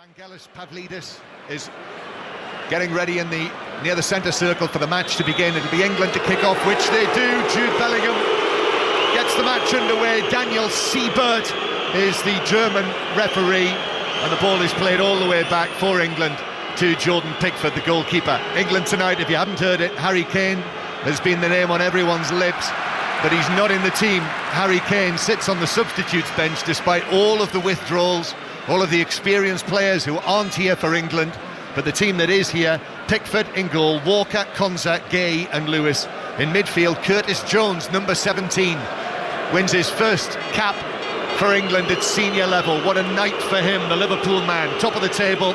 Vangelis Pavlidis is getting ready near the centre circle for the match to begin. It'll be England to kick off, which they do. Jude Bellingham gets the match underway. Daniel Siebert is the German referee, and the ball is played all the way back for England to Jordan Pickford, the goalkeeper. England tonight, if you haven't heard it, Harry Kane has been the name on everyone's lips, but he's not in the team. Harry Kane sits on the substitutes bench despite all of the withdrawals, all of the experienced players who aren't here for England. But the team that is here: Pickford in goal, Walker, Konza, Gay and Lewis. In midfield, Curtis Jones, number 17, wins his first cap for England at senior level. What a night for him, the Liverpool man, top of the table,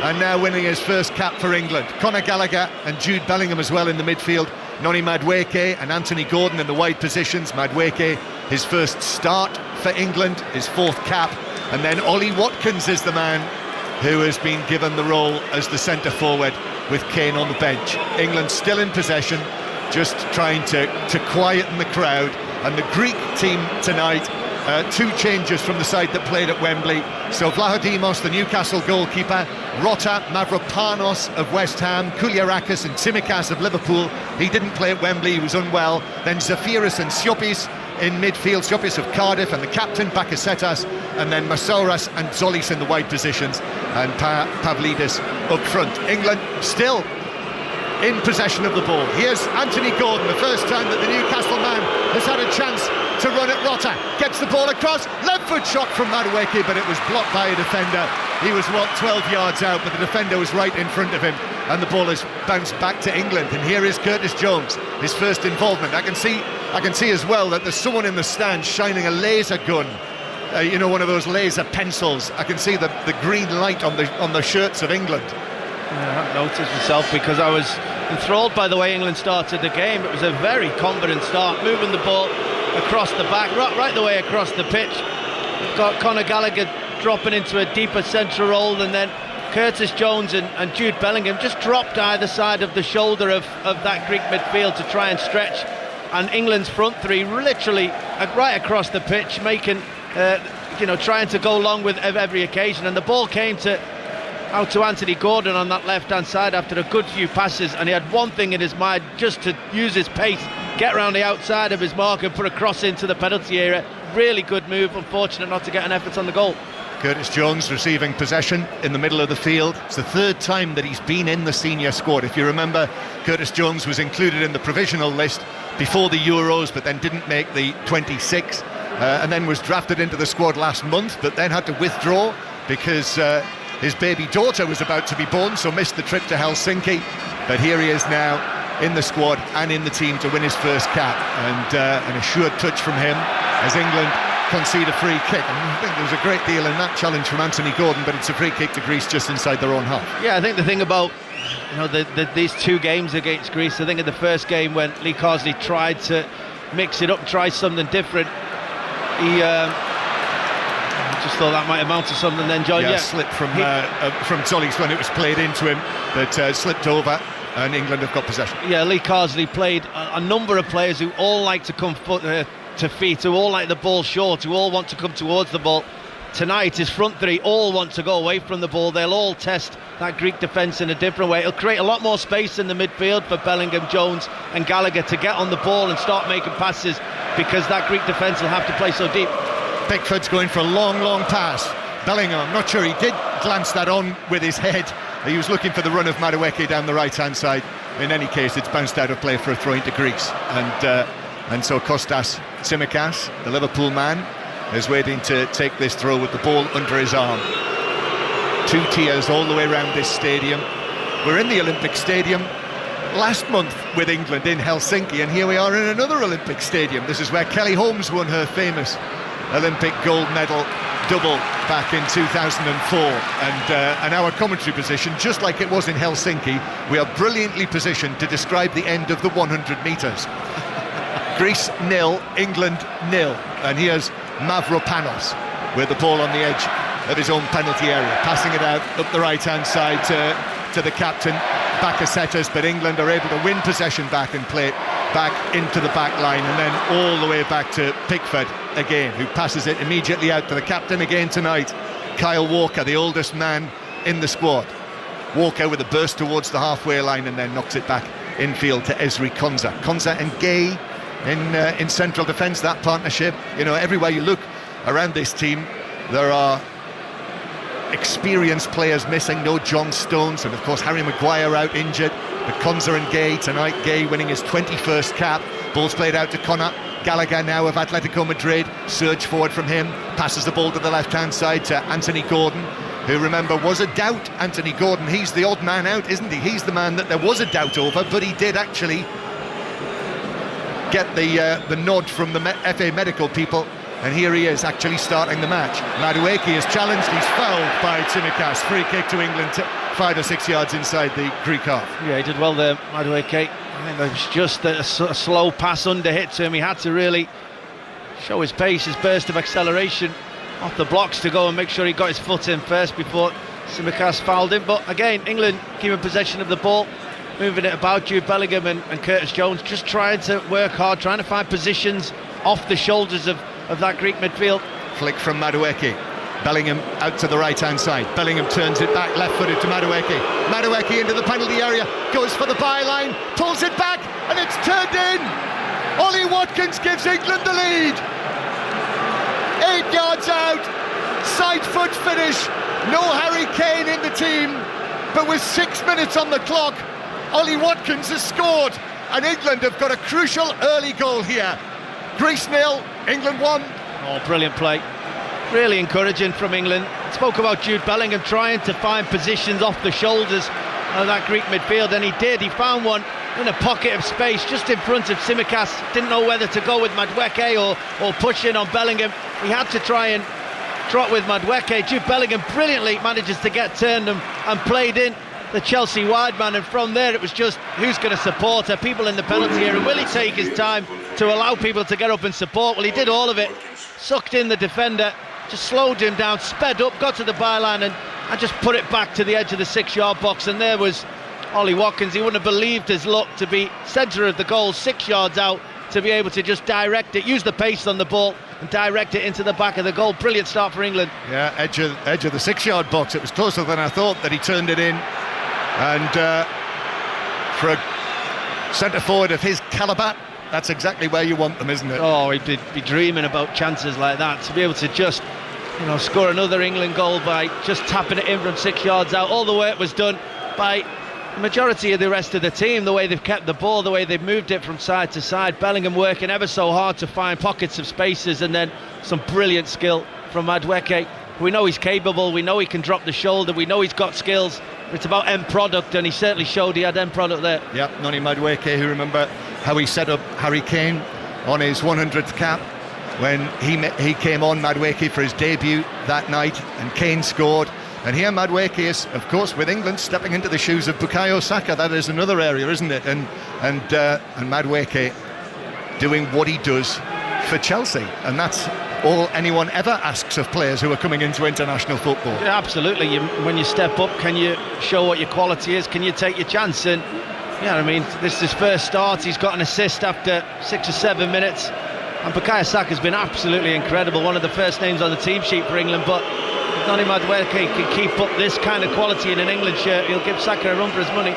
and now winning his first cap for England. Conor Gallagher and Jude Bellingham as well in the midfield. Noni Madueke and Anthony Gordon in the wide positions. Madueke, his first start for England, his fourth cap. And then Ollie Watkins is the man who has been given the role as the centre forward, with Kane on the bench. England still in possession, just trying to quieten the crowd. And the Greek team tonight, two changes from the side that played at Wembley. So Vlachodimos, the Newcastle goalkeeper, Rota Mavropanos of West Ham, Kouliarakis and Tsimikas of Liverpool. He didn't play at Wembley, he was unwell. Then Zafiris and Siopis in midfield, Siopis of Cardiff, and the captain Bakasetas, and then Masouras and Zolis in the wide positions, and Pavlidis up front. England still in possession of the ball. Here's Anthony Gordon, the first time that the Newcastle man has had a chance to run at Rota. Gets the ball across, left foot shot from Madueke, but it was blocked by a defender. He was, 12 yards out, but the defender was right in front of him, and the ball has bounced back to England. And here is Curtis Jones, his first involvement. I can see as well that there's someone in the stand shining a laser gun, one of those laser pencils. I can see the green light on the shirts of England. I haven't noticed myself, because I was enthralled by the way England started the game. It was a very confident start, moving the ball across the back, right the way across the pitch. We've got Conor Gallagher dropping into a deeper central role, and then Curtis Jones and Jude Bellingham just dropped either side of the shoulder of that Greek midfield to try and stretch. And England's front three literally right across the pitch, making, trying to go long with every occasion. And the ball came out to Anthony Gordon on that left-hand side after a good few passes, and he had one thing in his mind: just to use his pace, get around the outside of his mark and put a cross into the penalty area. Really good move, unfortunate not to get an effort on the goal. Curtis Jones receiving possession in the middle of the field. It's the third time that he's been in the senior squad. If you remember, Curtis Jones was included in the provisional list before the Euros, but then didn't make the 26, and then was drafted into the squad last month, but then had to withdraw because his baby daughter was about to be born, so missed the trip to Helsinki. But here he is now in the squad and in the team to win his first cap, and an assured touch from him as England concede a free kick. And I think there was a great deal in that challenge from Anthony Gordon, but it's a free kick to Greece just inside their own half. Yeah, I think the thing about these two games against Greece, I think in the first game when Lee Carsley tried to mix it up, try something different, he just thought that might amount to something then, John. Yeah, slipped from Zolis when it was played into him, but slipped over, and England have got possession. Yeah, Lee Carsley played a number of players who all like to come to feet, who all like the ball short, who all want to come towards the ball. Tonight, his front three all want to go away from the ball. They'll all test that Greek defence in a different way. It'll create a lot more space in the midfield for Bellingham, Jones and Gallagher to get on the ball and start making passes, because that Greek defence will have to play so deep. Pickford's going for a long pass. Bellingham, I'm not sure he did glance that on with his head. He was looking for the run of Madueke down the right-hand side. In any case, it's bounced out of play for a throw into Greece. And so Kostas Tsimikas, the Liverpool man, is waiting to take this throw with the ball under his arm. Two tiers all the way around this stadium. We're in the Olympic Stadium last month with England in Helsinki, and here we are in another Olympic stadium. This is where Kelly Holmes won her famous Olympic gold medal double back in 2004, and our commentary position, just like it was in Helsinki, we are brilliantly positioned to describe the end of the 100 metres. Greece 0, England 0, and here's Mavropanos with the ball on the edge of his own penalty area, passing it out up the right-hand side to the captain Bakasetas, but England are able to win possession back and play it back into the back line, and then all the way back to Pickford again, who passes it immediately out to the captain again tonight, Kyle Walker, the oldest man in the squad. Walker with a burst towards the halfway line and then knocks it back infield to Ezri Konsa. Konsa and Gay in central defence, that partnership. You know, everywhere you look around this team, there are experienced players missing. No John Stones, and of course Harry Maguire out injured. But Konsa and Gay tonight, Gay winning his 21st cap. Ball's played out to Conor Gallagher now of Atletico Madrid. Surge forward from him, passes the ball to the left-hand side to Anthony Gordon, who, remember, was a doubt. Anthony Gordon, he's the odd man out, isn't he? He's the man that there was a doubt over, but he did actually get the nod from the FA medical people, and here he is actually starting the match. Madueke is challenged, he's fouled by Tsimikas. Free kick to England, 5 or 6 yards inside the Greek half. Yeah, he did well there, Madueke. I think it was just a slow pass under hit to him. He had to really show his pace, his burst of acceleration off the blocks to go and make sure he got his foot in first before Tsimikas fouled him. But again, England keeping possession of the ball, moving it about. Jude Bellingham and Curtis Jones just trying to work hard, trying to find positions off the shoulders of that Greek midfield. Flick from Madueke. Bellingham out to the right-hand side. Bellingham turns it back, left-footed to Madueke. Madueke into the penalty area, goes for the byline, pulls it back, and it's turned in. Ollie Watkins gives England the lead. 8 yards out, side foot finish. No Harry Kane in the team, but with 6 minutes on the clock, Ollie Watkins has scored, and England have got a crucial early goal here. Greece 0, England 1. Oh, brilliant play. Really encouraging from England. Spoke about Jude Bellingham trying to find positions off the shoulders of that Greek midfield, and he did. He found one in a pocket of space just in front of Tsimikas. Didn't know whether to go with Madueke or push in on Bellingham. He had to try and trot with Madueke. Jude Bellingham brilliantly manages to get turned and played in the Chelsea wide man, and from there it was just who's going to support her, people in the penalty area. Will he take his time to allow people to get up and support? Well, he did all of it. Sucked in the defender, just slowed him down, sped up, got to the byline and just put it back to the edge of the 6-yard box. And there was Ollie Watkins. He wouldn't have believed his luck to be centre of the goal, 6 yards out, to be able to just direct it, use the pace on the ball and direct it into the back of the goal. Brilliant start for England. Yeah, edge of the 6-yard box. It was closer than I thought that he turned it in. And for a centre forward of his calibre, that's exactly where you want them, isn't it? Oh, he'd be dreaming about chances like that, to be able to just, score another England goal by just tapping it in from 6 yards out. All the work was done by the majority of the rest of the team, the way they've kept the ball, the way they've moved it from side to side. Bellingham working ever so hard to find pockets of spaces, and then some brilliant skill from Madueke. We know he's capable, we know he can drop the shoulder, we know he's got skills. It's about end product, and he certainly showed he had end product there. Yeah, Noni Madueke, who, remember how he set up Harry Kane on his 100th cap when he came on, Madueke, for his debut that night, and Kane scored. And here Madueke is, of course, with England, stepping into the shoes of Bukayo Saka. That is another area, isn't it? And Madueke doing what he does for Chelsea, and that's all anyone ever asks of players who are coming into international football. Yeah, absolutely. When you step up, can you show what your quality is? Can you take your chance? And yeah, I mean, this is his first start. He's got an assist after 6 or 7 minutes, and Bukayo Saka's been absolutely incredible. One of the first names on the team sheet for England. But if Noni Madueke can keep up this kind of quality in an England shirt, he'll give Saka a run for his money.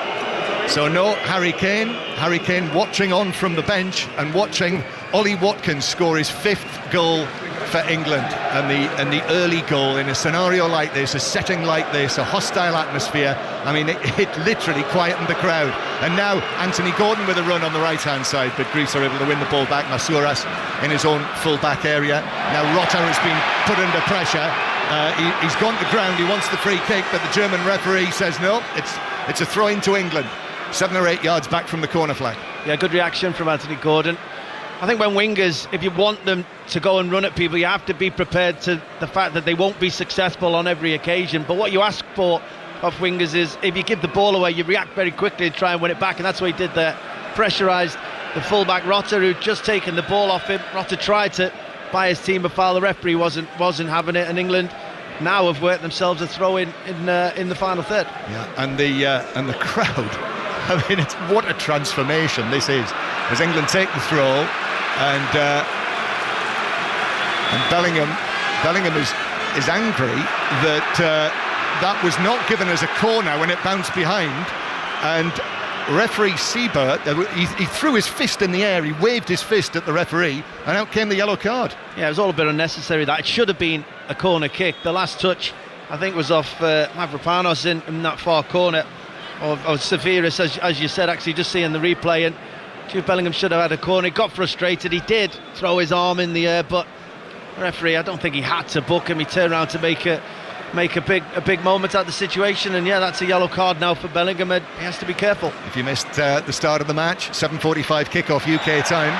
So no Harry Kane. Harry Kane watching on from the bench and watching Ollie Watkins score his 5th goal for England, and the early goal in a scenario like this, a setting like this, a hostile atmosphere. I mean, it literally quietened the crowd. And now Anthony Gordon with a run on the right-hand side, but Greece are able to win the ball back. Masouras in his own full-back area. Now Rotter has been put under pressure. He's gone to ground. He wants the free kick, but the German referee says no. It's a throw into England. 7 or 8 yards back from the corner flag. Yeah, good reaction from Anthony Gordon. I think when wingers, if you want them to go and run at people, you have to be prepared to the fact that they won't be successful on every occasion. But what you ask for of wingers is, if you give the ball away, you react very quickly and try and win it back, and that's what he did there. Pressurised the fullback Rotter, who'd just taken the ball off him. Rotter tried to buy his team a foul. The referee wasn't having it, and England now have worked themselves a throw in the final third. Yeah, and the crowd. I mean, what a transformation this is, as England take the throw, and Bellingham is is angry that that was not given as a corner when it bounced behind, and referee Siebert, he threw his fist in the air, he waved his fist at the referee, and out came the yellow card. Yeah, it was all a bit unnecessary. That it should have been a corner kick. The last touch, I think, was off Mavropanos in that far corner of Seferis, as you said, actually just seeing the replay, and Jude Bellingham should have had a corner. He got frustrated, he did throw his arm in the air, but the referee, I don't think he had to book him. He turned around to make a big moment out of the situation, and yeah, that's a yellow card now for Bellingham, and he has to be careful. If you missed the start of the match, 7:45 kickoff UK time,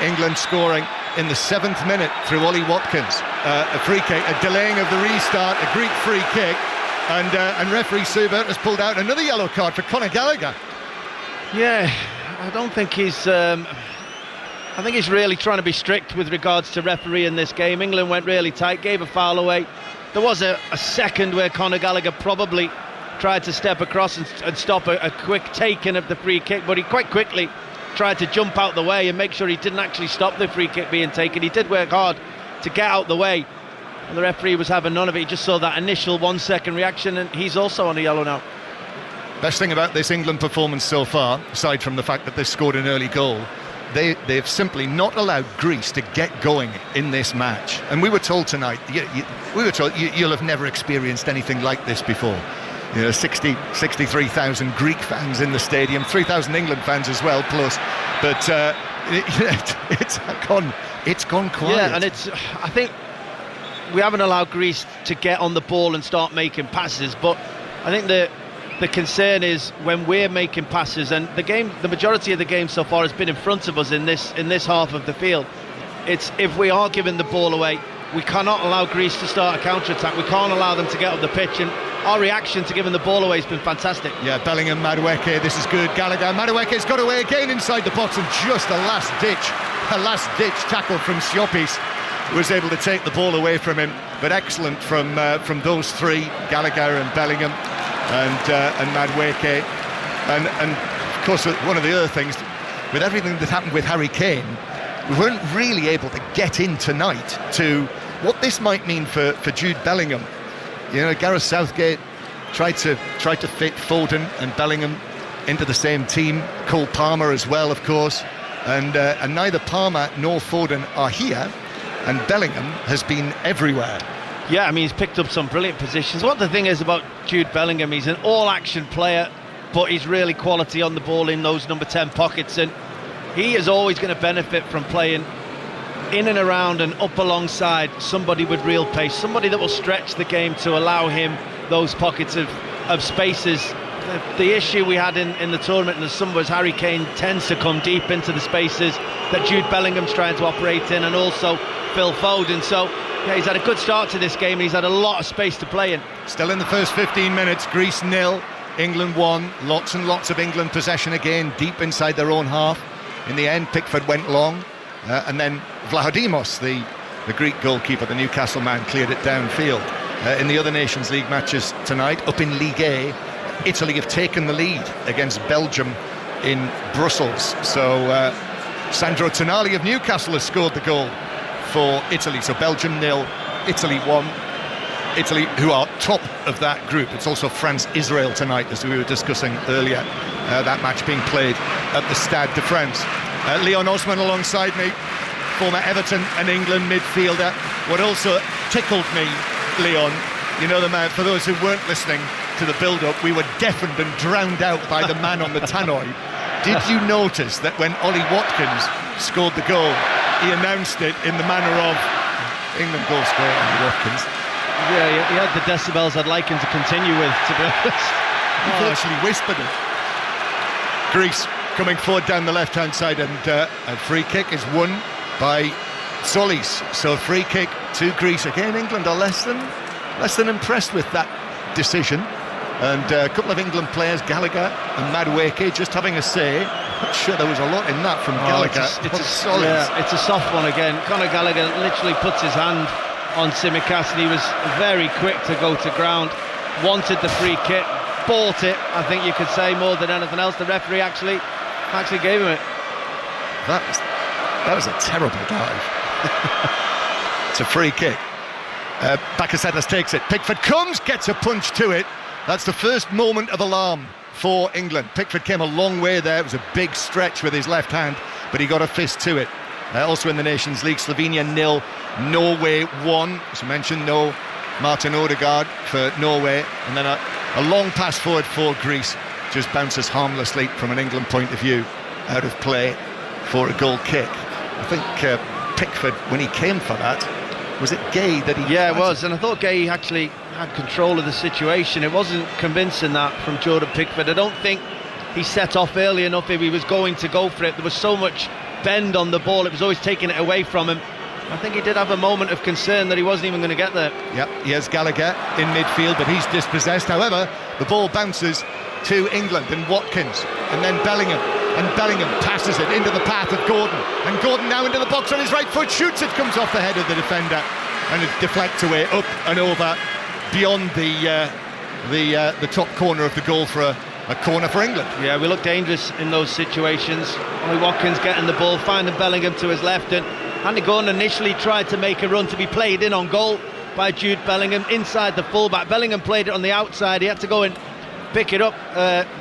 England scoring in the 7th minute through Ollie Watkins, a free kick, a delaying of the restart, a Greek free kick, and referee Siebert has pulled out another yellow card for Conor Gallagher. Yeah, I don't think he's I think he's really trying to be strict with regards to refereeing this game. England went really tight, gave a foul away. There was a second where Conor Gallagher probably tried to step across and stop a quick taking of the free kick, but he quite quickly tried to jump out the way and make sure he didn't actually stop the free kick being taken. He did work hard to get out the way, and the referee was having none of it. He just saw that initial 1 second reaction, and he's also on a yellow now. Best thing about this England performance so far, aside from the fact that they've scored an early goal, they've simply not allowed Greece to get going in this match. And we were told tonight, you'll have never experienced anything like this before. 63,000 Greek fans in the stadium, 3,000 England fans as well, plus. But it's gone quiet. Yeah, and I think we haven't allowed Greece to get on the ball and start making passes, but I think the concern is when we're making passes, and the majority of the game so far has been in front of us in this half of the field. It's if we are giving the ball away, we cannot allow Greece to start a counter-attack. We can't allow them to get up the pitch, and our reaction to giving the ball away has been fantastic. Yeah, Bellingham, Madueke, this is good. Gallagher, Madueke's got away again inside the box, and just a last ditch tackle from Siopis was able to take the ball away from him. But excellent from those three, Gallagher and Bellingham and Madueke, and of course one of the other things with everything that happened with Harry Kane, we weren't really able to get in tonight to what this might mean for Jude Bellingham. Gareth Southgate tried to fit Foden and Bellingham into the same team, Cole Palmer as well, of course, and neither Palmer nor Foden are here, and Bellingham has been everywhere. Yeah, I mean, he's picked up some brilliant positions. What the thing is about Jude Bellingham, he's an all-action player, but he's really quality on the ball in those number 10 pockets, and he is always going to benefit from playing in and around and up alongside somebody with real pace, somebody that will stretch the game to allow him those pockets of spaces. The issue we had in the tournament in the summer was Harry Kane tends to come deep into the spaces that Jude Bellingham's trying to operate in, and also Phil Foden. So yeah, he's had a good start to this game, and he's had a lot of space to play in. Still in the first 15 minutes, Greece 0, England 1. Lots and lots of England possession again, deep inside their own half. In the end, Pickford went long, and then Vlahodimos, the Greek goalkeeper, the Newcastle man, cleared it downfield. In the other Nations League matches tonight, up in Ligue A, Italy have taken the lead against Belgium in Brussels. So Sandro Tonali of Newcastle has scored the goal for Italy. So Belgium 0, Italy 1. Italy, who are top of that group. It's also France-Israel tonight, as we were discussing earlier. That match being played at the Stade de France. Leon Osman alongside me, former Everton and England midfielder. What also tickled me, Leon, the man, for those who weren't listening to the build-up, we were deafened and drowned out by the man on the tannoy. Did you notice that when Ollie Watkins scored the goal, he announced it in the manner of England goal scorer Ollie Watkins? Yeah, he had the decibels I'd like him to continue with, to be honest. He virtually whispered it. Greece coming forward down the left-hand side, and a free kick is won by Solis. So free kick to Greece. Again, England are less than impressed with that decision. And a couple of England players, Gallagher and Madueke, just having a say. Not sure there was a lot in that from Gallagher. It's a soft one again. Conor Gallagher literally puts his hand on Tsimikas, and he was very quick to go to ground. Wanted the free kick, bought it, I think you could say, more than anything else. The referee actually gave him it. That was a terrible dive. It's a free kick. Bakasetas takes it. Pickford comes, gets a punch to it. That's the first moment of alarm for England. Pickford came a long way there. It was a big stretch with his left hand, but he got a fist to it. Also in the Nations League, Slovenia 0, Norway 1. As you mentioned, no Martin Odegaard for Norway. And then a long pass forward for Greece. Just bounces harmlessly from an England point of view out of play for a goal kick. I think Pickford, when he came for that, was it Gay that he... Yeah, it was, and I thought Gay actually had control of the situation. It wasn't convincing that from Jordan Pickford. I don't think he set off early enough if he was going to go for it. There was so much bend on the ball, it was always taking it away from him. I think he did have a moment of concern that he wasn't even going to get there. Yep, here's Gallagher in midfield, but he's dispossessed. However, the ball bounces to England and Watkins, and then Bellingham. And Bellingham passes it into the path of Gordon. And Gordon now into the box on his right foot, shoots it, comes off the head of the defender. And it deflects away, up and over, beyond the top corner of the goal for a corner for England. Yeah, we look dangerous in those situations. Only Watkins getting the ball, finding Bellingham to his left. And Andy Gordon initially tried to make a run to be played in on goal by Jude Bellingham inside the fullback. Bellingham played it on the outside. He had to go and pick it up,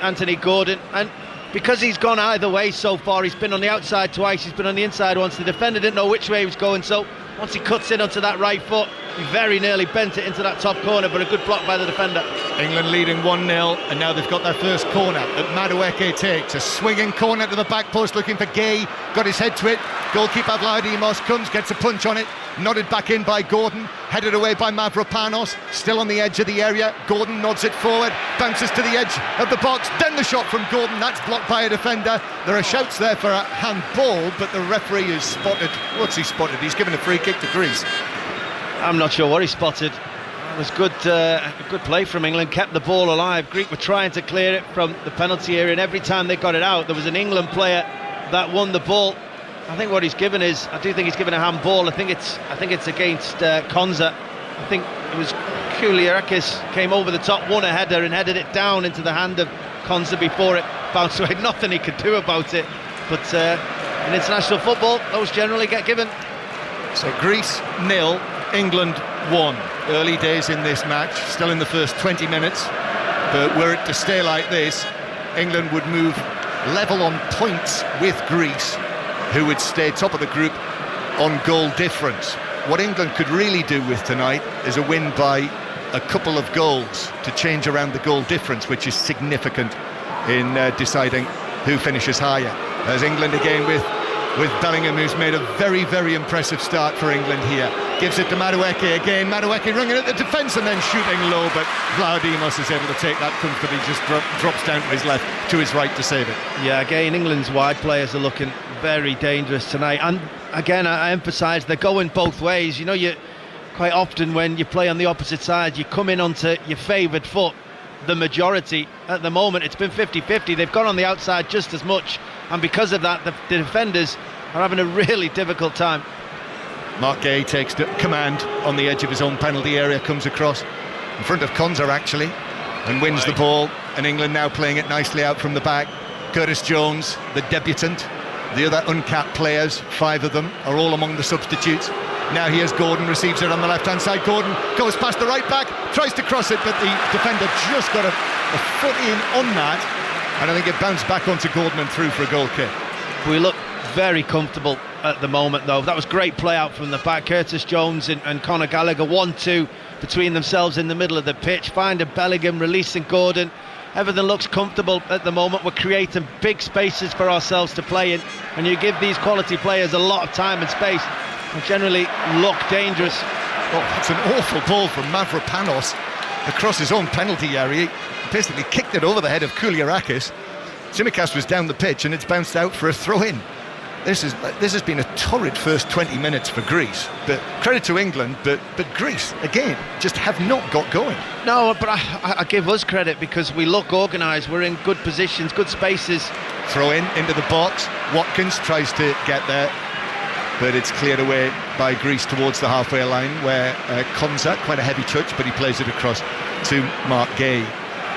Anthony Gordon. And because he's gone either way so far, he's been on the outside twice, he's been on the inside once. The defender didn't know which way he was going, so once he cuts in onto that right foot, he very nearly bent it into that top corner, but a good block by the defender. England leading 1-0, and now they've got their first corner that Madueke takes. A swinging corner to the back post, looking for Gay, got his head to it. Goalkeeper Vladimos comes, gets a punch on it, nodded back in by Gordon, headed away by Mavropanos, still on the edge of the area. Gordon nods it forward, bounces to the edge of the box, then the shot from Gordon, that's blocked by a defender. There are shouts there for a handball, but the referee has spotted, what's he spotted? He's given a free kick to Greece. I'm not sure what he spotted. It was good play from England, kept the ball alive. Greek were trying to clear it from the penalty area, and every time they got it out, there was an England player that won the ball. I think what he's given is, I do think he's given a handball. I think it's against Konza. I think it was Kouliarakis came over the top, won a header and headed it down into the hand of Konza before it bounced away. Nothing he could do about it. But in international football, those generally get given. So Greece 0, England 1. Early days in this match, still in the first 20 minutes. But were it to stay like this, England would move level on points with Greece, who would stay top of the group on goal difference. What England could really do with tonight is a win by a couple of goals to change around the goal difference, which is significant in deciding who finishes higher. As England again with Bellingham, who's made a very, very impressive start for England here. Gives it to Madueke again. Madueke running at the defence and then shooting low, but Vladimos is able to take that comfortably, just drops down to his left, to his right to save it. Yeah, again, England's wide players are looking very dangerous tonight. And again, I emphasise they're going both ways. You know, you quite often when you play on the opposite side, you come in onto your favoured foot. The majority at the moment, it's been 50-50. They've gone on the outside just as much, and because of that, the defenders are having a really difficult time. Mark Gay takes command on the edge of his own penalty area, comes across in front of Konza actually, and wins the ball. And England now playing it nicely out from the back. Curtis Jones, the debutant, the other uncapped players, 5 of them, are all among the substitutes. Now here's Gordon, receives it on the left-hand side. Gordon goes past the right back, tries to cross it, but the defender just got a foot in on that, and I think it bounced back onto Gordon and through for a goal kick. We look very comfortable at the moment, though. That was great play out from the back. Curtis Jones and Conor Gallagher 1-2 between themselves in the middle of the pitch, finding Bellingham, releasing Gordon. Everything looks comfortable at the moment. We're creating big spaces for ourselves to play in, and you give these quality players a lot of time and space, and generally look dangerous. Oh, it's an awful ball from Mavropanos across his own penalty area. He basically kicked it over the head of Kouliarakis. Tsimikas was down the pitch and it's bounced out for a throw-in. This has been a torrid first 20 minutes for Greece, but credit to England, but Greece again just have not got going. No, but I give us credit because we look organised, we're in good positions, good spaces. Throw in into the box, Watkins tries to get there, but it's cleared away by Greece towards the halfway line, where Konza, quite a heavy touch, but he plays it across to Mark Gay.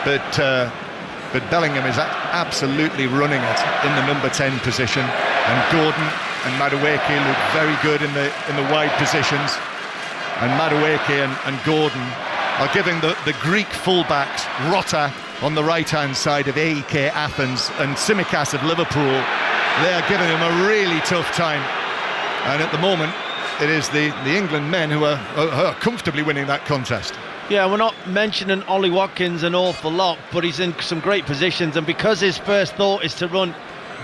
But Bellingham is absolutely running it in the number 10 position, and Gordon and Madueke look very good in the wide positions. and Madueke and Gordon are giving the Greek fullbacks, Rota on the right-hand side of AEK Athens and Tsimikas of Liverpool, they're giving him a really tough time. And at the moment, it is the England men who are comfortably winning that contest. Yeah, we're not mentioning Ollie Watkins an awful lot, but he's in some great positions, and because his first thought is to run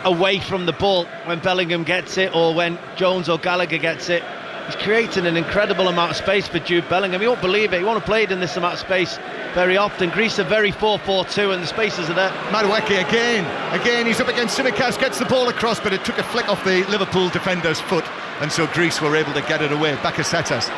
away from the ball when Bellingham gets it or when Jones or Gallagher gets it, he's creating an incredible amount of space for Jude Bellingham. You won't believe it, he won't have played in this amount of space very often. Greece are very 4-4-2 and the spaces are there. Madueke again he's up against Tsimikas, gets the ball across, but it took a flick off the Liverpool defender's foot, and so Greece were able to get it away. Bakasetas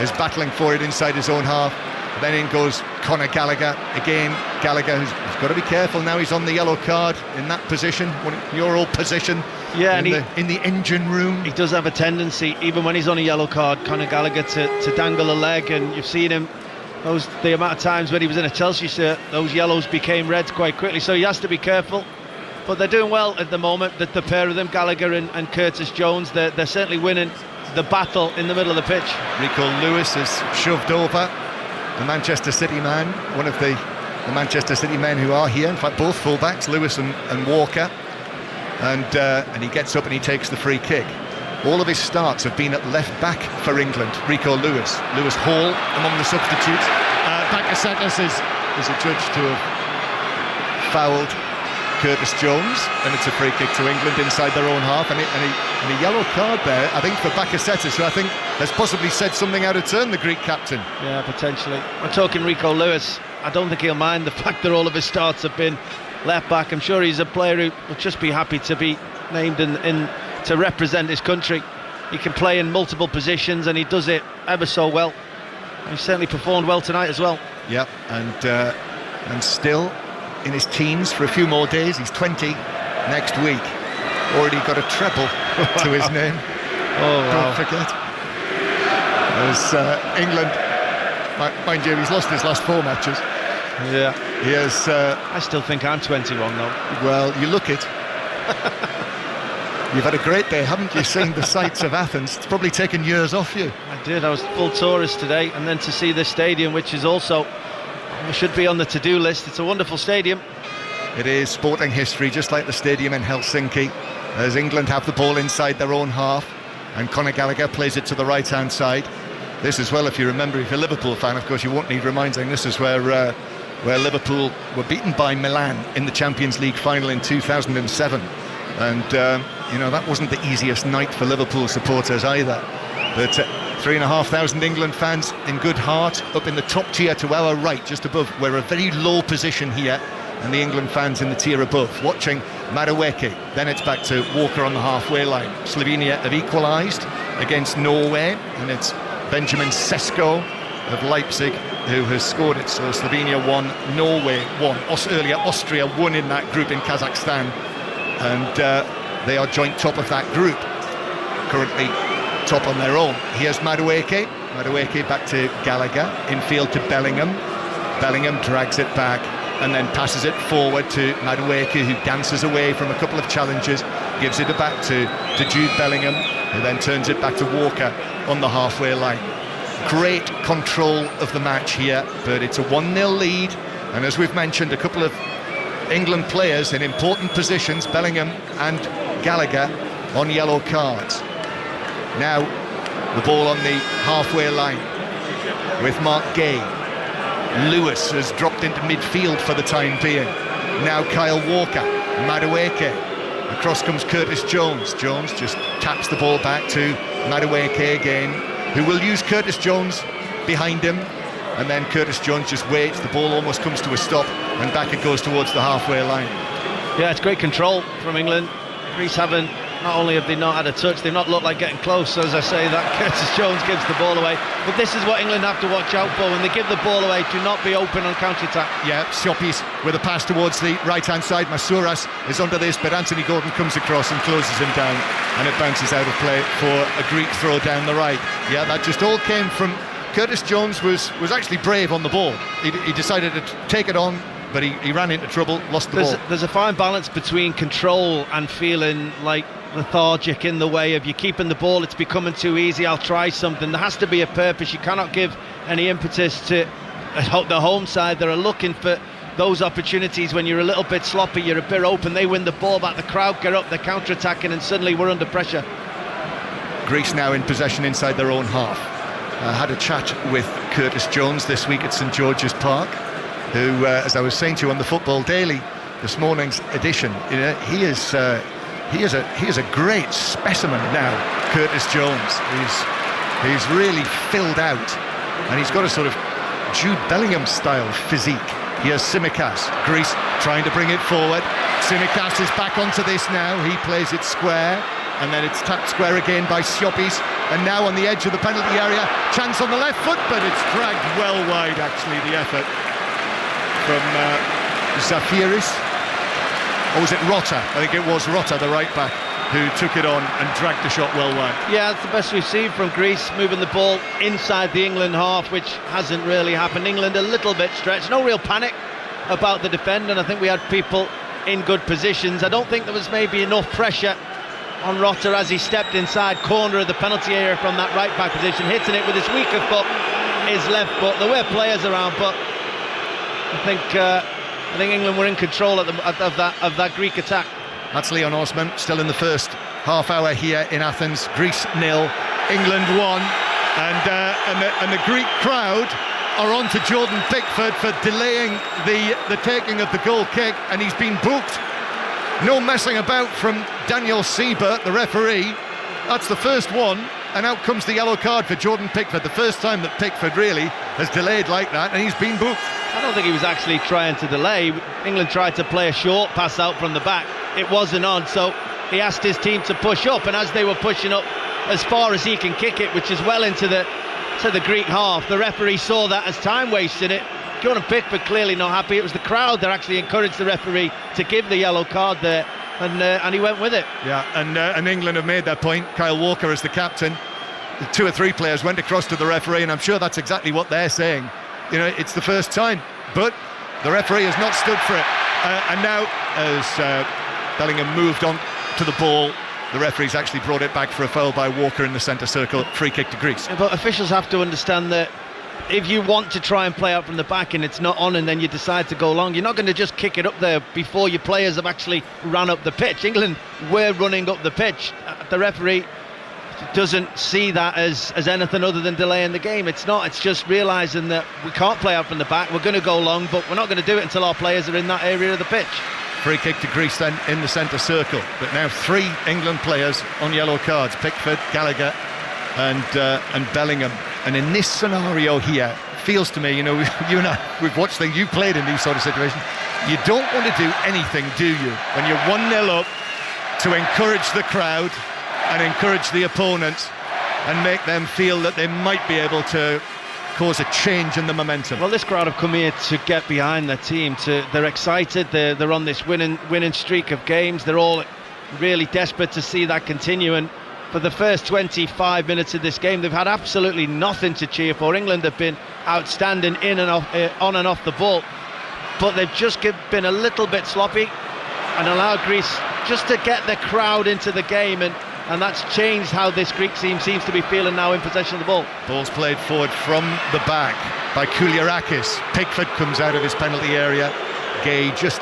is battling for it inside his own half. Then in goes Conor Gallagher. Again, Gallagher has got to be careful now. He's on the yellow card in that position, your old position. Yeah, in the engine room. He does have a tendency, even when he's on a yellow card, Conor Gallagher, to dangle a leg, and you've seen him. The amount of times when he was in a Chelsea shirt, those yellows became reds quite quickly. So he has to be careful. But they're doing well at the moment. The pair of them, Gallagher and Curtis Jones, they're certainly winning the battle in the middle of the pitch. Rico Lewis has shoved over the Manchester City man, one of the Manchester City men who are here, in fact both fullbacks, Lewis and Walker, and he gets up and he takes the free kick. All of his starts have been at left back for England. Rico Lewis Hall among the substitutes. Bakasetas is adjudged to have fouled Curtis Jones, and it's a free kick to England inside their own half, and a yellow card there, I think, for Bakasetas, who I think has possibly said something out of turn, the Greek captain. Yeah, potentially. We're talking Rico Lewis. I don't think he'll mind the fact that all of his starts have been left back. I'm sure he's a player who would just be happy to be named in to represent his country. He can play in multiple positions, and he does it ever so well. He certainly performed well tonight as well. Yep, and still in his teens for a few more days. He's 20 next week. Already got a treble to his name. Oh, wow. Don't forget. As England, mind you, he's lost his last 4 matches. Yeah. He has. I still think I'm 21 though. Well, you look it. You've had a great day, haven't you? Seeing the sights of Athens. It's probably taken years off you. I did. I was full tourist today, and then to see this stadium, which is also should be on the to-do list. It's a wonderful stadium. It is sporting history, just like the stadium in Helsinki, as England have the ball inside their own half, and Conor Gallagher plays it to the right-hand side. This as well, if you remember, if you're a Liverpool fan, of course you won't need reminding, this is where Liverpool were beaten by Milan in the Champions League final in 2007, and that wasn't the easiest night for Liverpool supporters either. But 3,500 England fans in good heart, up in the top tier to our right, just above. We're a very low position here, and the England fans in the tier above, watching Madueke. Then it's back to Walker on the halfway line. Slovenia have equalised against Norway, and it's Benjamin Sesko of Leipzig who has scored it. So Slovenia won, Norway won. Earlier Austria won in that group in Kazakhstan, and they are joint top of that group, currently top on their own. Here's Madueke back to Gallagher, infield to Bellingham. Bellingham drags it back and then passes it forward to Madueke, who dances away from a couple of challenges, gives it back to Jude Bellingham, who then turns it back to Walker on the halfway line. Great control of the match here, but it's a 1-0 lead, and as we've mentioned, a couple of England players in important positions, Bellingham and Gallagher, on yellow cards. Now the ball on the halfway line with Mark Gay. Lewis has dropped into midfield for the time being. Now Kyle Walker, Madueke. Across comes Curtis Jones. Jones just taps the ball back to Madueke again, who will use Curtis Jones behind him, and then Curtis Jones just waits. The ball almost comes to a stop, and back it goes towards the halfway line. Yeah, it's great control from England. Greece haven't, not only have they not had a touch, they've not looked like getting close. As I say, that Curtis Jones gives the ball away. But this is what England have to watch out for. When they give the ball away, do not be open on counter-attack. Yeah, Siopis with a pass towards the right-hand side. Masouras is under this, but Anthony Gordon comes across and closes him down, and it bounces out of play for a Greek throw down the right. Yeah, that just all came from Curtis Jones. Was actually brave on the ball. He decided to take it on, but he ran into trouble, lost the ball. There's a fine balance between control and feeling like lethargic in the way of you keeping the ball. It's becoming too easy. I'll try something. There has to be a purpose. You cannot give any impetus to the home side. They're looking for those opportunities when you're a little bit sloppy, you're a bit open, they win the ball back, the crowd get up, they're counter-attacking, and suddenly we're under pressure. Greece now in possession inside their own half. I had a chat with Curtis Jones this week at St George's Park, who, as I was saying to you on the Football Daily, this morning's edition, you know, he is a great specimen now, Curtis Jones. He's really filled out, and he's got a sort of Jude Bellingham style physique. Here's Tsimikas, Greece trying to bring it forward. Tsimikas is back onto this now, he plays it square, and then it's tapped square again by Siopis, and now on the edge of the penalty area, chance on the left foot, but it's dragged well wide actually, the effort from Zafiris. Or was it Rota? I think it was Rota, the right back, who took it on and dragged the shot well wide. Yeah, that's the best we've seen from Greece, moving the ball inside the England half, which hasn't really happened. England a little bit stretched, no real panic about the defend, and I think we had people in good positions. I don't think there was maybe enough pressure on Rota as he stepped inside corner of the penalty area from that right back position, hitting it with his weaker foot, his left foot. There were players around, but I think England were in control of that Greek attack. That's Leon Osman, still in the first half hour here in Athens. Greece 0, England 1, and the Greek crowd are on to Jordan Pickford for delaying the taking of the goal kick, and he's been booked. No messing about from Daniel Siebert, the referee. That's the first one, and out comes the yellow card for Jordan Pickford. The first time that Pickford really has delayed like that, and he's been booked. I don't think he was actually trying to delay. England tried to play a short pass out from the back. It wasn't on, so he asked his team to push up, and as they were pushing up as far as he can kick it, which is well into the Greek half, the referee saw that as time wasting it. Jordan Pickford clearly not happy. It was the crowd that actually encouraged the referee to give the yellow card there, and he went with it. Yeah, and England have made their point. Kyle Walker as the captain. The 2 or 3 players went across to the referee, and I'm sure that's exactly what they're saying. You know, it's the first time, but the referee has not stood for it. And now, as Bellingham moved on to the ball, the referee's actually brought it back for a foul by Walker in the centre circle. Free kick to Greece. But officials have to understand that if you want to try and play out from the back and it's not on, and then you decide to go long, you're not going to just kick it up there before your players have actually ran up the pitch. England were running up the pitch. The referee doesn't see that as anything other than delaying the game. It's not. It's just realising that we can't play out from the back. We're going to go long, but we're not going to do it until our players are in that area of the pitch. Free kick to Greece then in the centre circle. But now 3 England players on yellow cards: Pickford, Gallagher, and Bellingham. And in this scenario here, feels to me, you know, you and I, we've watched things. You played in these sort of situations. You don't want to do anything, do you, when you're 1-0 up, to encourage the crowd and encourage the opponent and make them feel that they might be able to cause a change in the momentum. Well, this crowd have come here to get behind their team. They're excited. They're on this winning streak of games. They're all really desperate to see that continue. And for the first 25 minutes of this game, they've had absolutely nothing to cheer for. England have been outstanding in and off, on and off the ball, but they've just been a little bit sloppy and allowed Greece just to get the crowd into the game, and that's changed how this Greek team seems to be feeling now in possession of the ball. Ball's played forward from the back by Kouliarakis. Pickford comes out of his penalty area. Gay just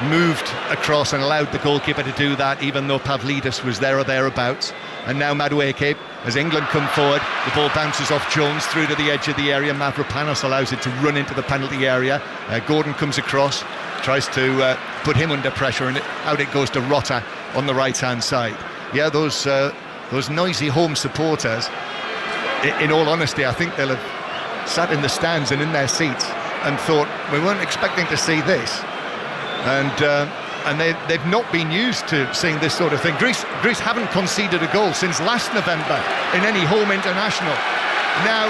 moved across and allowed the goalkeeper to do that, even though Pavlidis was there or thereabouts. And now Madueke, as England come forward, the ball bounces off Jones through to the edge of the area. Mavropanos allows it to run into the penalty area. Gordon comes across, tries to put him under pressure, and out it goes to Rota on the right-hand side. Yeah, those noisy home supporters, in all honesty, I think they'll have sat in the stands and in their seats and thought, we weren't expecting to see this. And they've not been used to seeing this sort of thing. Greece haven't conceded a goal since last November in any home international. Now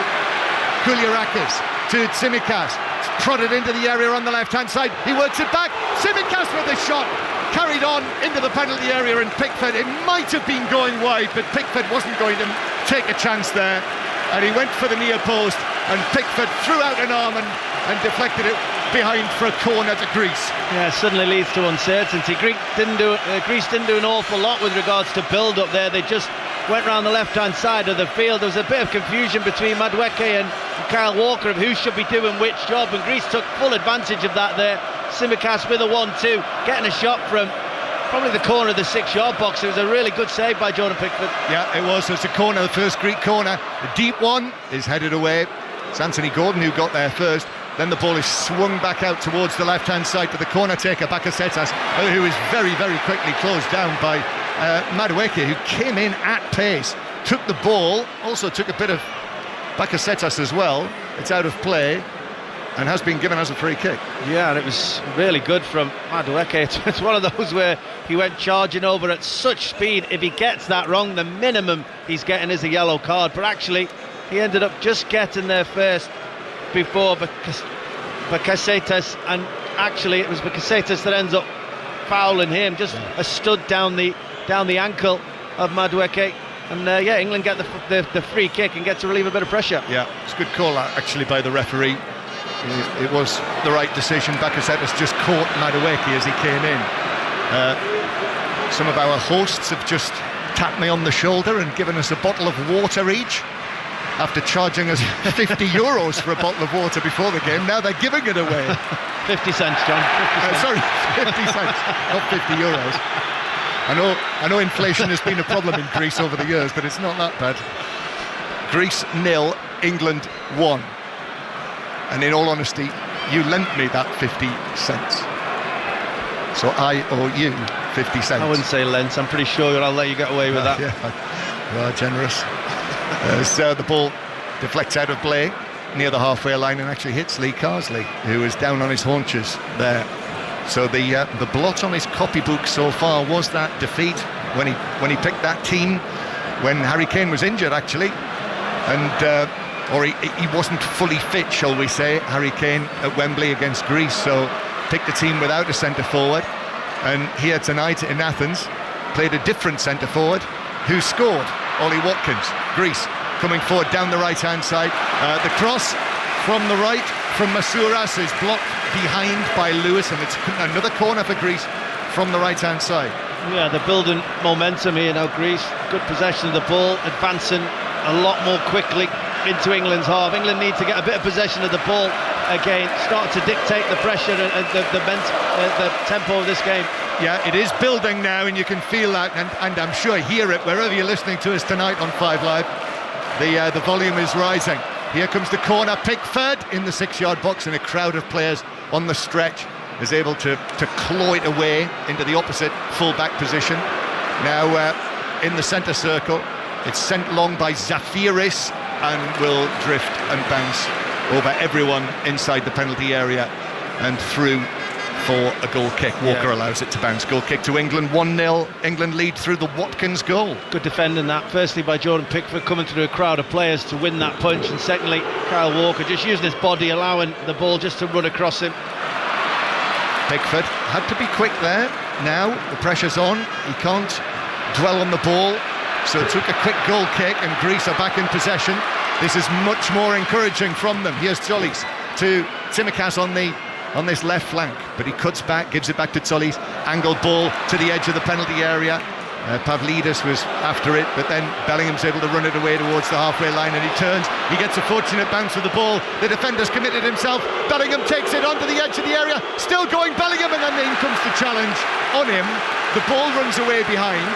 Kouliarakis to Tsimikas, prodded into the area on the left-hand side. He works it back. Tsimikas with a shot, carried on into the penalty area, and Pickford, it might have been going wide, but Pickford wasn't going to take a chance there, and he went for the near post, and Pickford threw out an arm and deflected it behind for a corner to Greece. Yeah, suddenly leads to uncertainty. Greece didn't do an awful lot with regards to build up there. They just went round the left-hand side of the field. There was a bit of confusion between Madueke and Kyle Walker of who should be doing which job, and Greece took full advantage of that there. Tsimikas with a 1-2, getting a shot from probably the corner of the 6-yard box. It was a really good save by Jordan Pickford. Yeah, it was. It's a corner, the first Greek corner. The deep one is headed away. It's Anthony Gordon who got there first. Then the ball is swung back out towards the left-hand side to the corner taker, Bakasetas, who is very, very quickly closed down by Madueke, who came in at pace, took the ball, also took a bit of Bakasetas as well. It's out of play and has been given as a free kick. Yeah, and it was really good from Madueke. It's one of those where he went charging over at such speed. If he gets that wrong, the minimum he's getting is a yellow card. But actually, he ended up just getting there first before Bakasetas, and actually it was Bakasetas that ends up fouling him, just a stud down the ankle of Madueke. And yeah, England get the free kick and get to relieve a bit of pressure. Yeah, it's a good call actually by the referee. It was the right decision. Bakasetas just caught Madueke as he came in. Some of our hosts have just tapped me on the shoulder and given us a bottle of water each, after charging us 50 euros for a bottle of water before the game. Now they're giving it away. 50 cents, John. 50 cents. Sorry, 50 cents, not 50 euros. I know inflation has been a problem in Greece over the years, but it's not that bad. Greece 0, England 1. And in all honesty, you lent me that 50 cents. So I owe you 50 cents. I wouldn't say lent. I'm pretty sure I'll let you get away with that. Yeah, you are generous. So the ball deflects out of play near the halfway line and actually hits Lee Carsley, who is down on his haunches there. So the blot on his copybook so far was that defeat when he picked that team when Harry Kane was injured, actually, and or he wasn't fully fit, shall we say, Harry Kane at Wembley against Greece. So picked a team without a centre forward, and here tonight in Athens played a different centre forward who scored. Ollie Watkins. Greece coming forward down the right-hand side. The cross from the right from Masouras is blocked behind by Lewis, and it's another corner for Greece from the right-hand side. Yeah, they're building momentum here now, Greece. Good possession of the ball, advancing a lot more quickly into England's half. England need to get a bit of possession of the ball again, start to dictate the pressure and the tempo of this game. Yeah, it is building now, and you can feel that, and I'm sure hear it wherever you're listening to us tonight on 5 Live. The volume is rising. Here comes the corner. Pickford in the 6-yard box, and a crowd of players on the stretch is able to claw it away into the opposite full-back position. Now in the centre circle, it's sent long by Zafiris and will drift and bounce over everyone inside the penalty area and through for a goal kick. Walker allows it to bounce. Goal kick to England, 1-0. England lead through the Watkins goal. Good defending that, firstly by Jordan Pickford, coming through a crowd of players to win that punch, and secondly Kyle Walker just using his body, allowing the ball just to run across him. Pickford had to be quick there. Now the pressure's on, he can't dwell on the ball, so took a quick goal kick, and Greece are back in possession. This is much more encouraging from them. Here's Tzolis to Tsimikas on this left flank, but he cuts back, gives it back to Tzolis. Angled ball to the edge of the penalty area. Pavlidis was after it, but then Bellingham's able to run it away towards the halfway line, and he turns. He gets a fortunate bounce of the ball. The defender's committed himself. Bellingham takes it onto the edge of the area. Still going Bellingham, and then in comes the challenge on him. The ball runs away behind,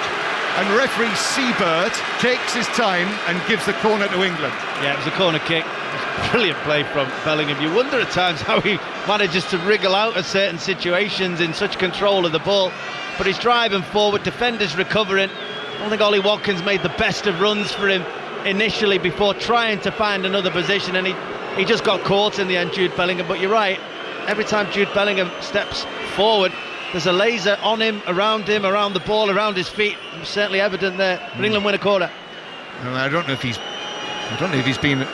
and referee Seibert takes his time and gives the corner to England. Yeah, it was a corner kick. Brilliant play from Bellingham. You wonder at times how he manages to wriggle out of certain situations in such control of the ball, but he's driving forward, defenders recovering. I don't think Ollie Watkins made the best of runs for him initially before trying to find another position, and he just got caught in the end, Jude Bellingham. But you're right, every time Jude Bellingham steps forward, there's a laser on him, around the ball, around his feet. It's certainly evident there. But England win a corner. I don't know if he's been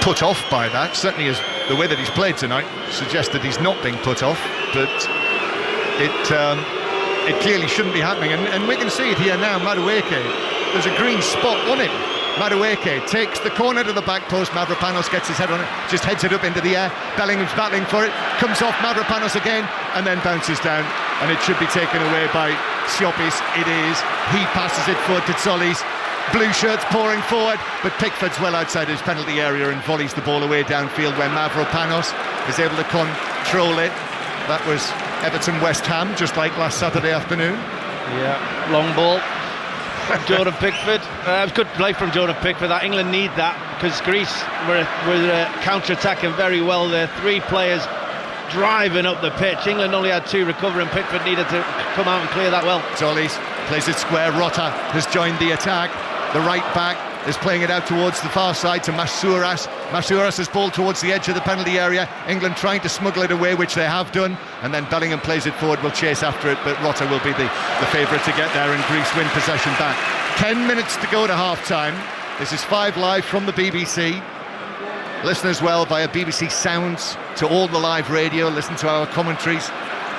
put off by that. Certainly, as the way that he's played tonight suggests that he's not being put off. But it clearly shouldn't be happening, and we can see it here now. Madueke, there's a green spot on it. Madueke takes the corner to the back post. Mavropanos gets his head on it, just heads it up into the air. Bellingham's battling for it, comes off Mavropanos again, and then bounces down, and it should be taken away by Siopis. It is. He passes it forward to Zollis. Blue shirts pouring forward, but Pickford's well outside his penalty area and volleys the ball away downfield, where Mavropanos is able to control it. That was Everton-West Ham, just like last Saturday afternoon. Yeah, long ball from Jordan Pickford. It was good play from Jordan Pickford. That England need that, because Greece were counter-attacking very well there. 3 players driving up the pitch. England only had 2 recovering. Pickford needed to come out and clear that well. Zollis plays it square. Rota has joined the attack. The right back is playing it out towards the far side to Masouras. Masouras has ball towards the edge of the penalty area. England trying to smuggle it away, which they have done, and then Bellingham plays it forward, will chase after it, but Rota will be the favourite to get there, and Greece win possession back. 10 minutes to go to half-time. This is 5 Live from the BBC. Listen as well via BBC Sounds to all the live radio. Listen to our commentaries.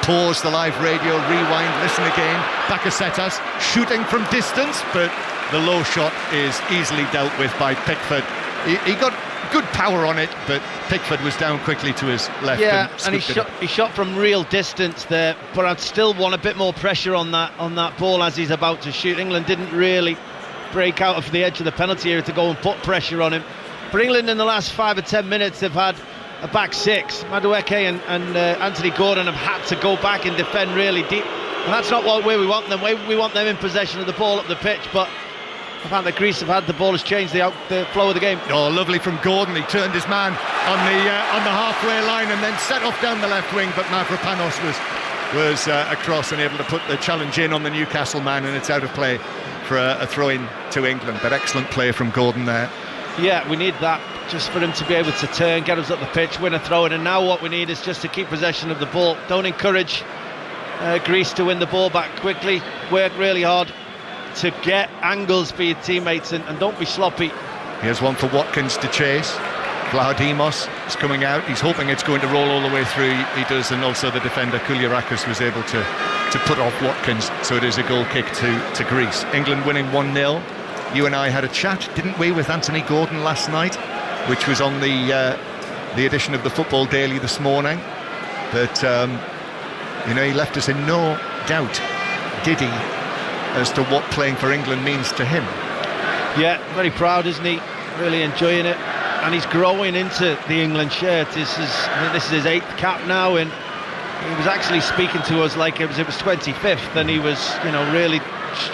Pause the live radio, rewind, listen again. Bakasetas shooting from distance, but the low shot is easily dealt with by Pickford. He got good power on it, but Pickford was down quickly to his left. Yeah, and he shot from real distance there, but I'd still want a bit more pressure on that ball as he's about to shoot. England didn't really break out of the edge of the penalty area to go and put pressure on him. But England in the last 5 or 10 minutes have had a back 6. Madueke and Anthony Gordon have had to go back and defend really deep, and that's not where we want them. We want them in possession of the ball up the pitch, but the fact that Greece have had the ball has changed the flow of the game. Oh, lovely from Gordon. He turned his man on the halfway line and then set off down the left wing, but Mavropanos was across and able to put the challenge in on the Newcastle man, and it's out of play for a throw-in to England. But excellent play from Gordon there. Yeah, we need that, just for him to be able to turn, get us up the pitch, win a throw-in, and now what we need is just to keep possession of the ball. Don't encourage Greece to win the ball back quickly. Work really hard to get angles for your teammates, and don't be sloppy. Here's one for Watkins to chase. Vlahodimos is coming out. He's hoping it's going to roll all the way through. He does, and also the defender Kouliarakis was able to put off Watkins, so it is a goal kick to Greece. England winning 1-0. You and I had a chat, didn't we, with Anthony Gordon last night, which was on the edition of the Football Daily this morning. But he left us in no doubt, did he, as to what playing for England means to him. Yeah, very proud, isn't he? Really enjoying it, and he's growing into the England shirt. I think this is his 8th cap now, and he was actually speaking to us like it was 25th, and he was, really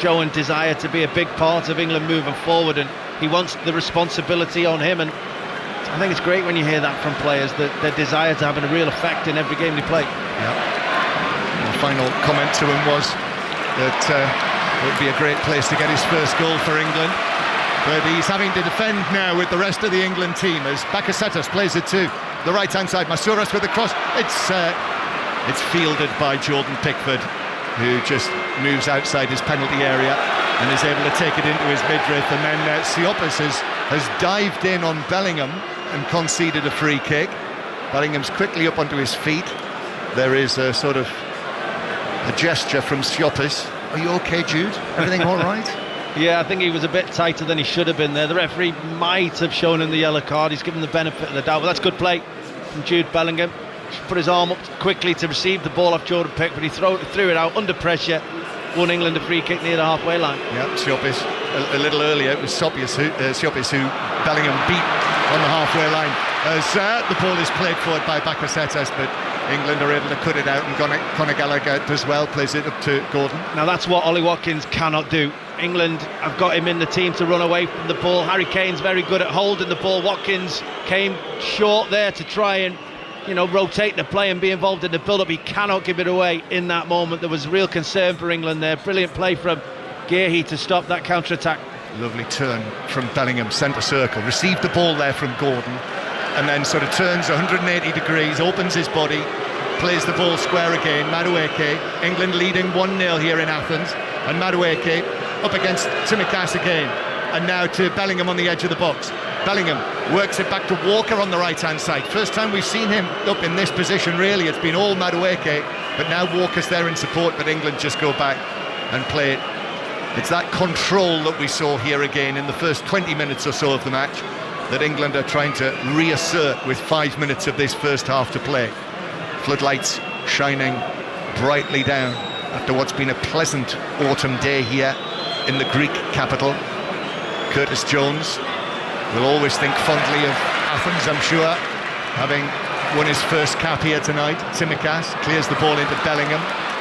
showing desire to be a big part of England moving forward, and he wants the responsibility on him. And I think it's great when you hear that from players, that their desire to having a real effect in every game they play. Yeah. The final comment to him was that it would be a great place to get his first goal for England, but he's having to defend now with the rest of the England team as Bakasetas plays it to the right hand side. Masouras with the cross. It's fielded by Jordan Pickford, who just moves outside his penalty area and is able to take it into his midriff, and then Siopis has dived in on Bellingham and conceded a free kick. Bellingham's quickly up onto his feet. There is a sort of a gesture from Siopis. Are you okay, Jude? Everything all right? Yeah, I think he was a bit tighter than he should have been there. The referee might have shown him the yellow card. He's given the benefit of the doubt, but that's good play from Jude Bellingham. Put his arm up quickly to receive the ball off Jordan Pickford, but he threw it out under pressure. Won England a free kick near the halfway line. Yeah, Siopis a little earlier. It was Siopis who Bellingham beat on the halfway line as the ball is played forward by Bakasetas, but England are able to cut it out, and Conor Gallagher does well, plays it up to Gordon. Now that's what Ollie Watkins cannot do. England have got him in the team to run away from the ball. Harry Kane's very good at holding the ball. Watkins came short there to try and rotate the play and be involved in the build-up. He cannot give it away in that moment. There was real concern for England there. Brilliant play from Gearhey to stop that counter-attack. Lovely turn from Bellingham, centre circle. Received the ball there from Gordon, and then sort of turns 180 degrees, opens his body, plays the ball square again. Madueke, England leading 1-0 here in Athens, and Madueke up against Tsimikas again, and now to Bellingham on the edge of the box. Bellingham works it back to Walker on the right-hand side. First time we've seen him up in this position, really. It's been all Madueke, but now Walker's there in support, but England just go back and play it It's that control that we saw here again in the first 20 minutes or so of the match that England are trying to reassert with 5 minutes of this first half to play. Floodlights shining brightly down after what's been a pleasant autumn day here in the Greek capital. Curtis Jones will always think fondly of Athens, I'm sure, having won his first cap here tonight. Tsimikas clears the ball into Bellingham.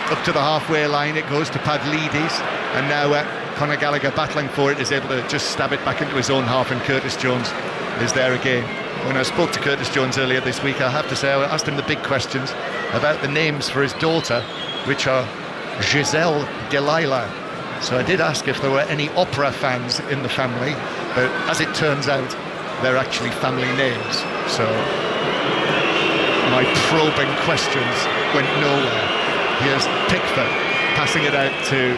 Up to the halfway line it goes to Pavlidis, and now Conor Gallagher battling for it is able to just stab it back into his own half, and Curtis Jones is there again. When I spoke to Curtis Jones earlier this week, I have to say I asked him the big questions about the names for his daughter, which are Giselle Delilah. So I did ask if there were any opera fans in the family, but as it turns out, they're actually family names. So my probing questions went nowhere. Here's Pickford passing it out to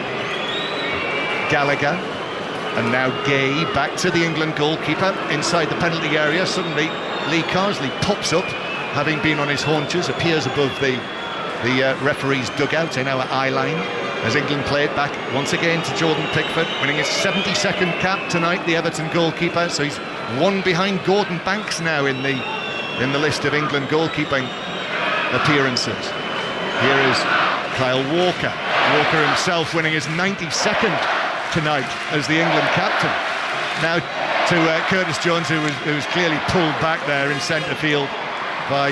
Gallagher, and now Gay back to the England goalkeeper inside the penalty area. Suddenly Lee Carsley pops up, having been on his haunches, appears above the referee's dugout in our eye line as England play it back once again to Jordan Pickford, winning his 72nd cap tonight, the Everton goalkeeper. So he's one behind Gordon Banks now in the list of England goalkeeping appearances. Here is Kyle Walker. Walker himself winning his 92nd tonight as the England captain. Now to Curtis Jones, who was clearly pulled back there in centre field by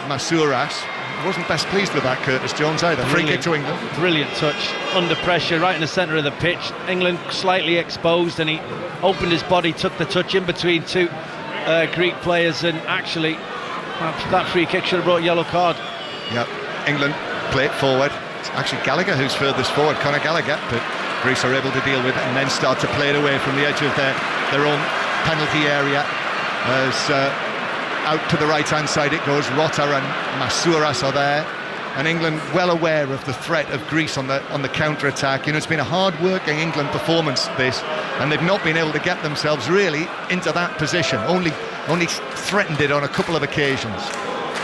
Masouras. Wasn't best pleased with that, Curtis Jones, either. Free kick to England. Brilliant touch, under pressure, right in the centre of the pitch. England slightly exposed, and he opened his body, took the touch in between two Greek players, and actually that free kick should have brought a yellow card. Yep, England play it forward. It's actually Gallagher who's furthest forward, Conor Gallagher, but Greece are able to deal with it and then start to play it away from the edge of their own penalty area. As out to the right-hand side it goes. Rota and Masouras are there, and England well aware of the threat of Greece on the counter-attack. You know, it's been a hard-working England performance, this, and they've not been able to get themselves really into that position. Only threatened it on a couple of occasions.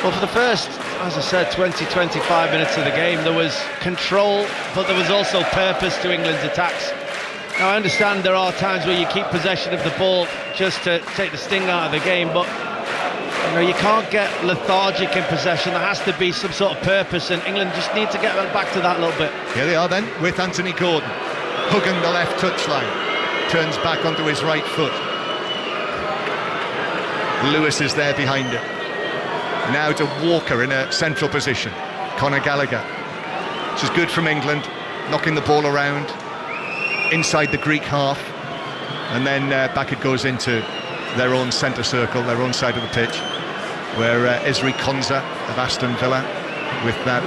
Well, for the first, as I said, 20-25 minutes of the game, there was control, but there was also purpose to England's attacks. Now, I understand there are times where you keep possession of the ball just to take the sting out of the game, but you know, you can't get lethargic in possession. There has to be some sort of purpose, and England just need to get back to that a little bit. Here they are then, with Anthony Gordon, hugging the left touchline, turns back onto his right foot. Lewis is there behind him. Now to Walker in a central position. Conor Gallagher, which is good from England, knocking the ball around inside the Greek half, and then back it goes into their own centre circle, their own side of the pitch, where Ezri Konsa of Aston Villa, with that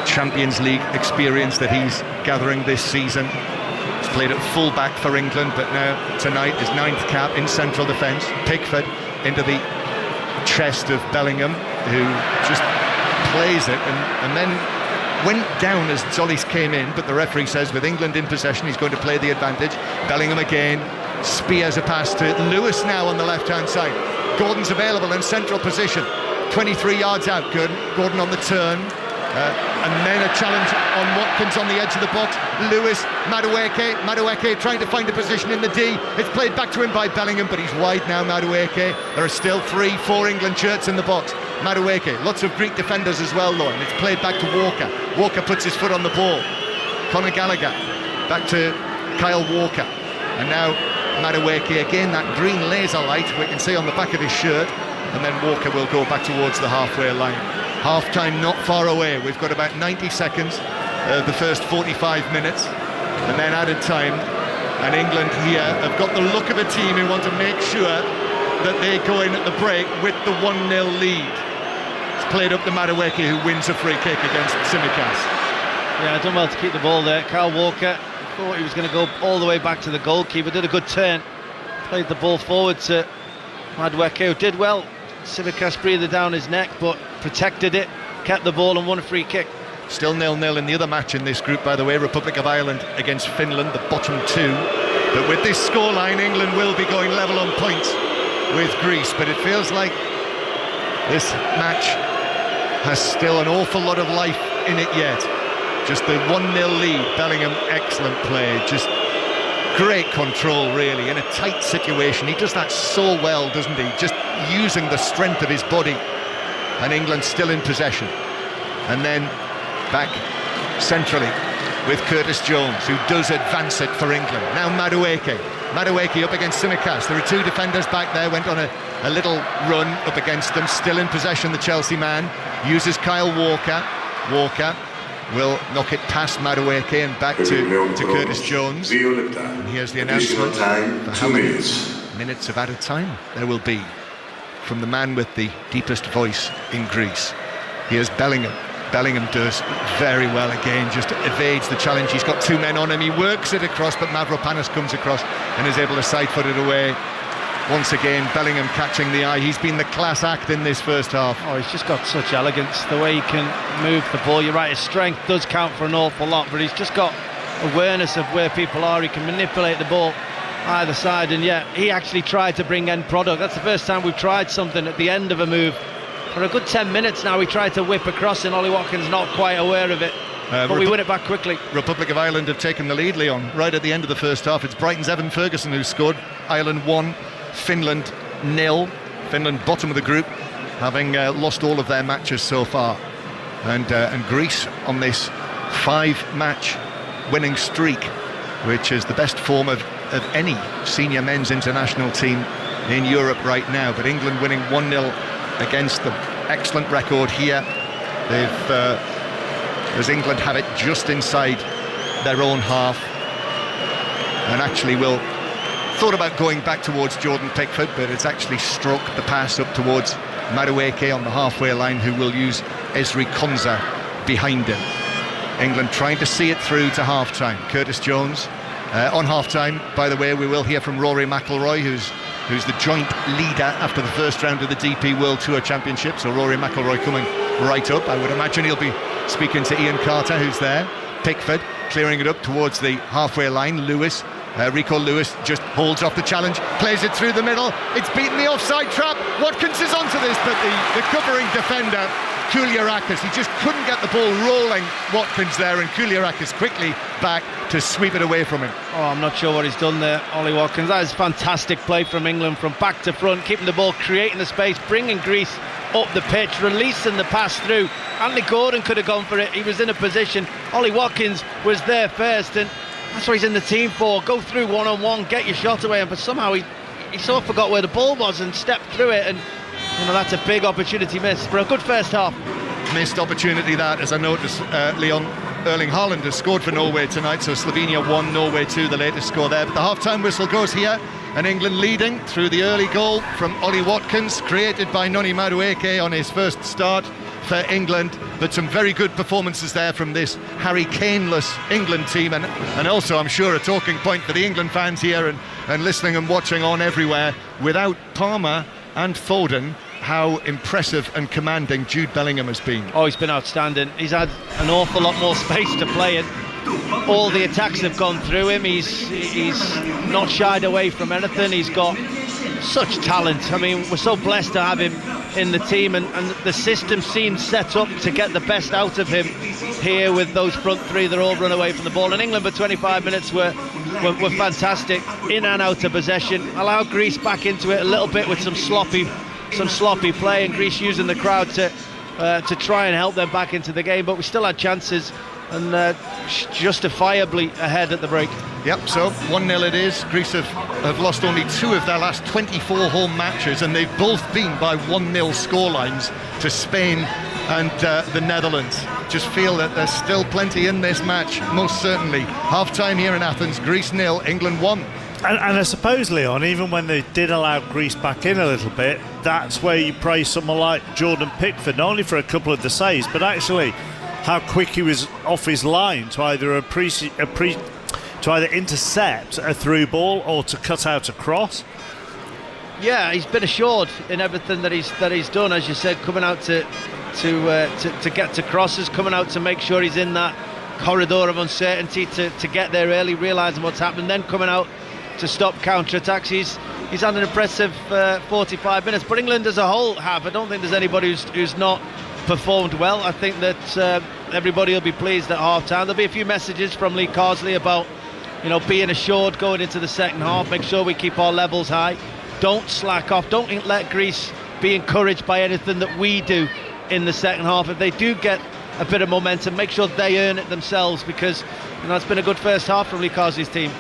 Champions League experience that he's gathering this season, he's played at full back for England, but now tonight his 9th cap in central defence. Pickford into the chest of Bellingham, who just plays it and then went down as Zolis came in, but the referee says with England in possession he's going to play the advantage. Bellingham again spears a pass to Lewis now on the left-hand side. Gordon's available in central position, 23 yards out. Gordon on the turn, and then a challenge on Watkins on the edge of the box. Lewis, Madueke trying to find a position in the D. It's played back to him by Bellingham, but he's wide now, Madueke. There are still 3-4 England shirts in the box. Madueke, lots of Greek defenders as well though, and it's played back to Walker. Walker puts his foot on the ball. Conor Gallagher back to Kyle Walker, and now Madueke again, that green laser light we can see on the back of his shirt, and then Walker will go back towards the halfway line. Half-time not far away. We've got about 90 seconds of the first 45 minutes, and then added time, and England here have got the look of a team who want to make sure that they go in at the break with the 1-0 lead. It's played up to Madueke, who wins a free kick against Tsimikas. Yeah, done well to keep the ball there. Kyle Walker thought he was going to go all the way back to the goalkeeper, did a good turn, played the ball forward to Madueke, who did well. Tsimikas breathed down his neck, but protected it, kept the ball and won a free kick. Still 0-0 in the other match in this group, by the way, Republic of Ireland against Finland, the bottom two. But with this scoreline, England will be going level on points with Greece, but it feels like this match has still an awful lot of life in it yet. just the 1-0 lead. Bellingham, excellent play, just great control really, in a tight situation. He does that so well, doesn't he? Just using the strength of his body. And England still in possession. And then back centrally with Curtis Jones, who does advance it for England. Now Madueke up against Tsimikas. There are two defenders back there, went on a little run up against them. Still in possession, the Chelsea man. Uses Kyle Walker. Walker will knock it past Madueke and back to Curtis Jones. And here's the announcement for how many minutes of added time there will be from the man with the deepest voice in Greece. Here's Bellingham. Bellingham does very well again, just evades the challenge. He's got two men on him, he works it across, but Mavropanos comes across and is able to side-foot it away. Once again, Bellingham catching the eye. He's been the class act in this first half. Oh, he's just got such elegance, the way he can move the ball. You're right, his strength does count for an awful lot, but he's just got awareness of where people are. He can manipulate the ball either side, and yet he actually tried to bring end product. That's the first time we've tried something at the end of a move. For a good 10 minutes now, we tried to whip across, and Ollie Watkins not quite aware of it. But we win it back quickly. Republic of Ireland have taken the lead, Leon, right at the end of the first half. It's Brighton's Evan Ferguson who scored. Ireland 1, Finland 0. Finland bottom of the group, having lost all of their matches so far. And Greece on this 5-match winning streak, which is the best form of any senior men's international team in Europe right now. But England winning 1-0 against them. Excellent record here. As England have it just inside their own half, and actually thought about going back towards Jordan Pickford, but it's actually struck the pass up towards Madueke on the halfway line, who will use Esri Konsa behind him. England trying to see it through to half-time. Curtis Jones on half-time, by the way, we will hear from Rory McIlroy, who's the joint leader after the first round of the DP World Tour Championship. So Rory McIlroy coming right up. I would imagine he'll be speaking to Ian Carter, who's there. Pickford clearing it up towards the halfway line. Rico Lewis just holds off the challenge, plays it through the middle. It's beaten the offside trap. Watkins is onto this, but the covering defender, Kouliarakis, he just couldn't get the ball rolling, Watkins there, and Kouliarakis quickly back to sweep it away from him. Oh, I'm not sure what he's done there, Ollie Watkins. That is fantastic play from England, from back to front, keeping the ball, creating the space, bringing Greece up the pitch, releasing the pass through. Anthony Gordon could have gone for it. He was in a position. Ollie Watkins was there first, and that's what he's in the team for. Go through one-on-one, get your shot away, but somehow he sort of forgot where the ball was and stepped through it, and that's a big opportunity missed for a good first half. Missed opportunity that, as I noticed, Leon. Erling Haaland has scored for Norway tonight, so Slovenia 1, Norway 2, the latest score there. But the half-time whistle goes here, and England leading through the early goal from Ollie Watkins, created by Noni Madueke on his first start for England. But some very good performances there from this Harry Kane-less England team, and also, I'm sure, a talking point for the England fans here and listening and watching on everywhere. Without Palmer and Foden, how impressive and commanding Jude Bellingham has been. Oh, he's been outstanding. He's had an awful lot more space to play in. All the attacks have gone through him. He's not shied away from anything. He's got such talent. I mean, we're so blessed to have him in the team, and the system seems set up to get the best out of him here with those front three. They're all run away from the ball, and England for 25 minutes were fantastic, in and out of possession. Allowed Greece back into it a little bit with some sloppy play, and Greece using the crowd to try and help them back into the game, but we still had chances, and justifiably ahead at the break. Yep, so 1-0 it is. Greece have lost only 2 of their last 24 home matches, and they've both been by 1-0 scorelines to Spain and the Netherlands. Just feel that there's still plenty in this match, most certainly. Half-time here in Athens, Greece 0, England 1. And I suppose, Leon, even when they did allow Greece back in a little bit, that's where you praise someone like Jordan Pickford, not only for a couple of the saves, but actually how quick he was off his line to either intercept a through ball or to cut out a cross. Yeah, he's been assured in everything that he's done, as you said, coming out to get to crosses, coming out to make sure he's in that corridor of uncertainty to get there early, realising what's happening, then coming out to stop counter-attacks. He's had an impressive 45 minutes, but England as a whole have. I don't think there's anybody who's not performed well. I think that everybody will be pleased at half-time. There'll be a few messages from Lee Carsley about, being assured going into the second half. Make sure we keep our levels high. Don't slack off. Don't let Greece be encouraged by anything that we do in the second half. If they do get a bit of momentum, make sure they earn it themselves, because it's been a good first half from Lee Carsley's team.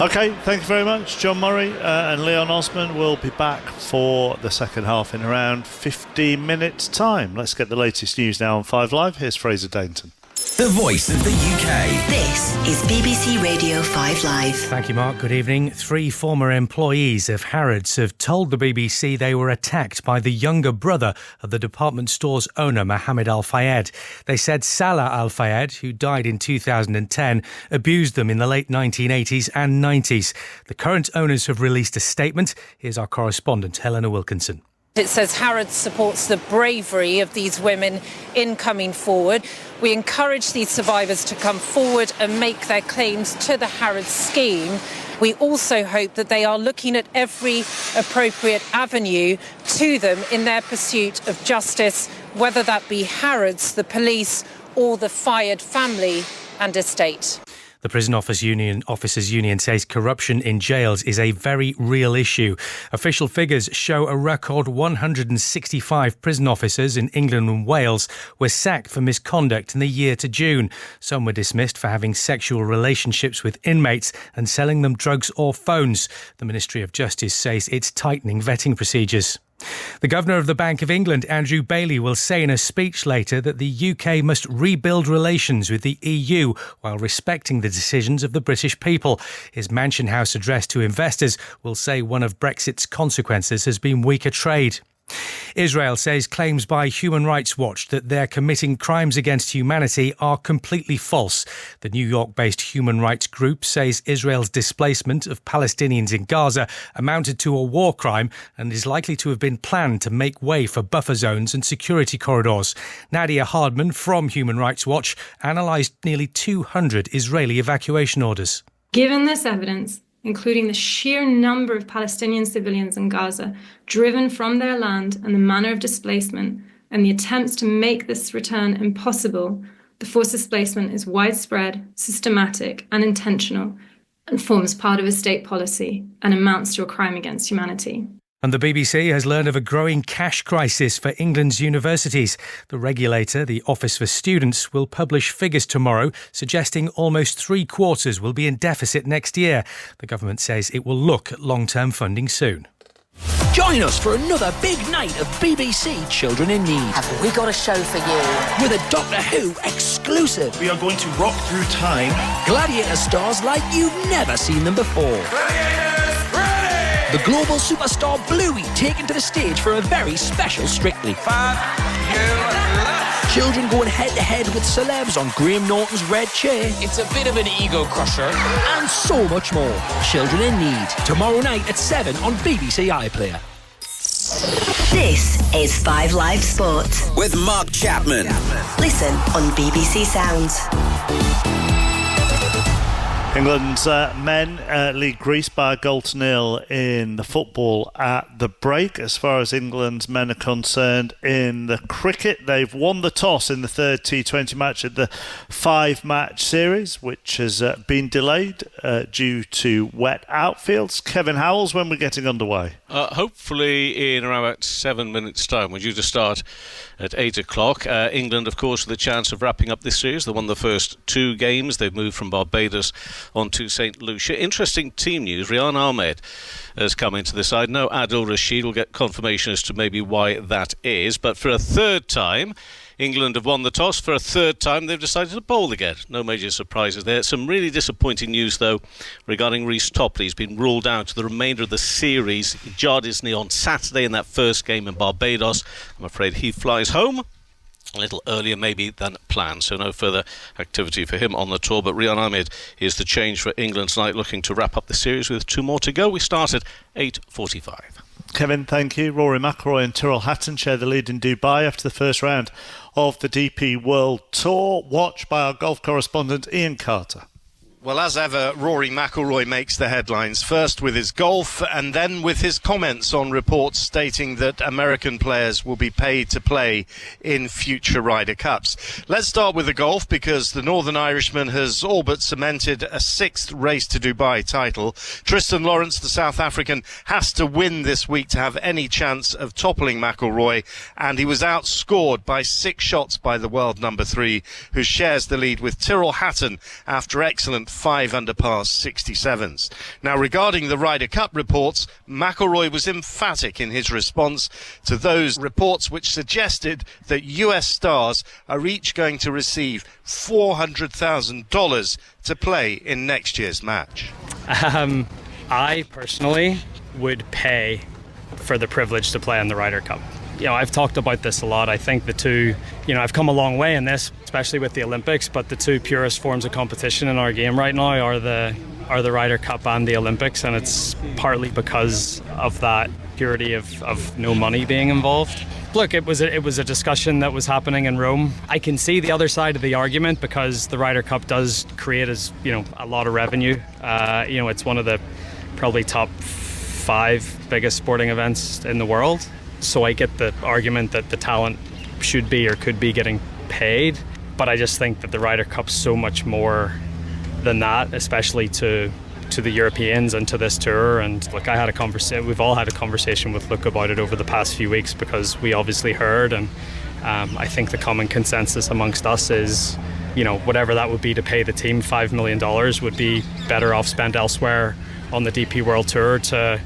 OK, thank you very much. John Murray and Leon Osman will be back for the second half in around 15 minutes' time. Let's get the latest news now on 5 Live. Here's Fraser Dainton. The voice of the UK. This is BBC Radio 5 Live. Thank you, Mark. Good evening. 3 former employees of Harrods have told the BBC they were attacked by the younger brother of the department store's owner, Mohammed Al Fayed. They said Salah Al Fayed, who died in 2010, abused them in the late 1980s and 90s. The current owners have released a statement. Here's our correspondent, Helena Wilkinson. It says Harrods supports the bravery of these women in coming forward. We encourage these survivors to come forward and make their claims to the Harrods scheme. We also hope that they are looking at every appropriate avenue to them in their pursuit of justice, whether that be Harrods, the police, or the Fayed family and estate. The Prison Officers Union says corruption in jails is a very real issue. Official figures show a record 165 prison officers in England and Wales were sacked for misconduct in the year to June. Some were dismissed for having sexual relationships with inmates and selling them drugs or phones. The Ministry of Justice says it's tightening vetting procedures. The Governor of the Bank of England, Andrew Bailey, will say in a speech later that the UK must rebuild relations with the EU while respecting the decisions of the British people. His Mansion House address to investors will say one of Brexit's consequences has been weaker trade. Israel says claims by Human Rights Watch that they're committing crimes against humanity are completely false. The New York-based human rights group says Israel's displacement of Palestinians in Gaza amounted to a war crime and is likely to have been planned to make way for buffer zones and security corridors. Nadia Hardman from Human Rights Watch analysed nearly 200 Israeli evacuation orders. Given this evidence, including the sheer number of Palestinian civilians in Gaza driven from their land and the manner of displacement, and the attempts to make this return impossible, the forced displacement is widespread, systematic and intentional, and forms part of a state policy and amounts to a crime against humanity. And the BBC has learned of a growing cash crisis for England's universities. The regulator, the Office for Students, will publish figures tomorrow suggesting almost 3/4 will be in deficit next year. The government says it will look at long-term funding soon. Join us for another big night of BBC Children in Need. Have we got a show for you? With a Doctor Who exclusive. We are going to rock through time. Gladiator stars like you've never seen them before. The global superstar Bluey taken to the stage for a very special Strictly. Children going head-to-head with celebs on Graham Norton's red chair. It's a bit of an ego crusher. And so much more. Children in Need. Tomorrow night at 7 on BBC iPlayer. This is 5 Live Sport. With Mark Chapman. Listen on BBC Sounds. England's men lead Greece by a 1-0 in the football at the break. As far as England's men are concerned in the cricket, they've won the toss in the third T20 match of the 5-match series, which has been delayed due to wet outfields. Kevin Howells, when we're getting underway? Hopefully in around about 7 minutes' time. We're due to start at 8 o'clock. England, of course, with the chance of wrapping up this series. They won the first 2 games. They've moved from Barbados on to St. Lucia. Interesting team news. Rian Ahmed has come into the side. No Adil Rashid. We'll get confirmation as to maybe why that is. But for a third time, England have won the toss. For a third time, they've decided to bowl again. No major surprises there. Some really disappointing news, though, regarding Reece Topley. He's been ruled out to the remainder of the series. He jarred his knee on Saturday in that first game in Barbados. I'm afraid he flies home a little earlier maybe than planned, so no further activity for him on the tour. But Rian Ahmed is the change for England tonight, looking to wrap up the series with 2 more to go. We start at 8:45. Kevin, thank you. Rory McIlroy and Tyrrell Hatton share the lead in Dubai after the first round of the DP World Tour. Watched by our golf correspondent Ian Carter. Well, as ever, Rory McIlroy makes the headlines, first with his golf and then with his comments on reports stating that American players will be paid to play in future Ryder Cups. Let's start with the golf, because the Northern Irishman has all but cemented a 6th Race to Dubai title. Tristan Lawrence, the South African, has to win this week to have any chance of toppling McIlroy, and he was outscored by 6 shots by the world number 3, who shares the lead with Tyrrell Hatton after excellent 5 under par 67s. Now, regarding the Ryder Cup reports, McIlroy was emphatic in his response to those reports which suggested that US stars are each going to receive $400,000 to play in next year's match. I personally would pay for the privilege to play in the Ryder Cup. I've talked about this a lot. I think the two, I've come a long way in this, especially with the Olympics, but the two purest forms of competition in our game right now are the Ryder Cup and the Olympics, and it's partly because of that purity of no money being involved. Look, it was a discussion that was happening in Rome. I can see the other side of the argument, because the Ryder Cup does create a lot of revenue. It's one of the probably top 5 biggest sporting events in the world. So I get the argument that the talent should be or could be getting paid, but I just think that the Ryder Cup's so much more than that, especially to the Europeans and to this tour. And look, we've all had a conversation with Luke about it over the past few weeks, because we obviously heard, and I think the common consensus amongst us is, whatever that would be to pay the team, $5 million would be better off spent elsewhere on the DP World Tour to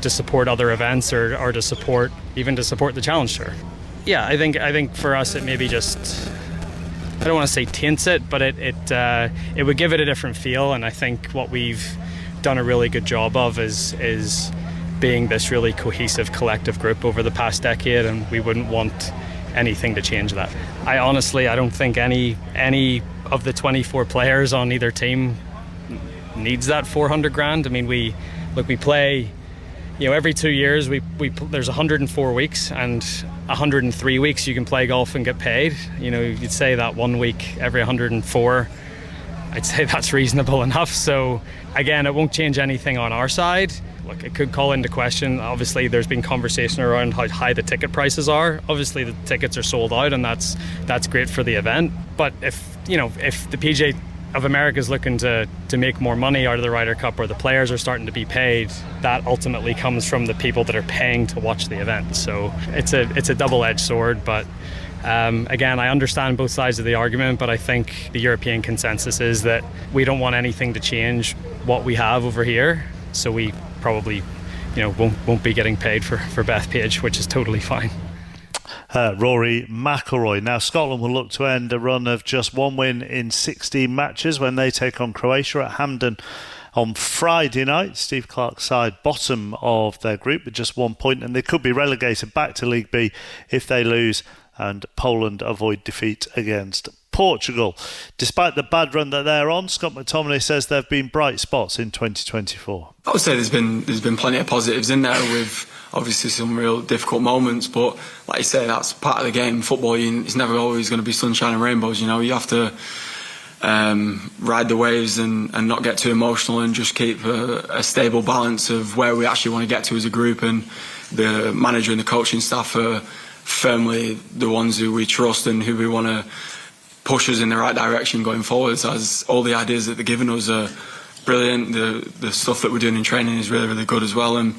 support other events or to support the Challenge Tour. Yeah, I think for us it maybe just, I don't want to say taints it, but it would give it a different feel. And I think what we've done a really good job of is being this really cohesive collective group over the past decade, and we wouldn't want anything to change that. I don't think any of the 24 players on either team needs that $400,000. I mean, we play. Every 2 years there's 104 weeks, and 103 weeks you can play golf and get paid. You'd say that 1 week every 104, I'd say that's reasonable enough. So again, it won't change anything on our side. Look, it could call into question, obviously there's been conversation around how high the ticket prices are. Obviously the tickets are sold out, and that's great for the event. But if the PGA of America is looking to make more money out of the Ryder Cup, or the players are starting to be paid, that ultimately comes from the people that are paying to watch the event. So it's a double-edged sword. But again, I understand both sides of the argument, but I think the European consensus is that we don't want anything to change what we have over here. So we probably won't be getting paid for Bethpage, which is totally fine. Rory McIlroy. Now, Scotland will look to end a run of just 1 win in 16 matches when they take on Croatia at Hampden on Friday night. Steve Clarke's side bottom of their group with just 1 point, and they could be relegated back to League B if they lose and Poland avoid defeat against Portugal. Despite the bad run that they're on, Scott McTominay says there have been bright spots in 2024. I would say there's been plenty of positives in there, with obviously some real difficult moments, but like you say, that's part of the game. Football, it's never always going to be sunshine and rainbows. You have to ride the waves and not get too emotional, and just keep a stable balance of where we actually want to get to as a group. And the manager and the coaching staff are firmly the ones who we trust and who we want to push us in the right direction going forwards, as all the ideas that they're giving us are brilliant. The stuff that we're doing in training is really, really good as well. And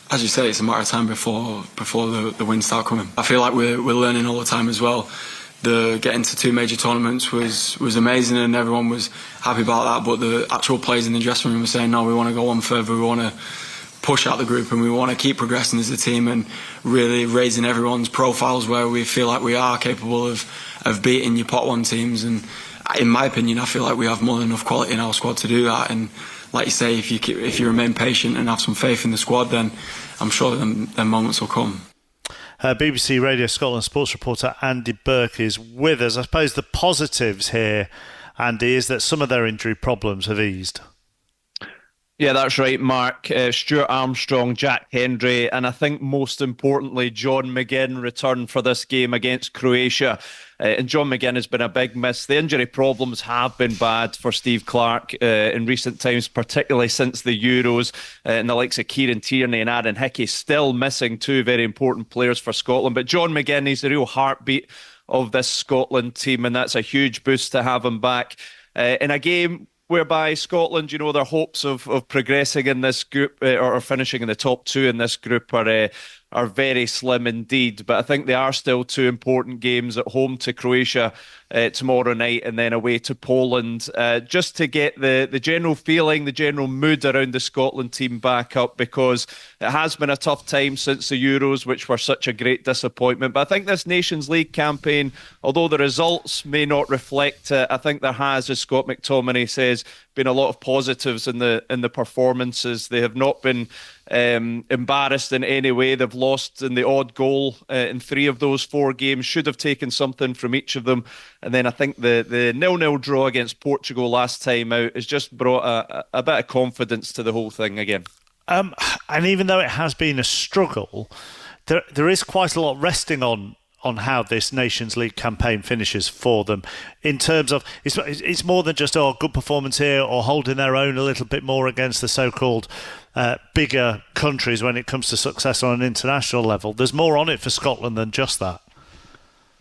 as you say, it's a matter of time before the wins start coming. I feel like we're learning all the time as well. The getting to 2 major tournaments was amazing, and everyone was happy about that. But the actual players in the dressing room were saying, no, we want to go on further. We want to push out the group, and we want to keep progressing as a team and really raising everyone's profiles where we feel like we are capable of beating your pot 1 teams. And in my opinion, I feel like we have more than enough quality in our squad to do that. And like you say, if you remain patient and have some faith in the squad, then I'm sure them moments will come. BBC Radio Scotland sports reporter Andy Burke is with us. I suppose the positives here, Andy, is that some of their injury problems have eased. Yeah, that's right, Mark. Stuart Armstrong, Jack Hendry, and I think most importantly, John McGinn returned for this game against Croatia. And John McGinn has been a big miss. The injury problems have been bad for Steve Clarke in recent times, particularly since the Euros. And the likes of Kieran Tierney and Aaron Hickey still missing two very important players for Scotland. But John McGinn, he's the real heartbeat of this Scotland team, and that's a huge boost to have him back in a game whereby Scotland, you know, their hopes of progressing in this group or finishing in the top two in this group are very slim indeed. But I think they are still two important games at home to Croatia tomorrow night and then away to Poland, just to get the general feeling, the general mood around the Scotland team back up, because it has been a tough time since the Euros, which were such a great disappointment. But I think this Nations League campaign, although the results may not reflect it, I think there has, as Scott McTominay says, been a lot of positives in the performances. They have not been embarrassed in any way. They've lost in the odd goal in 3 of those 4 games, should have taken something from each of them. And then I think the 0-0 draw against Portugal last time out has just brought a bit of confidence to the whole thing again. And even though it has been a struggle, there is quite a lot resting on how this Nations League campaign finishes for them, in terms of it's more than just good performance here or holding their own a little bit more against the so-called bigger countries when it comes to success on an international level. There's more on it for Scotland than just that.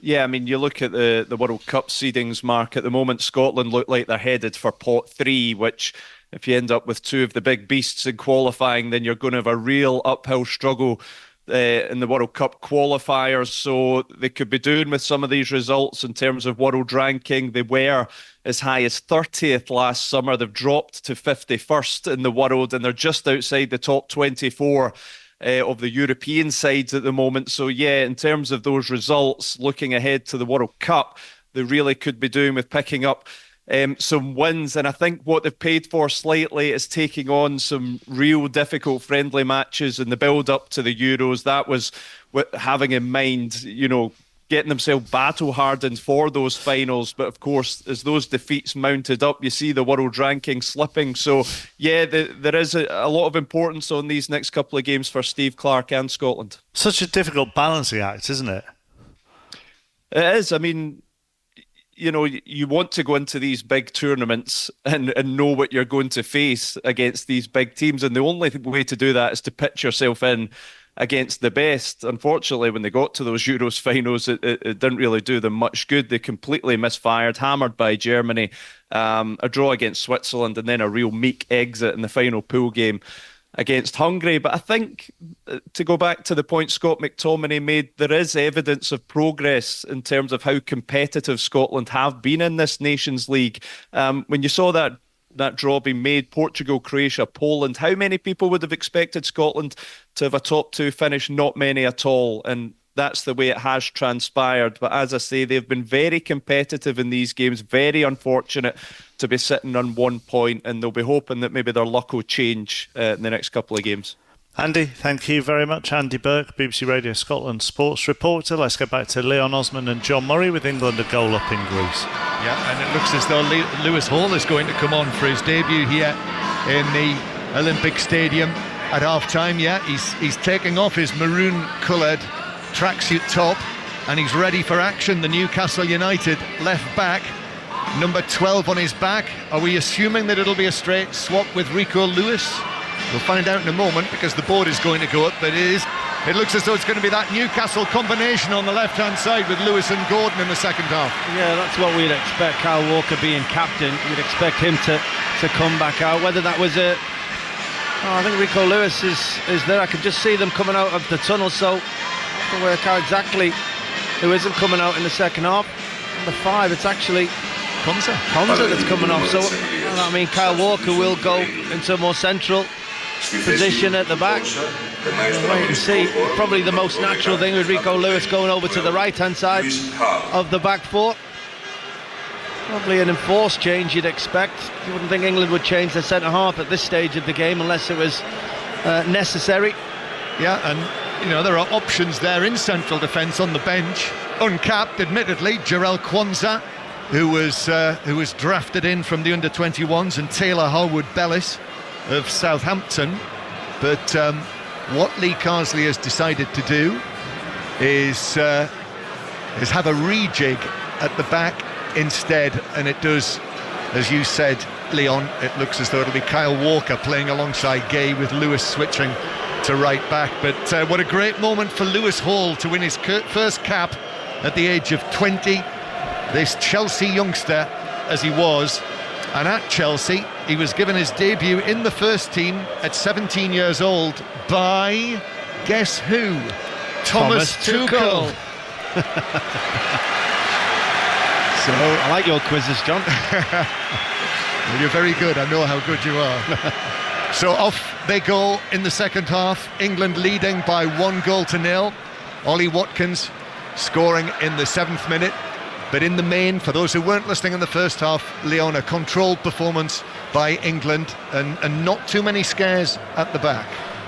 Yeah, I mean, you look at the World Cup seedings, Mark. At the moment, Scotland look like they're headed for pot 3, which, if you end up with 2 of the big beasts in qualifying, then you're going to have a real uphill struggle in the World Cup qualifiers. So they could be doing with some of these results in terms of world ranking. They were as high as 30th last summer. They've dropped to 51st in the world, and they're just outside the top 24 of the European sides at the moment. So yeah, in terms of those results, looking ahead to the World Cup, they really could be doing with picking up some wins. And I think what they've paid for slightly is taking on some real difficult friendly matches in the build-up to the Euros. That was having in mind, you know, getting themselves battle-hardened for those finals. But of course, as those defeats mounted up, you see the world ranking slipping. So yeah, there is a lot of importance on these next couple of games for Steve Clarke and Scotland. Such a difficult balancing act, isn't it? It is. I mean, you know, you want to go into these big tournaments and know what you're going to face against these big teams. And the only way to do that is to pitch yourself in against the best. Unfortunately, when they got to those Euros finals, it didn't really do them much good. They completely misfired, hammered by Germany, a draw against Switzerland, and then a real meek exit in the final pool game against Hungary. But I think, to go back to the point Scott McTominay made, there is evidence of progress in terms of how competitive Scotland have been in this Nations League. When you saw that draw being made, Portugal, Croatia, Poland, how many people would have expected Scotland to have a top 2 finish? Not many at all. And that's the way it has transpired. But as I say, they've been very competitive in these games, very unfortunate to be sitting on 1 point, and they'll be hoping that maybe their luck will change in the next couple of games. Andy, thank you very much. Andy Burke, BBC Radio Scotland sports reporter. Let's go back to Leon Osman and John Murray with England a goal up in Greece. Yeah, and it looks as though Lewis Hall is going to come on for his debut here in the Olympic Stadium at half-time. Yeah, he's taking off his maroon-coloured tracksuit top and he's ready for action. The Newcastle United left back, number 12 on his back. Are we assuming that it'll be a straight swap with Rico Lewis? We'll find out in a moment, because the board is going to go up, but it looks as though it's going to be that Newcastle combination on the left-hand side with Lewis and Gordon in the second half. Yeah, that's what we'd expect. Kyle Walker being captain, you'd expect him to come back out. Whether that was I think Rico Lewis is there. I can just see them coming out of the tunnel, so I can work out exactly who isn't coming out in the second half. Number 5, it's actually Konsa that's coming off. So I mean, Kyle Walker will go into a more central position at the back. Wait and see. Probably the most natural thing with Rico Lewis going over to the right-hand side of the back 4. Probably an enforced change, you'd expect. You wouldn't think England would change their centre-half at this stage of the game unless it was necessary. Yeah, and you know, there are options there in central defence on the bench. Uncapped, admittedly, Jarell Quansah, who was drafted in from the under-21s, and Taylor Harwood-Bellis. of Southampton. But what Lee Carsley has decided to do is have a rejig at the back instead, and it does, as you said, Leon, it looks as though it'll be Kyle Walker playing alongside Gay, with Lewis switching to right back. But what a great moment for Lewis Hall to win his first cap at the age of 20. This Chelsea youngster, as he was, and at Chelsea he was given his debut in the first team at 17 years old by, guess who? Thomas Tuchel. So I like your quizzes, John. Well, you're very good, I know how good you are. So off they go in the second half, England leading by 1-0. Ollie Watkins scoring in the 7th minute. But in the main, for those who weren't listening in the first half, Leon, a controlled performance by England, and not too many scares at the back.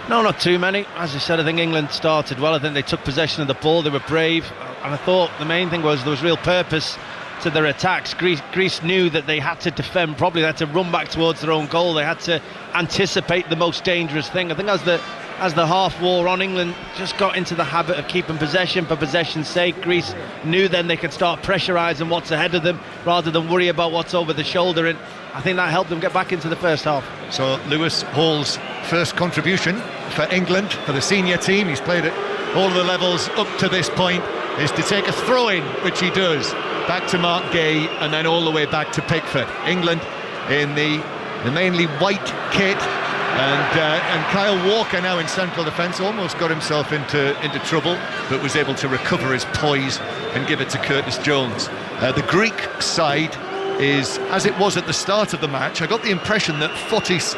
No, not too many. As you said, I think England started well. I think they took possession of the ball, they were brave, and I thought the main thing was there was real purpose to their attacks. Greece knew that they had to defend properly, they had to run back towards their own goal, they had to anticipate the most dangerous thing. I think as the half wore on, England just got into the habit of keeping possession for possession's sake. Greece knew then they could start pressurising what's ahead of them rather than worry about what's over the shoulder, and I think that helped them get back into the first half. So Lewis Hall's first contribution for England, for the senior team, he's played at all the levels up to this point, is to take a throw-in, which he does, back to Mark Gay and then all the way back to Pickford. England in the mainly white kit, and Kyle Walker now in central defence almost got himself into trouble, but was able to recover his poise and give it to Curtis Jones. The Greek side is as it was at the start of the match. I got the impression that Fotis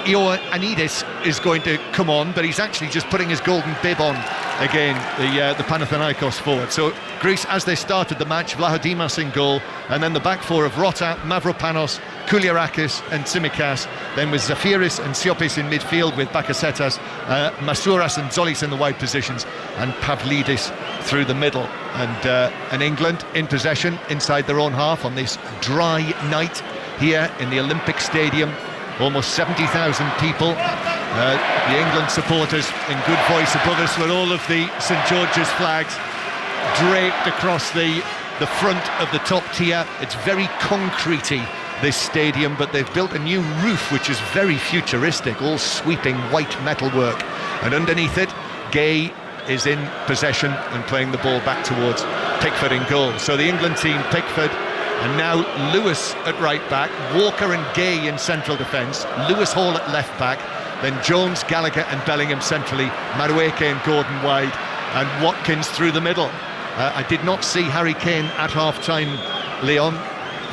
Ioannidis is going to come on, but he's actually just putting his golden bib on again, the Panathinaikos forward. So Greece, as they started the match, Vlachodimos in goal, and then the back four of Rota, Mavropanos, Kouliarakis and Tsimikas, then with Zafiris and Siopis in midfield, with Bakasetas, Masouras and Zolis in the wide positions, and Pavlidis through the middle. And England in possession inside their own half on this dry night here in the Olympic Stadium. Almost 70,000 people. The England supporters in good voice above us, with all of the St George's flags draped across the front of the top tier. It's very concretey, this stadium, but they've built a new roof which is very futuristic, all sweeping white metalwork, and underneath it Gay is in possession and playing the ball back towards Pickford in goal. So the England team, Pickford, and now Lewis at right back, Walker and Gay in central defence, Lewis Hall at left back, then Jones, Gallagher and Bellingham centrally, Madueke and Gordon wide, and Watkins through the middle. I did not see Harry Kane at half-time, Leon.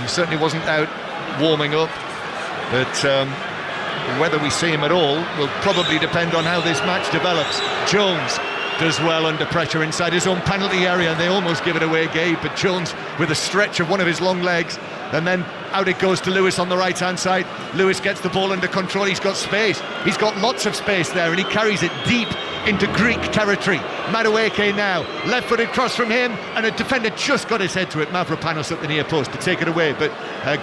He certainly wasn't out warming up, but whether we see him at all will probably depend on how this match develops. Jones does well under pressure inside his own penalty area, and they almost give it away, Gabe, but Jones with a stretch of one of his long legs, and then out it goes to Lewis on the right hand side. Lewis gets the ball under control, he's got space, he's got lots of space there, and he carries it deep into Greek territory. Madueke now, left-footed cross from him, and a defender just got his head to it, Mavropanos at the near post to take it away, but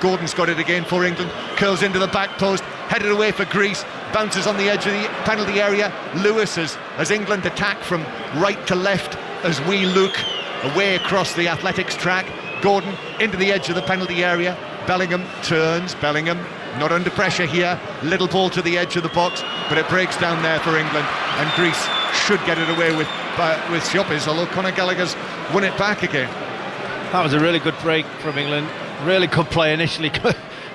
Gordon's got it again for England, curls into the back post, headed away for Greece, bounces on the edge of the penalty area. Lewis, as England attack from right to left as we look away across the athletics track. Gordon into the edge of the penalty area. Bellingham turns, Bellingham not under pressure here, little ball to the edge of the box, but it breaks down there for England, and Greece should get it away with Siopis, although Conor Gallagher's won it back again. That was a really good break from England, really good play initially.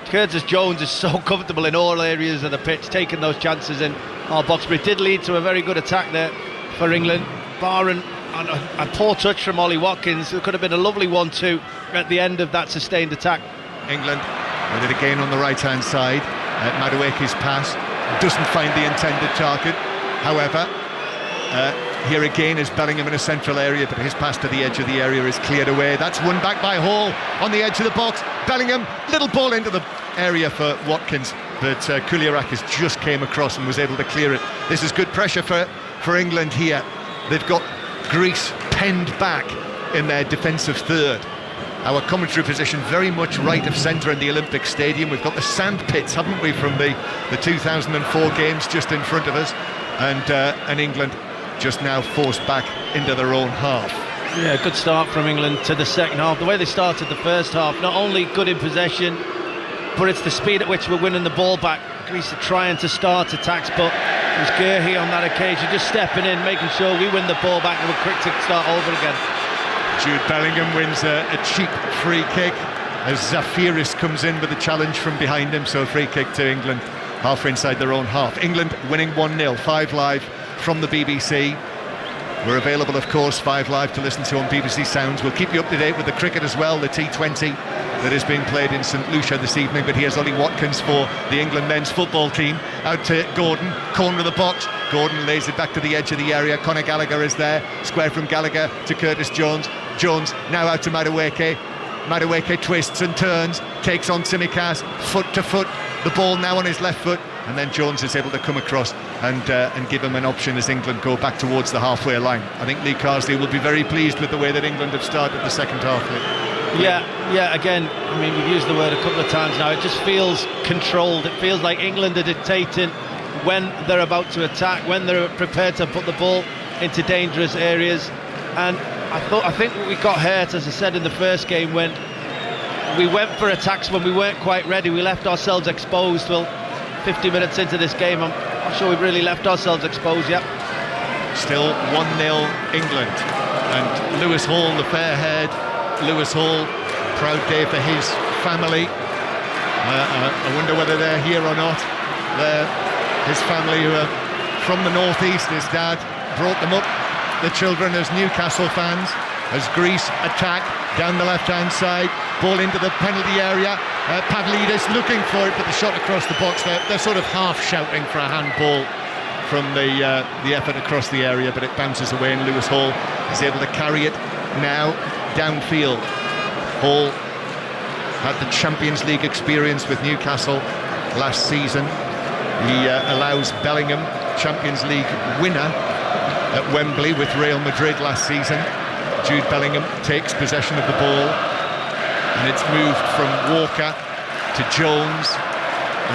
Curtis Jones is so comfortable in all areas of the pitch, taking those chances in our box, but it did lead to a very good attack there for England, barring a poor touch from Ollie Watkins. It could have been a lovely 1-2 at the end of that sustained attack. England with it again on the right hand side. Madueke's pass doesn't find the intended target, however here again is Bellingham in a central area, but his pass to the edge of the area is cleared away. That's won back by Hall on the edge of the box. Bellingham, little ball into the area for Watkins, but Kouliarakis just came across and was able to clear it. This is good pressure for England here. They've got Greece penned back in their defensive third, our commentary position very much right of centre in the Olympic Stadium. We've got the sand pits, haven't we, from the 2004 games just in front of us, and England just now forced back into their own half. Yeah, good start from England to the second half. The way they started the first half, not only good in possession, but it's the speed at which we're winning the ball back. Greece are trying to start attacks, but it was Gerhi on that occasion just stepping in, making sure we win the ball back, and we're quick to start over again. Jude Bellingham wins a cheap free kick as Zafiris comes in with a challenge from behind him, so a free kick to England, half inside their own half. England winning 1-0, 5 Live from the BBC. We're available, of course, 5 Live to listen to on BBC Sounds. We'll keep you up to date with the cricket as well, the T20 that is being played in St Lucia this evening. But here's Ollie Watkins for the England men's football team. Out to Gordon, corner of the box. Gordon lays it back to the edge of the area. Conor Gallagher is there. Square from Gallagher to Curtis Jones. Jones now out to Madueke. Madueke twists and turns, takes on Tsimikas, foot to foot. The ball now on his left foot, and then Jones is able to come across and give him an option as England go back towards the halfway line. I think Lee Carsley will be very pleased with the way that England have started the second half. Yeah, again, I mean, we've used the word a couple of times now. It just feels controlled. It feels like England are dictating when they're about to attack, when they're prepared to put the ball into dangerous areas. And I think we got hurt, as I said in the first game, when we went for attacks when we weren't quite ready. We left ourselves exposed. Well, 50 minutes into this game, I'm not sure we've really left ourselves exposed yet. Still 1-0 England, and Lewis Hall, the fair-haired Lewis Hall, proud day for his family. I wonder whether they're here or not. His family, who are from the northeast, his dad brought them up, the children, as Newcastle fans, as Greece attack down the left-hand side, ball into the penalty area. Pavlidis looking for it, but the shot across the box, they're sort of half shouting for a handball from the effort across the area, but it bounces away, and Lewis Hall is able to carry it now downfield. Hall had the Champions League experience with Newcastle last season. He allows Bellingham, Champions League winner at Wembley with Real Madrid last season. Jude Bellingham takes possession of the ball, and it's moved from Walker to Jones,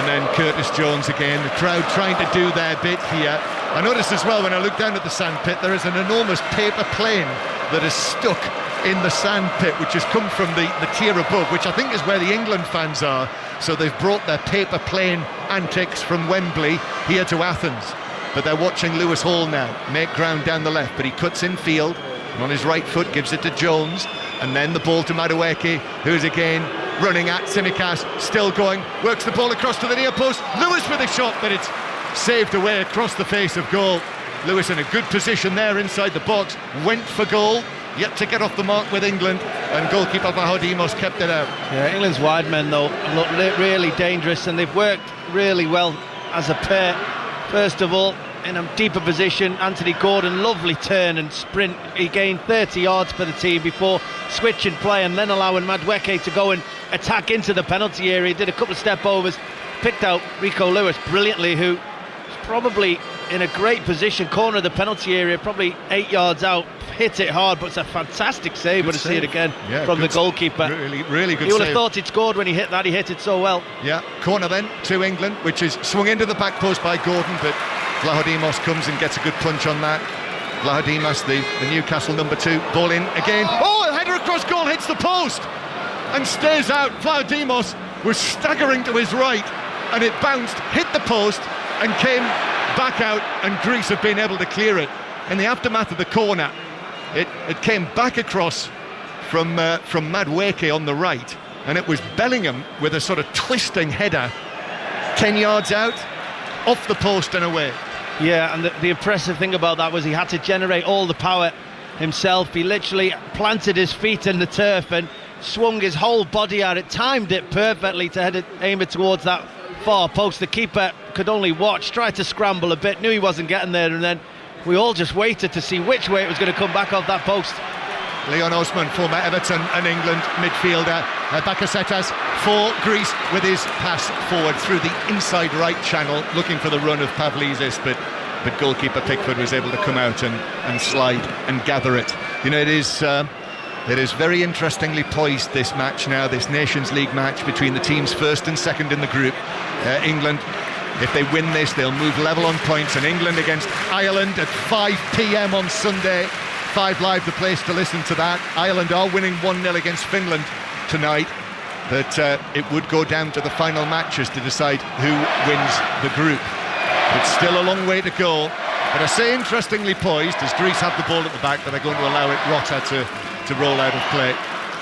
and then Curtis Jones again. The crowd trying to do their bit here. I noticed as well, when I look down at the sandpit, there is an enormous paper plane that is stuck in the sandpit, which has come from the tier above, which I think is where the England fans are. So they've brought their paper plane antics from Wembley here to Athens. But they're watching Lewis Hall now make ground down the left, but he cuts in field, and on his right foot gives it to Jones, and then the ball to Madueke, who's again running at Tsimikas, still going, works the ball across to the near post. Lewis with a shot, but it's saved away across the face of goal. Lewis in a good position there inside the box, went for goal, yet to get off the mark with England, and goalkeeper Vlahodimos kept it out. Yeah, England's wide men though look really dangerous, and they've worked really well as a pair. First of all, in a deeper position, Anthony Gordon, lovely turn and sprint. He gained 30 yards for the team before switching play and then allowing Madueke to go and attack into the penalty area. Did a couple of step overs, picked out Rico Lewis brilliantly, who is probably in a great position, corner of the penalty area, probably 8 yards out, hit it hard, but it's a fantastic save when I see it again from the goalkeeper. Really good save. You would have thought he'd scored when he hit that, he hit it so well. Yeah, corner then to England, which is swung into the back post by Gordon, but Vlahodimos comes and gets a good punch on that. Vlahodimos, the Newcastle number 2, ball in again. Oh, a header across goal, hits the post and stays out. Vlahodimos was staggering to his right, and it bounced, hit the post and came back out, and Greece have been able to clear it. In the aftermath of the corner, it came back across from Madueke on the right, and it was Bellingham with a sort of twisting header, 10 yards out, off the post and away. Yeah, and the impressive thing about that was he had to generate all the power himself. He literally planted his feet in the turf and swung his whole body at it, timed it perfectly to aim it towards that far post. The keeper could only watch, tried to scramble a bit, knew he wasn't getting there, and then we all just waited to see which way it was going to come back off that post. Leon Osman, former Everton and England midfielder, Bakasetas for Greece with his pass forward through the inside right channel, looking for the run of Pavlidis, but goalkeeper Pickford was able to come out and slide and gather it. You know, it is It is very interestingly poised, this match now, this Nations League match between the teams first and second in the group. England, if they win this, they'll move level on points, and England against Ireland at 5 p.m. on Sunday. 5 Live, the place to listen to that. Ireland are winning 1-0 against Finland tonight, but it would go down to the final matches to decide who wins the group. It's still a long way to go, but I say interestingly poised, as Greece have the ball at the back, but they're going to allow it Rota to roll out of play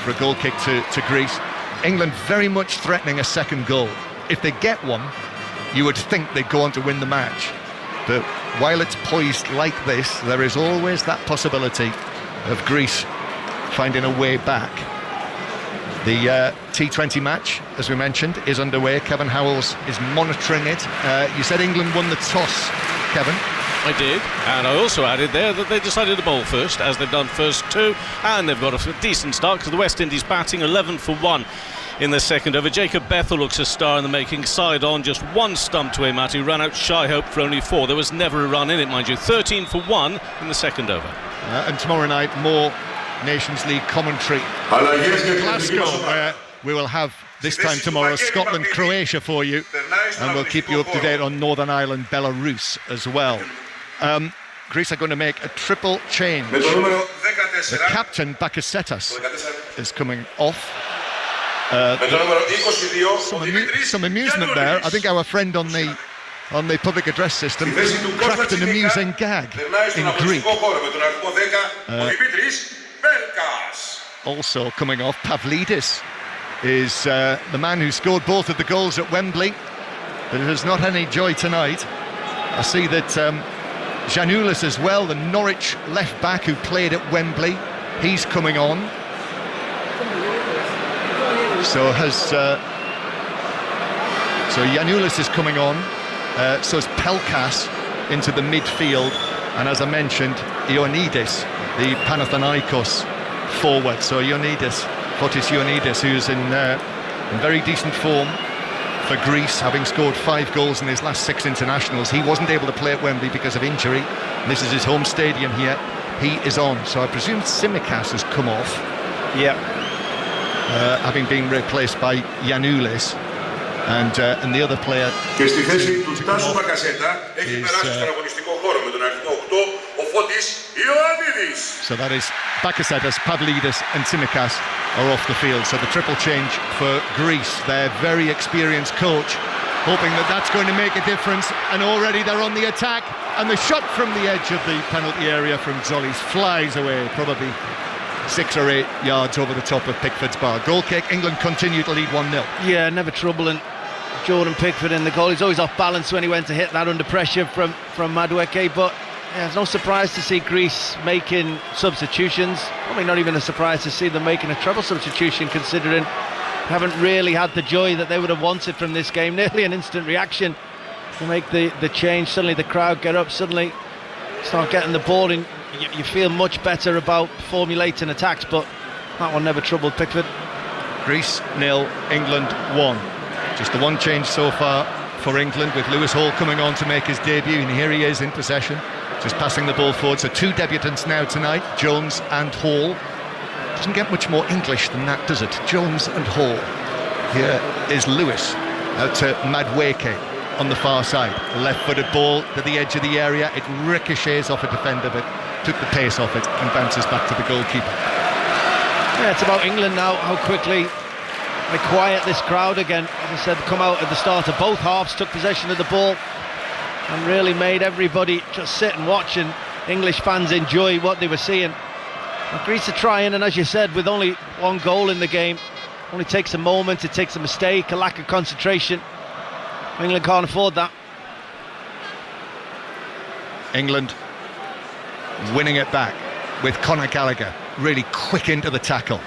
for a goal kick to Greece. England very much threatening a second goal. If they get one, you would think they'd go on to win the match. But while it's poised like this, there is always that possibility of Greece finding a way back. The T20 match, as we mentioned, is underway. Kevin Howells is monitoring it. You said England won the toss, Kevin. I did, and I also added there that they decided to bowl first, as they've done first two, and they've got a decent start because the West Indies batting 11 for 1 in the second over. Jacob Bethel looks a star in the making, side on, just one stump to aim at. He ran out shy hope for only 4. There was never a run in it, mind you. 13 for 1 in the second over. And tomorrow night, more Nations League commentary in Glasgow, where we will have this time tomorrow Scotland, Croatia for you, and we'll keep you up to date on Northern Ireland, Belarus as well. Greece are going to make a triple change. The captain, Bakasetas, is coming off. Some amusement there. I think our friend on the public address system cracked an amusing gag in Greek. Also coming off, Pavlidis is the man who scored both of the goals at Wembley, but it has not any joy tonight. I see that Giannoulis as well, the Norwich left back who played at Wembley, he's coming on. So Giannoulis is coming on. So is Pelkas into the midfield, and as I mentioned, Ioannidis, the Panathinaikos forward. So Fotis Ioannidis, who's in very decent form for Greece, having scored 5 goals in his last 6 internationals. He wasn't able to play at Wembley because of injury. This is his home stadium here. He is on. So I presume Tsimikas has come off. Yeah. Having been replaced by Giannoulis. And the other player is so that is Bakasetas, Pavlidis and Tsimikas are off the field. So the triple change for Greece, their very experienced coach, hoping that that's going to make a difference. And already they're on the attack, and the shot from the edge of the penalty area from Zollis flies away, probably 6 or 8 yards over the top of Pickford's bar. Goal kick, England continue to lead 1-0. Yeah, never troubling Jordan Pickford in the goal. He's always off balance when he went to hit that under pressure from Madueke, but yeah, it's no surprise to see Greece making substitutions. Probably not even a surprise to see them making a treble substitution, considering they haven't really had the joy that they would have wanted from this game. Nearly an instant reaction to make the change. Suddenly the crowd get up, suddenly start getting the ball in. You feel much better about formulating attacks, but that one never troubled Pickford. Greece 0, England 1. Just the one change so far for England, with Lewis Hall coming on to make his debut, and here he is in possession, just passing the ball forward. So 2 debutants now tonight, Jones and Hall. Doesn't get much more English than that, does it? Jones and Hall. Here is Lewis out to Madueke on the far side. A left-footed ball to the edge of the area. It ricochets off a defender, but took the pace off it and bounces back to the goalkeeper. Yeah, it's about England now, how quickly they quiet this crowd again. As I said, come out at the start of both halves, took possession of the ball and really made everybody just sit and watch, and English fans enjoy what they were seeing. And Greece are trying, and as you said, with only 1 goal in the game, only takes a moment, it takes a mistake, a lack of concentration. England can't afford that. England winning it back with Conor Gallagher really quick into the tackle.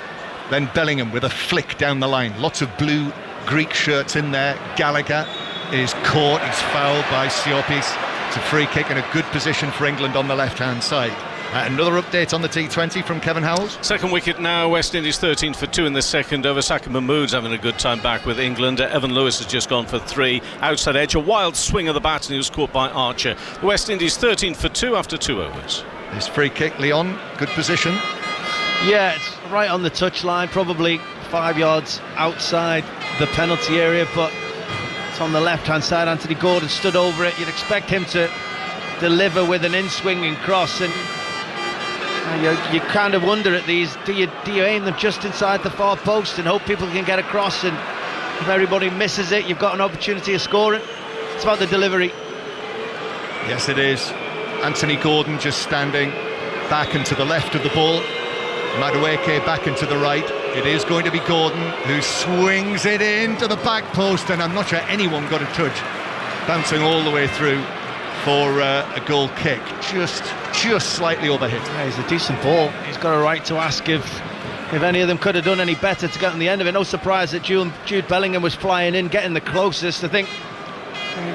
Then Bellingham with a flick down the line. Lots of blue Greek shirts in there. Gallagher is caught, he's fouled by Siopis. It's a free kick in a good position for England on the left-hand side. Another update on the T20 from Kevin Howells. Second wicket now, West Indies 13 for 2 in the second over. Saka Mahmood's having a good time back with England. Evan Lewis has just gone for 3. Outside edge, a wild swing of the bat, and he was caught by Archer. The West Indies 13 for 2 after 2 overs. This free kick, Leon, good position. Yeah, it's right on the touchline, probably 5 yards outside the penalty area, but it's on the left-hand side. Anthony Gordon stood over it. You'd expect him to deliver with an in-swinging cross, and you kind of wonder at these, do you aim them just inside the far post and hope people can get across, and if everybody misses it, you've got an opportunity of scoring? It's about the delivery. Yes, it is. Anthony Gordon just standing back and to the left of the ball. Madueke back and to the right. It is going to be Gordon who swings it into the back post, and I'm not sure anyone got a touch. Bouncing all the way through for a goal kick. Just slightly overhit. Yeah, he's a decent ball. He's got a right to ask if any of them could have done any better to get on the end of it. No surprise that Jude Bellingham was flying in, getting the closest. I think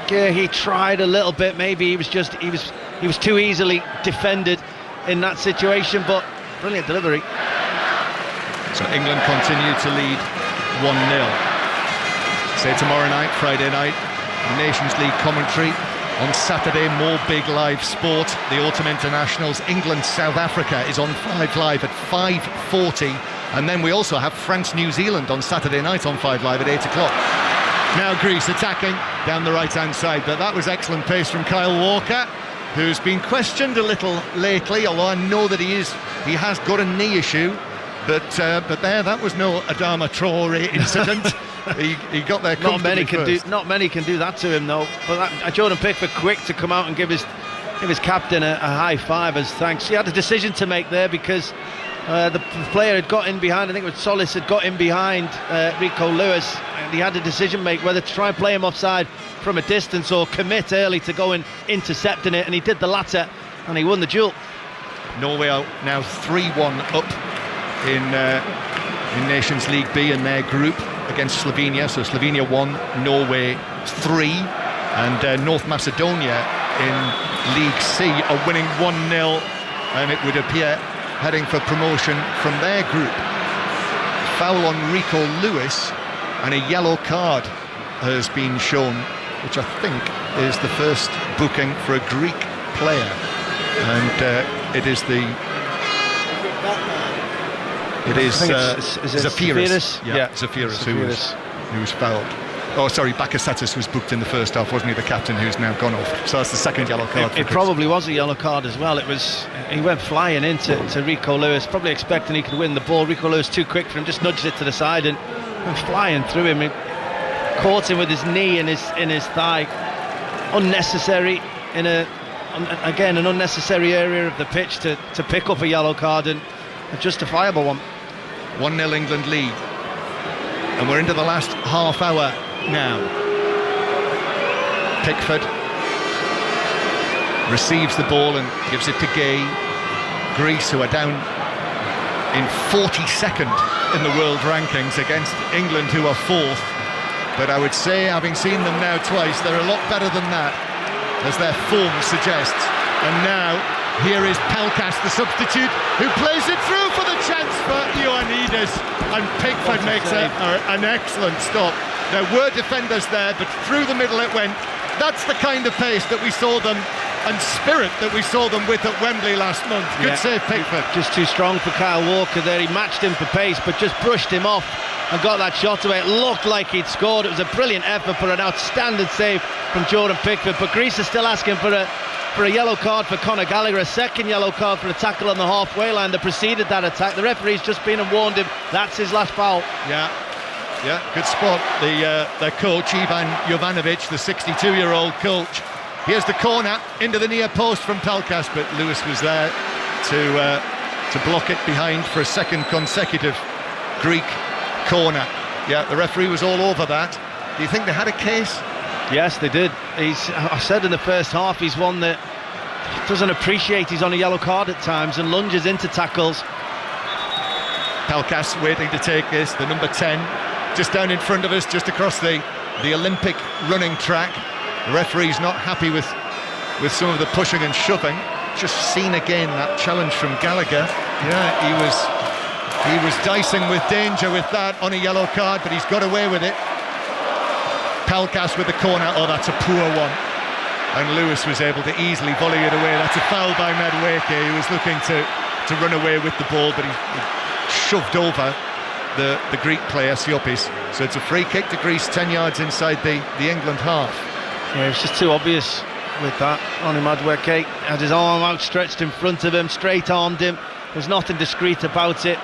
he tried a little bit. Maybe he was too easily defended in that situation, but brilliant delivery. So England continue to lead 1-0. Say tomorrow night, Friday night, Nations League commentary. On Saturday, more big live sport. The Autumn Internationals, England-South Africa is on 5 Live at 5:40. And then we also have France-New Zealand on Saturday night on 5 Live at 8 o'clock. Now Greece attacking down the right-hand side, but that was excellent pace from Kyle Walker, who's been questioned a little lately, although I know that he has got a knee issue. But that was no Adama Traore incident. he got there comfortably. Not many can do that to him, though. But Jordan Pickford quick to come out and give his captain a high five as thanks. He had a decision to make there because the player had got in behind. I think it was Solis had got in behind Rico Lewis, and he had a decision to make whether to try and play him offside from a distance or commit early to go and intercepting it, and he did the latter, and he won the duel. Norway are now 3-1 up in Nations League B in their group against Slovenia. So Slovenia 1, Norway 3, and North Macedonia in League C are winning 1-0, and it would appear heading for promotion from their group. Foul on Rico Lewis, and a yellow card has been shown, which I think is the first booking for a Greek player, and it is Zafiris. Yeah, Zafiris who was fouled. Oh, sorry, Bakasetas was booked in the first half, wasn't he? The captain, who's now gone off. So that's the second yellow card. It probably was a yellow card as well. He went flying into Rico Lewis, probably expecting he could win the ball. Rico Lewis too quick for him, just nudged it to the side and went flying through him. It caught him with his knee in his thigh. Unnecessary an unnecessary area of the pitch to pick up a yellow card, and a justifiable one. 1-0 England lead, and we're into the last half hour now. Pickford receives the ball and gives it to Gay. Greece, who are down in 42nd in the world rankings against England, who are 4th. But I would say, having seen them now twice, they're a lot better than that, as their form suggests. And now here is Pelkas, the substitute, who plays it through for the chance for Ioannidis, and Pickford makes an excellent stop. There were defenders there, but through the middle it went. That's the kind of pace that we saw them, and spirit that we saw them with at Wembley last month. Good save, Pickford. Just too strong for Kyle Walker there. He matched him for pace, but just brushed him off and got that shot away. It looked like he'd scored. It was a brilliant effort for an outstanding save from Jordan Pickford, but Greece is still asking for a yellow card for Conor Gallagher, a second yellow card for a tackle on the halfway line that preceded that attack. The referee's just been and warned him that's his last foul. Yeah, good spot. Their coach, Ivan Jovanovic, the 62-year-old coach. Here's the corner into the near post from Pelkas, but Lewis was there to block it behind for a second consecutive Greek corner. Yeah, the referee was all over that. Do you think they had a case? Yes, they did. I said in the first half, he's one that doesn't appreciate he's on a yellow card at times and lunges into tackles. Pelkas waiting to take this, the number 10, just down in front of us, just across the Olympic running track. The referee's not happy with some of the pushing and shoving. Just seen again that challenge from Gallagher. Yeah, he was dicing with danger with that on a yellow card, but he's got away with it. Pelkas with the corner. Oh, that's a poor one. And Lewis was able to easily volley it away. That's a foul by Madueke, who was looking to to run away with the ball, but he shoved over the Greek player, Siopis. So it's a free kick to Greece, 10 yards inside the England half. Yeah, it's just too obvious with that. Oni Madueke had his arm outstretched in front of him, straight armed him. There's nothing discreet about it.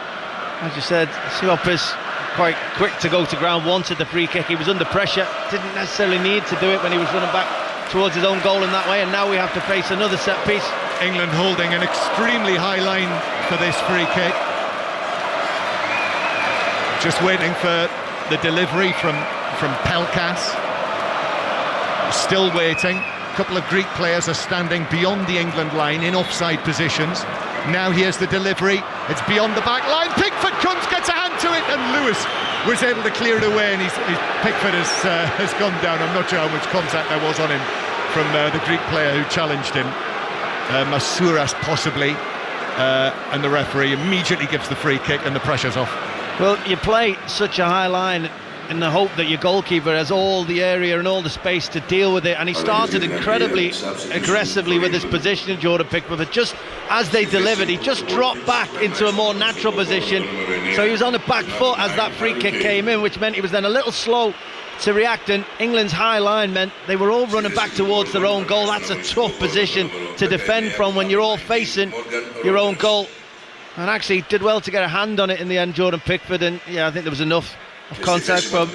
As you said, Siopis quite quick to go to ground, wanted the free kick. He was under pressure, didn't necessarily need to do it when he was running back towards his own goal in that way, and now we have to face another set piece. England holding an extremely high line for this free kick. Just waiting for the delivery from Pelkas. Still waiting. A couple of Greek players are standing beyond the England line in offside positions. Now here's the delivery. It's beyond the back line. Pickford comes, gets a hand to it, and Lewis was able to clear it away, and Pickford has gone down. I'm not sure how much contact there was on him from the Greek player who challenged him. Masouras possibly, and the referee immediately gives the free kick and the pressure's off. Well, you play such a high line in the hope that your goalkeeper has all the area and all the space to deal with it, and he started incredibly aggressively with his position, Jordan Pickford, but just as they delivered, he just dropped back into a more natural position, so he was on the back foot as that free kick came in, which meant he was then a little slow to react, and England's high line meant they were all running back towards their own goal. That's a tough position to defend from when you're all facing your own goal, and actually did well to get a hand on it in the end, Jordan Pickford, and yeah, I think there was enough of contact from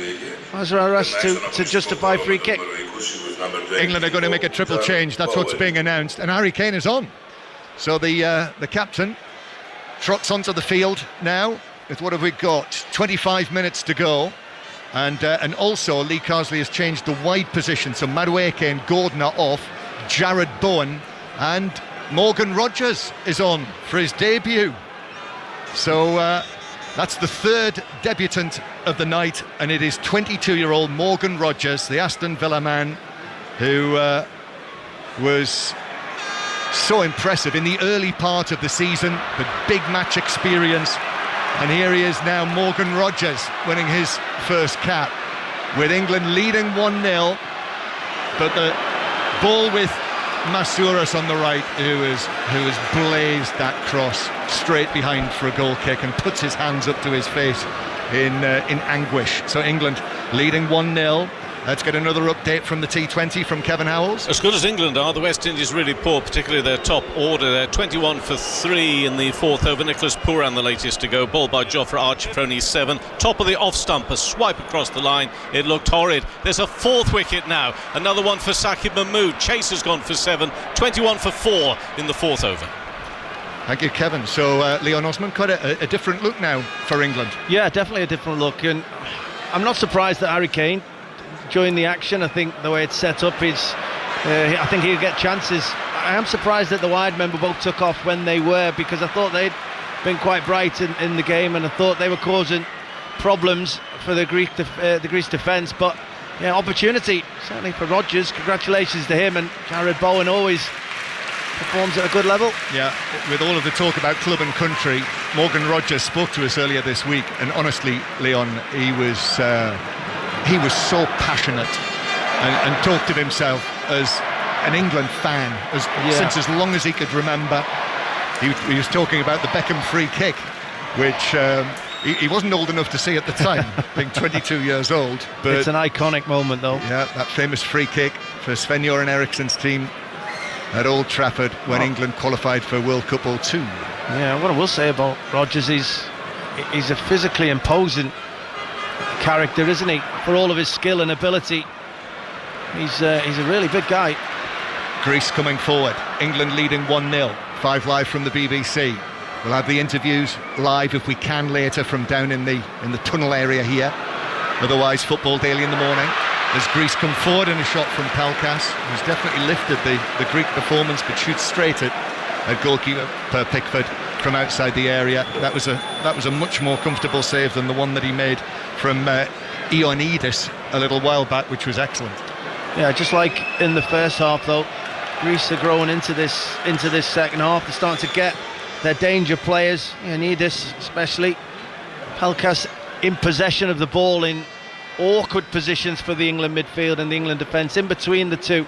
Masouras to justify free kick. England are going to make a triple change, that's what's being announced, and Harry Kane is on. So the captain trots onto the field now with, what have we got, 25 minutes to go. And also Lee Carsley has changed the wide position, so Madueke and Gordon are off, Jared Bowen, and Morgan Rogers is on for his debut. So that's the third debutant of the night, and it is 22-year-old Morgan Rogers, the Aston Villa man, who was so impressive in the early part of the season, the big match experience. And here he is now, Morgan Rogers, winning his first cap, with England leading 1-0. But the ball with Masouras on the right, who has blazed that cross straight behind for a goal kick and puts his hands up to his face in anguish. So England leading 1-0. Let's get another update from the T20 from Kevin Howells. As good as England are, the West Indies really poor, particularly their top order. They're 21 for 3 in the fourth over. Nicholas Pooran, the latest to go. Ball by Jofra Archer for only 7. Top of the off stump, a swipe across the line. It looked horrid. There's a fourth wicket now. Another one for Saqib Mahmood. Chase has gone for 7. 21 for 4 in the fourth over. Thank you, Kevin. So Leon Osman, quite a different look now for England. Yeah, definitely a different look, and I'm not surprised that Harry Kane joined the action. I think the way it's set up is I think he'll get chances. I am surprised that the wide men both took off when they were, because I thought they'd been quite bright in the game, and I thought they were causing problems for the Greece defence. But yeah, opportunity certainly for Rodgers. Congratulations to him, and Jared Bowen always performs at a good level. Yeah, with all of the talk about club and country, Morgan Rogers spoke to us earlier this week, and honestly, Leon, he was so passionate and talked of himself as an England fan since as long as he could remember. He was talking about the Beckham free kick, which he wasn't old enough to see at the time, being 22 years old. But it's an iconic moment, though. Yeah, that famous free kick for Sven-Göran Eriksson's team at Old Trafford when England qualified for World Cup 02. Yeah, what I will say about Rodgers, he's a physically imposing character, isn't he? For all of his skill and ability, he's a really big guy. Greece coming forward, England leading 1-0. 5 Live from the BBC. We'll have the interviews live if we can later from down in the tunnel area here. Otherwise, Football Daily in the morning. As Greece come forward in a shot from Pelkas, who's definitely lifted the Greek performance, but shoots straight at goalkeeper Pickford from outside the area. That was a much more comfortable save than the one that he made from Ioannidis a little while back, which was excellent. Yeah, just like in the first half, though, Greece are growing into this second half. They're starting to get their danger players, Ioannidis especially. Pelkas in possession of the ball in awkward positions for the England midfield and the England defence, in between the two.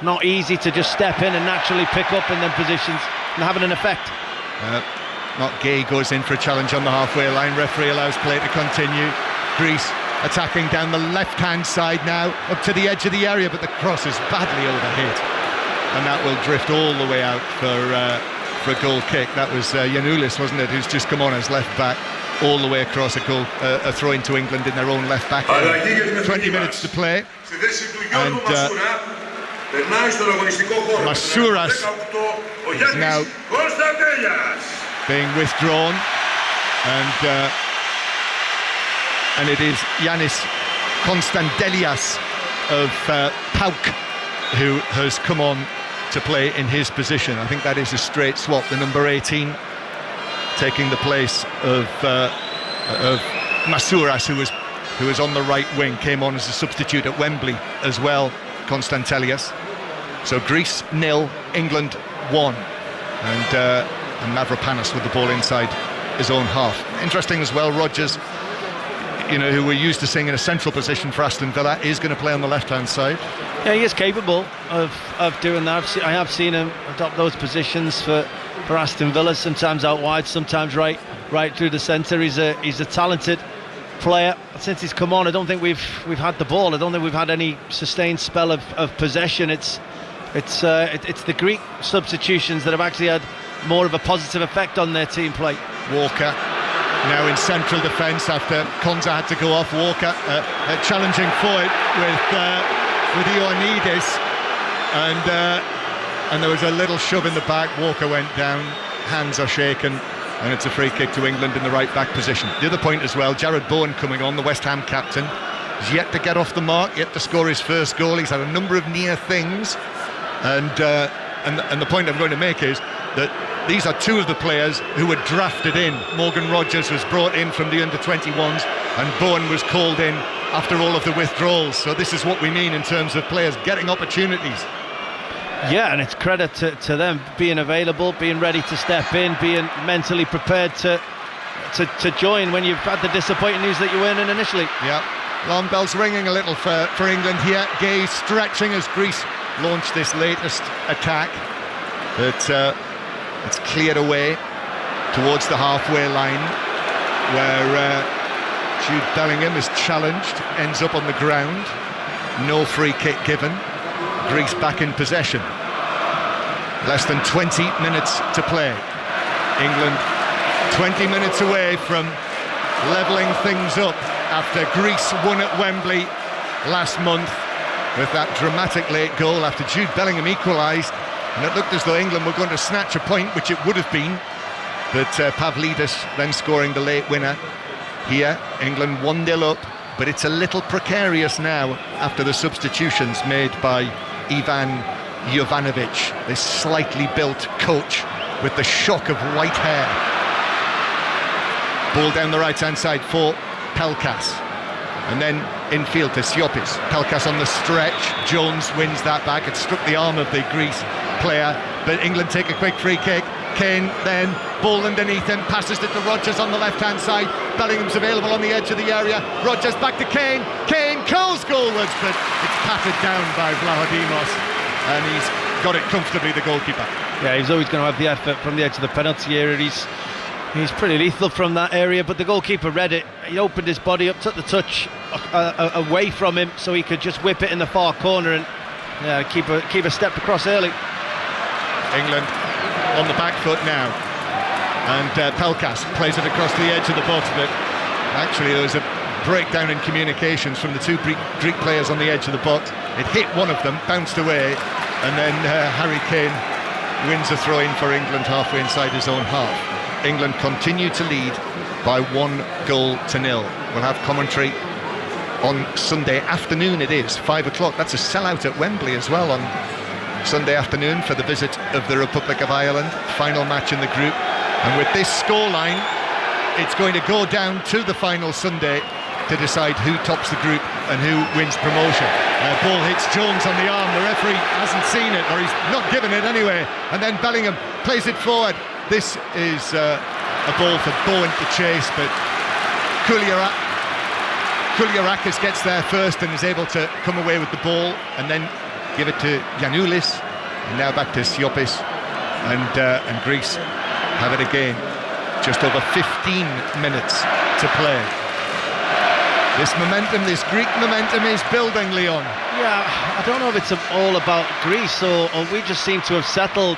Not easy to just step in and naturally pick up in them positions and having an effect. not Gay, goes in for a challenge on the halfway line. Referee allows play to continue. Greece attacking down the left-hand side now, up to the edge of the area, but the cross is badly overhit, and that will drift all the way out for a goal kick. That was Giannoulis, wasn't it, who's just come on as left back, all the way across a throw into England in their own left back. 20 minutes to play, and Masouras is now being withdrawn, and it is Yanis Konstantelias of PAOK who has come on to play in his position. I think that is a straight swap. The number 18 taking the place of Masouras, who was on the right wing, came on as a substitute at Wembley as well, Konstantelias. So Greece 0, England 1, and Mavropanos with the ball inside his own half. Interesting as well, Rodgers, who we're used to seeing in a central position for Aston Villa, is going to play on the left-hand side. Yeah, he is capable of doing that. I have seen him adopt those positions for Aston Villa, sometimes out wide, sometimes right through the centre. He's a talented player. Since he's come on, I don't think we've had the ball. I don't think we've had any sustained spell of possession. It's the Greek substitutions that have actually had more of a positive effect on their team play. Walker now in central defence after Konza had to go off. Walker challenging for it with Ioannidis, and there was a little shove in the back. Walker went down, hands are shaken, and it's a free kick to England in the right back position. The other point as well, Jared Bowen coming on, the West Ham captain, is yet to get off the mark, yet to score his first goal. He's had a number of near things, and the point I'm going to make is that these are two of the players who were drafted in. Morgan Rodgers was brought in from the under-21s, and Bowen was called in after all of the withdrawals. So this is what we mean in terms of players getting opportunities. Yeah, and it's credit to them being available, being ready to step in, being mentally prepared to join when you've had the disappointing news that you weren't in initially. Yeah, alarm bells ringing a little for England here. Gay stretching as Greece launched this latest attack. It's cleared away towards the halfway line, where Jude Bellingham is challenged, ends up on the ground. No free kick given. Greece back in possession. Less than 20 minutes to play. England 20 minutes away from levelling things up after Greece won at Wembley last month with that dramatic late goal after Jude Bellingham equalised, and it looked as though England were going to snatch a point, which it would have been, but Pavlidis then scoring the late winner. Here England 1-0 up, but it's a little precarious now after the substitutions made by Ivan Jovanovic, this slightly built coach with the shock of white hair. Ball down the right-hand side for Pelkas, and then infield to Siopis. Pelkas on the stretch, Jones wins that back. It struck the arm of the Greece player, but England take a quick free kick. Kane then, ball underneath him, passes it to Rodgers on the left-hand side. Bellingham's available on the edge of the area. Rodgers back to Kane. Kane curls goalwards, but it's patted down by Vlahodimos, and he's got it comfortably, the goalkeeper. Yeah, he's always going to have the effort from the edge of the penalty area. He's pretty lethal from that area, but the goalkeeper read it. He opened his body up, took the touch away from him, so he could just whip it in the far corner and keep a step across early. England on the back foot now, and Pelkas plays it across the edge of the box, but actually there was a breakdown in communications from the two Greek players on the edge of the box. It hit one of them, bounced away, and then Harry Kane wins a throw-in for England halfway inside his own half. England continue to lead by 1-0. We'll have commentary on Sunday afternoon. It is 5 o'clock. That's a sellout at Wembley as well on Sunday afternoon for the visit of the Republic of Ireland, final match in the group. And with this scoreline, it's going to go down to the final Sunday to decide who tops the group and who wins promotion. Ball hits Jones on the arm. The referee hasn't seen it, or he's not given it anyway. And then Bellingham plays it forward. This is a ball for Bowen to chase, but Kouliarakis gets there first and is able to come away with the ball, and then give it to Giannoulis, and now back to Siopis, and Greece have it again. just over 15 minutes to play. This momentum, this Greek momentum is building, Leon. Yeah, I don't know if it's all about Greece or we just seem to have settled.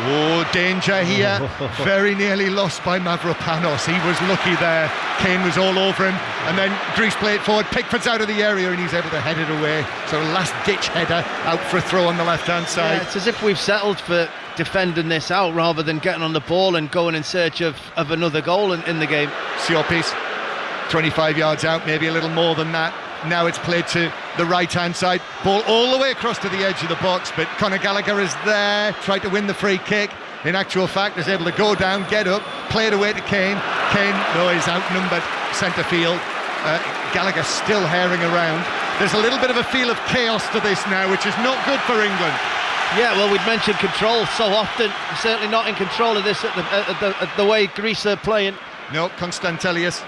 Oh, danger here. Very nearly lost by Mavropanos. He was lucky there. Kane was all over him. And then Greece play it forward. Pickford's out of the area and he's able to head it away. So last-ditch header out for a throw on the left-hand side. Yeah, it's as if we've settled for defending this out rather than getting on the ball and going in search of another goal in the game. Siopis, 25 yards out, maybe a little more than that. Now it's played to the right-hand side. Ball all the way across to the edge of the box, but Conor Gallagher is there, tried to win the free kick. In actual fact, is able to go down, get up, play it away to Kane. Kane, though, is outnumbered centre field. Gallagher still herring around. There's a little bit of a feel of chaos to this now, which is not good for England. Yeah, well, we've mentioned control so often. Certainly not in control of this at the way Greece are playing. No, Konstantelius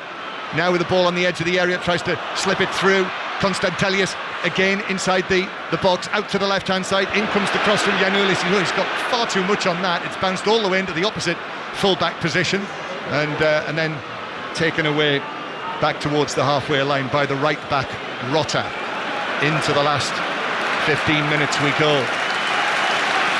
now with the ball on the edge of the area, tries to slip it through. Konstantelius again inside the box, out to the left-hand side. In comes the cross from Giannoulis. He's got far too much on that. It's bounced all the way into the opposite full-back position and then taken away back towards the halfway line by the right-back Rota. Into the last 15 minutes we go.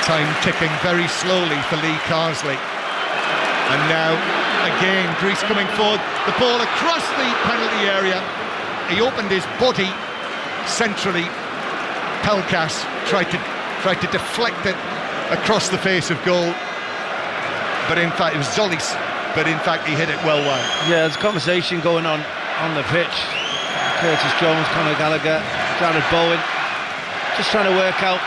Time ticking very slowly for Lee Carsley. And now again Greece coming forward, the ball across the penalty area. He opened his body centrally. Pelkas tried to deflect it across the face of goal, but in fact it was Zolis, but in fact he hit it well wide. Yeah, there's a conversation going on the pitch. Curtis Jones, Conor Gallagher, Jared Bowen, just trying to work out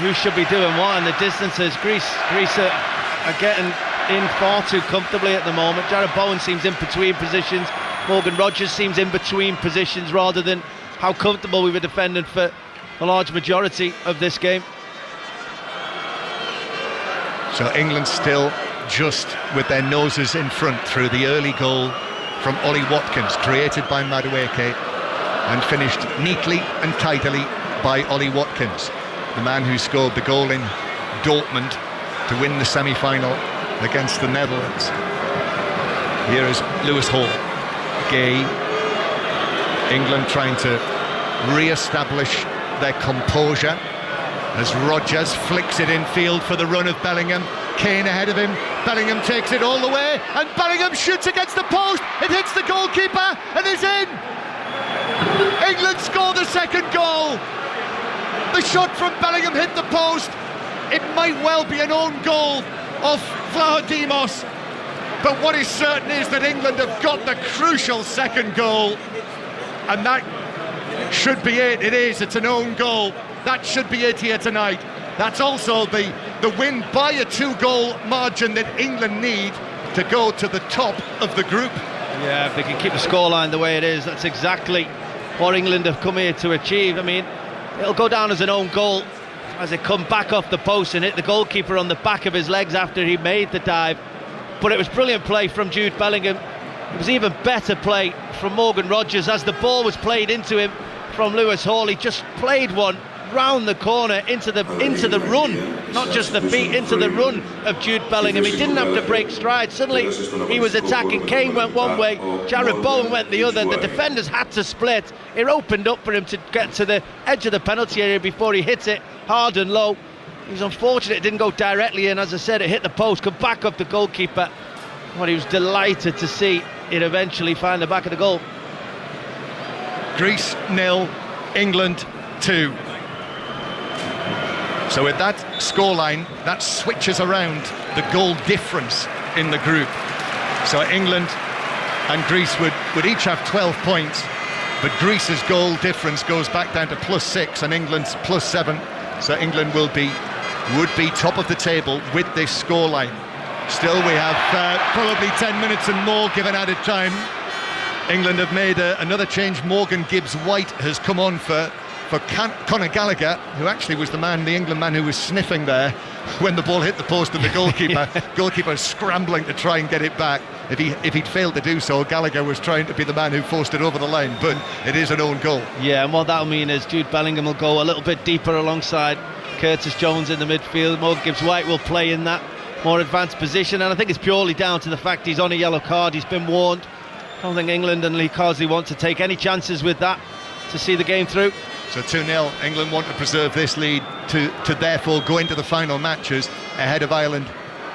who should be doing what, and the distances. Greece are getting in far too comfortably at the moment. Jared Bowen seems in between positions. Morgan Rogers seems in between positions rather than how comfortable we were defending for the large majority of this game. So England still just with their noses in front through the early goal from Ollie Watkins, created by Madueke and finished neatly and tidily by Ollie Watkins, the man who scored the goal in Dortmund to win the semi-final against the Netherlands. Here is Lewis Hall. Gay. England trying to re-establish their composure as Rogers flicks it infield for the run of Bellingham. Kane ahead of him. Bellingham takes it all the way and Bellingham shoots against the post. It hits the goalkeeper and is in. England score the second goal. The shot from Bellingham hit the post. It might well be an own goal of Vlahodimos, but what is certain is that England have got the crucial second goal, and that should be it. It is, it's an own goal. That should be it here tonight. That's also the win by a 2-goal margin that England need to go to the top of the group. Yeah, if they can keep the scoreline the way it is, that's exactly what England have come here to achieve. I mean, it'll go down as an own goal as it come back off the post and hit the goalkeeper on the back of his legs after he made the dive. But it was brilliant play from Jude Bellingham. It was even better play from Morgan Rogers as the ball was played into him from Lewis Hall. He just played one round the corner into the run, not just the feet, into the run of Jude Bellingham. He didn't have to break stride. Suddenly he was attacking. Kane went one way, Jared Bowen went the other. The defenders had to split. It opened up for him to get to the edge of the penalty area before he hit it hard and low. It was unfortunate it didn't go directly in. As I said, it hit the post, come back off the goalkeeper. Well, he was delighted to see it eventually find the back of the goal. Greece 0, England 2. So with that scoreline, that switches around the goal difference in the group. So England and Greece would each have 12 points, but Greece's goal difference goes back down to +6 and England's +7. So England would be top of the table with this scoreline. Still, we have probably 10 minutes and more given added time. England have made another change. Morgan Gibbs-White has come on for Conor Gallagher, who actually was the England man who was sniffing there when the ball hit the post and the goalkeeper goalkeeper scrambling to try and get it back. If he'd failed to do so, Gallagher was trying to be the man who forced it over the line, but it is an own goal. Yeah, and what that'll mean is Jude Bellingham will go a little bit deeper alongside Curtis Jones in the midfield. Morgan Gibbs-White will play in that more advanced position, and I think it's purely down to the fact he's on a yellow card. He's been warned. I don't think England and Lee Carsley want to take any chances with that to see the game through. So 2-0, England want to preserve this lead to therefore go into the final matches ahead of Ireland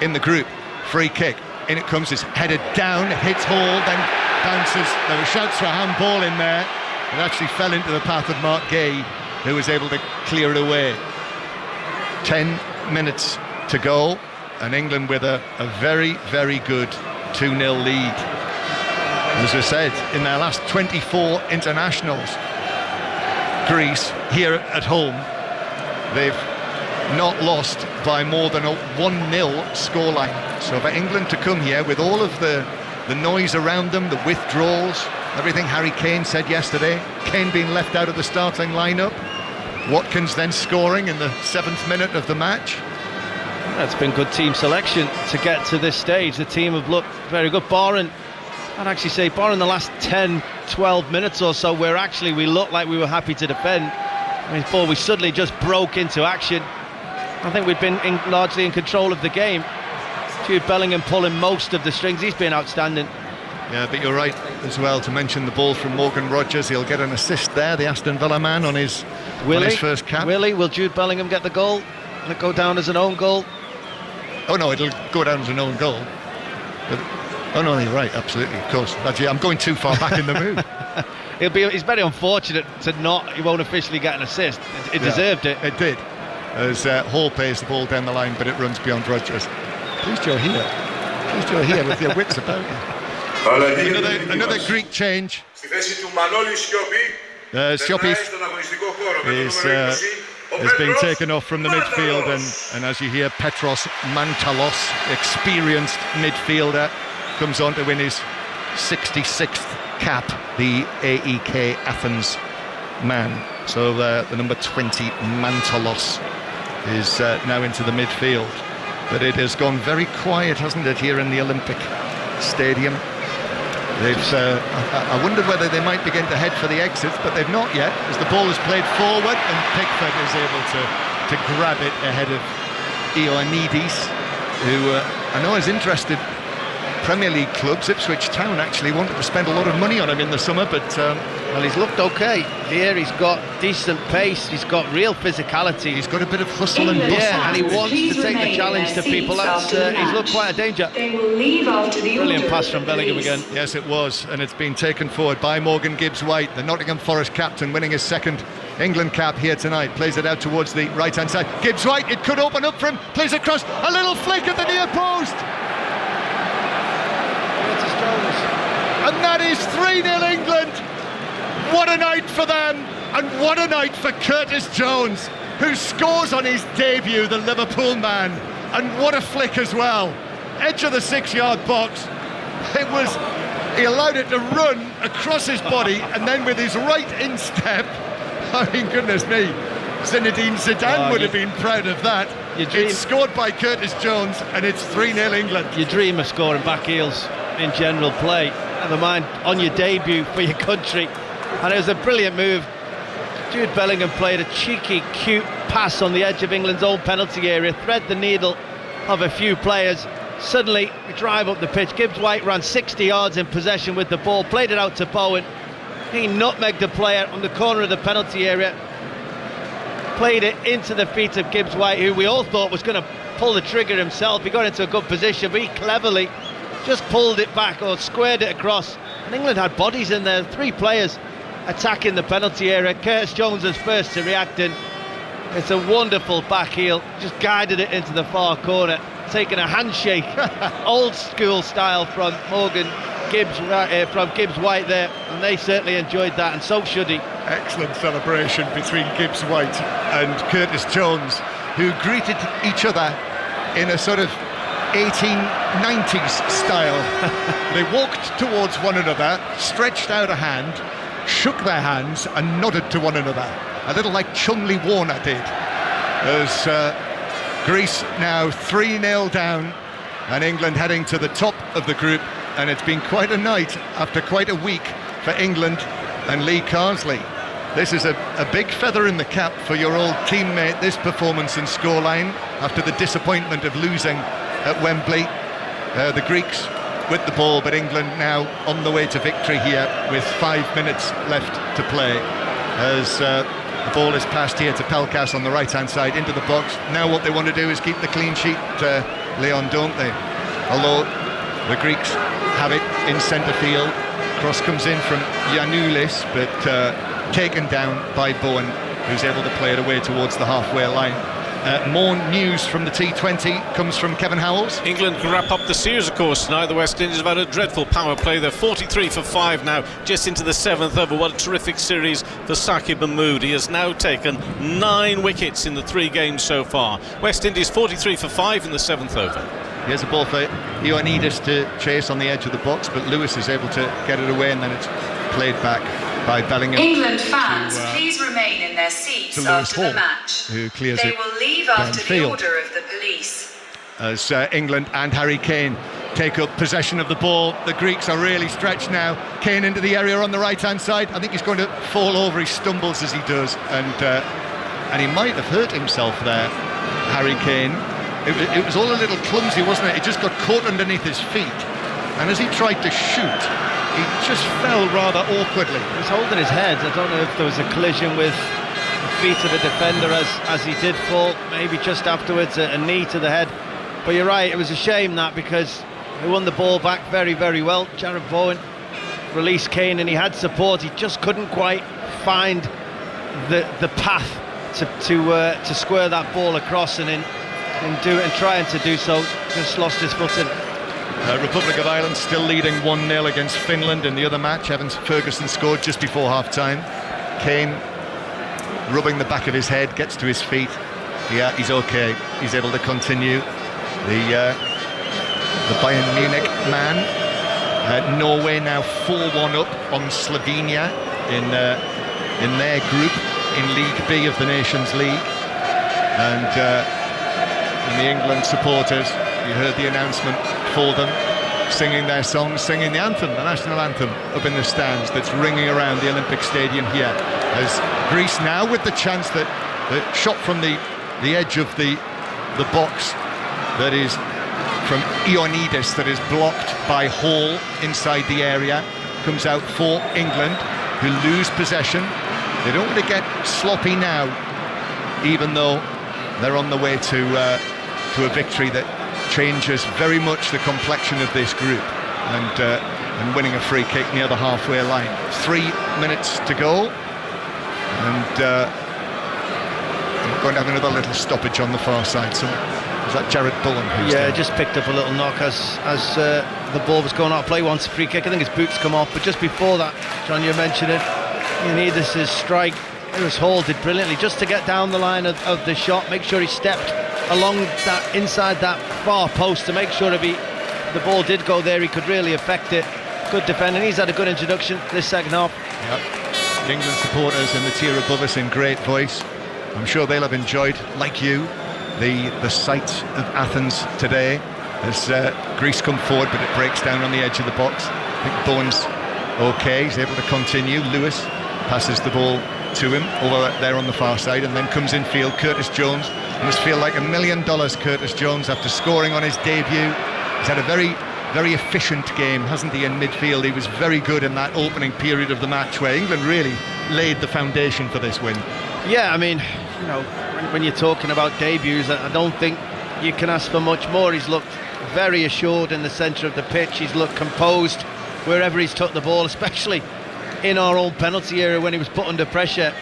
in the group. Free kick, in it comes, it's headed down, hits Hall, then bounces. There were shouts for a handball in there. It actually fell into the path of Mark Gay, who was able to clear it away. 10 minutes to go, and England with a very, very good 2-0 lead. As I said, in their last 24 internationals, Greece, here at home, they've not lost by more than a 1-0 scoreline. So for England to come here with all of the noise around them, the withdrawals, everything Harry Kane said yesterday, Kane being left out of the starting lineup, Watkins then scoring in the 7th minute of the match. That's been good team selection to get to this stage. The team have looked very good, barring, I'd actually say, barring the last 10-12 minutes or so, where actually we looked like we were happy to defend. I mean, before we suddenly just broke into action. I think we've been largely in control of the game. Jude Bellingham pulling most of the strings. He's been outstanding. Yeah, but you're right as well to mention the ball from Morgan Rogers. He'll get an assist there, the Aston Villa man, on his first cap. Will Jude Bellingham get the goal? Will it go down as an own goal? Oh no, it'll go down as an own goal. But, oh no, you're right, absolutely, of course. I'm going too far back in the move. It's very unfortunate to not. He won't officially get an assist. It deserved it. It did. As Hall plays the ball down the line, but it runs beyond Rogers. Pleased you're here. Pleased you're here with your wits about you. Another Greek change. Siopis is being taken off from the midfield, and as you hear, Petros Mantalos, experienced midfielder, comes on to win his 66th cap, the AEK Athens man. So the number 20 Mantalos is now into the midfield. But it has gone very quiet, hasn't it, here in the Olympic Stadium? I wondered whether they might begin to head for the exits, but they've not yet, as the ball is played forward and Pickford is able to grab it ahead of Ioannidis, who I know is interested. Premier League clubs, Ipswich Town, actually wanted to spend a lot of money on him in the summer, but well, he's looked okay here. He's got decent pace, he's got real physicality, he's got a bit of hustle and bustle, and he wants to take the challenge to people. He's looked quite a danger. Brilliant pass from Bellingham again. Yes, it was, and it's been taken forward by Morgan Gibbs-White, the Nottingham Forest captain, winning his second England cap here tonight. Plays it out towards the right hand side. Gibbs-White, it could open up for him, plays across, a little flick at the near post. And that is 3-0 England. What a night for them, and what a night for Curtis Jones, who scores on his debut, the Liverpool man. And what a flick as well. Edge of the 6-yard box. He allowed it to run across his body, and then with his right instep, I mean, goodness me, Zinedine Zidane would have been proud of that. It's scored by Curtis Jones, and it's 3-0 England. You dream of scoring back heels in general play, never mind on your debut for your country, and it was a brilliant move. Jude Bellingham played a cheeky, cute pass on the edge of England's own penalty area, thread the needle of a few players. Suddenly, we drive up the pitch. Gibbs-White ran 60 yards in possession with the ball, played it out to Bowen. He nutmegged the player on the corner of the penalty area, played it into the feet of Gibbs-White, who we all thought was going to pull the trigger himself. He got into a good position, but he cleverly just pulled it back or squared it across. And England had bodies in there, 3 players attacking the penalty area. Curtis Jones was first to react, and it's a wonderful back heel, just guided it into the far corner, taking a handshake, old school style from Morgan Gibbs-White there, and they certainly enjoyed that, and so should he. Excellent celebration between Gibbs-White and Curtis Jones, who greeted each other in a sort of 1890s style. They walked towards one another, stretched out a hand, shook their hands and nodded to one another, a little like Chumley Warner did. As Greece now 3-0 down, and England heading to the top of the group, and it's been quite a night after quite a week for England and Lee Carsley. This is a big feather in the cap for your old teammate, this performance and scoreline, after the disappointment of losing at Wembley. The Greeks with the ball, but England now on the way to victory here with 5 minutes left to play. As the ball is passed here to Pelkas on the right-hand side into the box. Now what they want to do is keep the clean sheet, Leon, don't they? Although the Greeks have it in centre field. Cross comes in from Giannoulis, but taken down by Bowen, who's able to play it away towards the halfway line. More news from the T20 comes from Kevin Howells. England can wrap up the series, of course, tonight. The West Indies have had a dreadful power play. They're 43 for 5 now, just into the 7th over. What a terrific series for Saqib Mahmood. He has now taken 9 wickets in the 3 games so far. West Indies 43 for 5 in the 7th over. Here's a ball for Ioannidis to chase on the edge of the box, but Lewis is able to get it away, and then it's played back by Bellingham. England fans, please remain in their seats after the match. Who clears they it will leave after the downfield. order of the police. As England and Harry Kane take up possession of the ball, the Greeks are really stretched now. Kane into the area on the right-hand side. I think he's going to fall over. He stumbles as he does, and he might have hurt himself there, Harry Kane. It was all a little clumsy, wasn't it? It just got caught underneath his feet, and as he tried to shoot, he just fell rather awkwardly. He was holding his head. I don't know if there was a collision with the feet of the defender as he did fall, maybe just afterwards, a knee to the head. But you're right, it was a shame that, because he won the ball back very, very well. Jarrod Bowen released Kane, and he had support. He just couldn't quite find the path to square that ball across, and in trying to do so, just lost his footing. Republic of Ireland still leading 1-0 against Finland in the other match. Evans Ferguson scored just before half-time. Kane rubbing the back of his head, gets to his feet. Yeah, he's okay. He's able to continue. The Bayern Munich man. Norway now 4-1 up on Slovenia in their group in League B of the Nations League. And the England supporters, you heard the announcement for them, singing their song, singing the anthem, the national anthem, up in the stands that's ringing around the Olympic Stadium here. As Greece now with the chance that the shot from the edge of the box that is from Ioannidis, that is blocked by Hall inside the area, comes out for England, who lose possession. They don't want to get sloppy now, even though they're on the way to a victory that changes very much the complexion of this group, and winning a free kick near the halfway line. 3 minutes to go, and we're going to have another little stoppage on the far side. So is that Jarrod Bowen? Just picked up a little knock as the ball was going out of play. Wants a free kick. I think his boots come off, but just before that, John, you mentioned it, Ioannidis' strike. It was Hall did brilliantly just to get down the line of the shot, make sure he stepped along that inside that far post to make sure the ball did go there. He could really affect it. Good defending. He's had a good introduction this second half. Yep. The England supporters in the tier above us in great voice. I'm sure they'll have enjoyed, like you, the sight of Athens today as Greece come forward, but it breaks down on the edge of the box. I think Bowen's okay. He's able to continue. Lewis passes the ball to him over there on the far side, and then comes in field. Curtis Jones must feel like $1 million. Curtis Jones, after scoring on his debut, he's had a very, very efficient game, hasn't he, in midfield. He was very good in that opening period of the match where England really laid the foundation for this win. Yeah, I mean, when you're talking about debuts, I don't think you can ask for much more. He's looked very assured in the centre of the pitch. He's looked composed wherever he's took the ball, especially in our own penalty area when he was put under pressure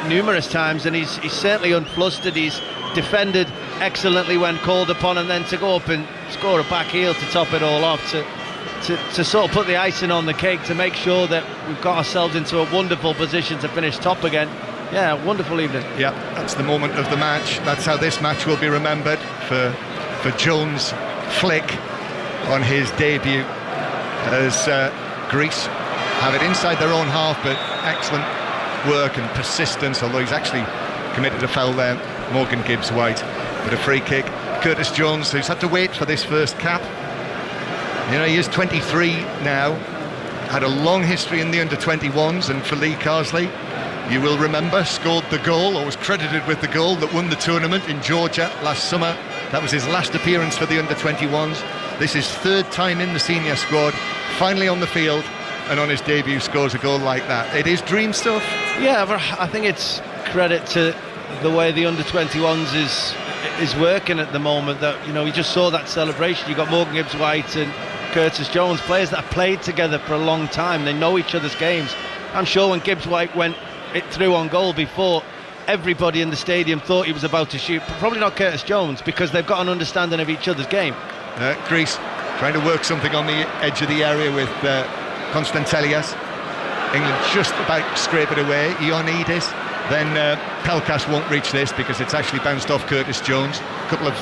numerous times, and he's certainly unflustered. He's defended excellently when called upon, and then to go up and score a back heel to top it all off, to sort of put the icing on the cake, to make sure that we've got ourselves into a wonderful position to finish top again. Yeah, wonderful evening. Yeah, that's the moment of the match. That's how this match will be remembered, for Jones' flick on his debut, as Greece have it inside their own half, but excellent work and persistence, although he's actually committed a foul there, Morgan Gibbs-White. But a free kick. Curtis Jones, who's had to wait for this first cap. He is 23 now, had a long history in the under-21s, and for Lee Carsley, you will remember, scored the goal, or was credited with the goal that won the tournament in Georgia last summer That was his last appearance for the under-21s. This is third time in the senior squad, finally on the field, and on his debut scores a goal like that. It is dream stuff. Yeah, but I think it's credit to the way the under-21s is working at the moment. That, you know, you just saw that celebration. You got Morgan Gibbs-White and Curtis Jones, players that have played together for a long time. They know each other's games. I'm sure when Gibbs-White went it through on goal before, everybody in the stadium thought he was about to shoot, but probably not Curtis Jones, because they've got an understanding of each other's game. Greece trying to work something on the edge of the area with Konstantelias. England just about scrape it away. Ioannidis. Then Pelkas won't reach this because it's actually bounced off Curtis Jones. A couple of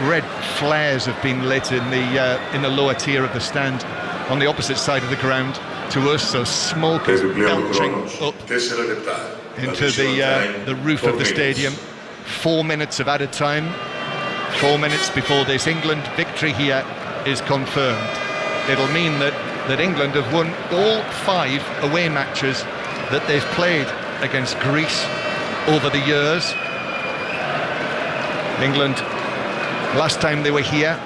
red flares have been lit in the lower tier of the stand on the opposite side of the ground to us, so smoke is belching up into the roof of the stadium. 4 minutes of added time, 4 minutes before this England victory here is confirmed. It'll mean that England have won all 5 away matches that they've played against Greece over the years. England, last time they were here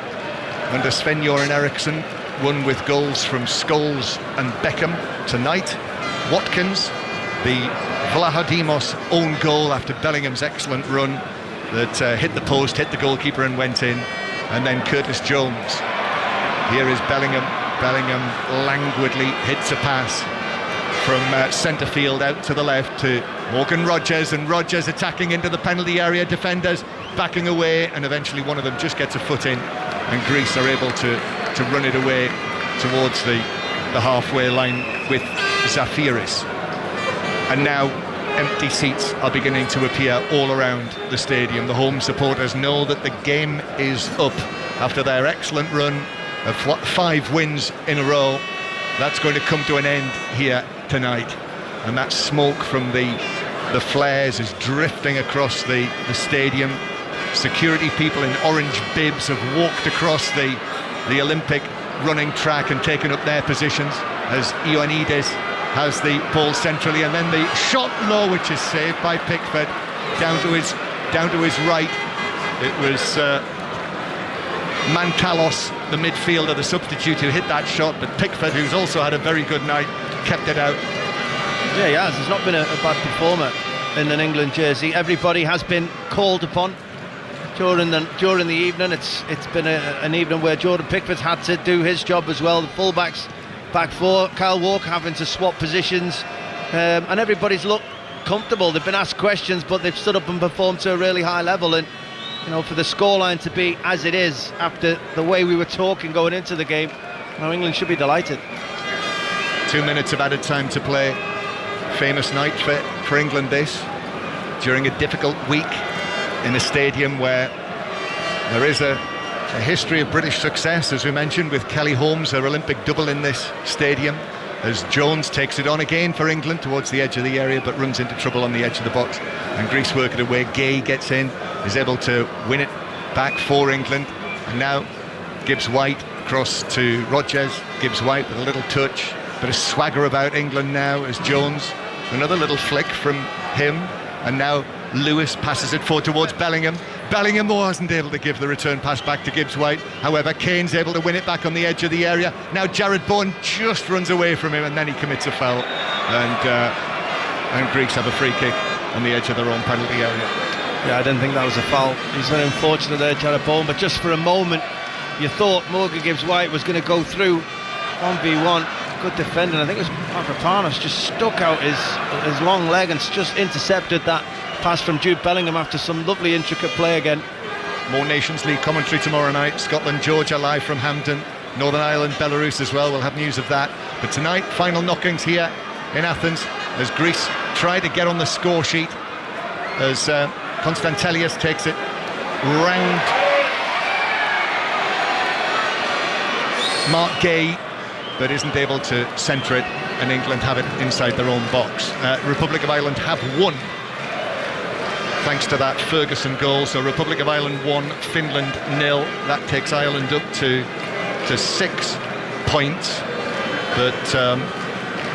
under Sven-Göran Eriksson, won with goals from Scholes and Beckham. Tonight, Watkins, the Vlachodimos own goal after Bellingham's excellent run that hit the post, hit the goalkeeper and went in, and then Curtis Jones. Here is Bellingham. Bellingham languidly hits a pass from centre field out to the left to Morgan Rogers, and Rogers attacking into the penalty area, defenders backing away, and eventually one of them just gets a foot in, and Greece are able to run it away towards the halfway line with Zafiris. And now empty seats are beginning to appear all around the stadium. The home supporters know that the game is up after their excellent run of 5 wins in a row. That's going to come to an end here tonight, and that smoke from the flares is drifting across the stadium. Security people in orange bibs have walked across the Olympic running track and taken up their positions as Ioannidis has the ball centrally, and then the shot low, which is saved by Pickford, down to his right. It was Mantalos, the midfielder, the substitute, who hit that shot, but Pickford, who's also had a very good night, kept it out. Yeah, he has. He's not been a bad performer in an England jersey. Everybody has been called upon during the evening. It's been an evening where Jordan Pickford's had to do his job as well. The fullbacks, back four, Kyle Walker having to swap positions, and everybody's looked comfortable. They've been asked questions, but they've stood up and performed to a really high level. And you know, for the scoreline to be as it is after the way we were talking going into the game, England should be delighted. 2 minutes of added time to play. Famous night for England this, during a difficult week in a stadium where there is a history of British success, as we mentioned, with Kelly Holmes, her Olympic double in this stadium, as Jones takes it on again for England towards the edge of the area but runs into trouble on the edge of the box, and Greece work it away. Gay gets in, is able to win it back for England, and now Gibbs-White across to Rogers. Gibbs-White with a little touch, bit of swagger about England now as Jones, another little flick from him, and now Lewis passes it forward towards Bellingham. Bellingham wasn't able to give the return pass back to Gibbs-White. However, Kane's able to win it back on the edge of the area. Now Jared Bourne just runs away from him, and then he commits a foul, and Greeks have a free kick on the edge of their own penalty area. Yeah, I didn't think that was a foul. He's very unfortunate there, Jared Bourne, but just for a moment you thought Morgan Gibbs-White was going to go through 1v1. Good defending. I think it was Mavropanos just stuck out his long leg and just intercepted that pass from Jude Bellingham after some lovely intricate play again. More Nations League commentary tomorrow night. Scotland, Georgia live from Hampden. Northern Ireland, Belarus as well. We'll have news of that. But tonight, final knockings here in Athens as Greece try to get on the score sheet as Konstantelias takes it round Mark Gay, but isn't able to centre it, and England have it inside their own box. Republic of Ireland have won thanks to that Ferguson goal. So Republic of Ireland 1, Finland 0. That takes Ireland up to 6 points, but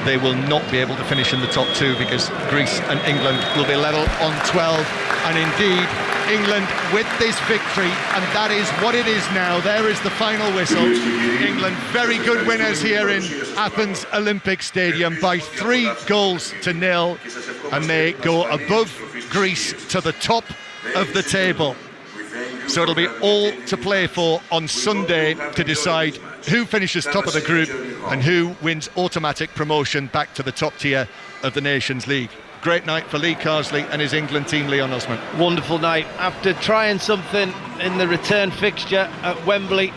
they will not be able to finish in the top 2 because Greece and England will be level on 12, and indeed England with this victory, and that is what it is now. There is the final whistle. England very good winners here in Athens Olympic Stadium by 3-0, and they go above Greece to the top of the table. So it'll be all to play for on Sunday to decide who finishes top of the group and who wins automatic promotion back to the top tier of the Nations League. Great night for Lee Carsley and his England team, Leon Osman. Wonderful night. After trying something in the return fixture at Wembley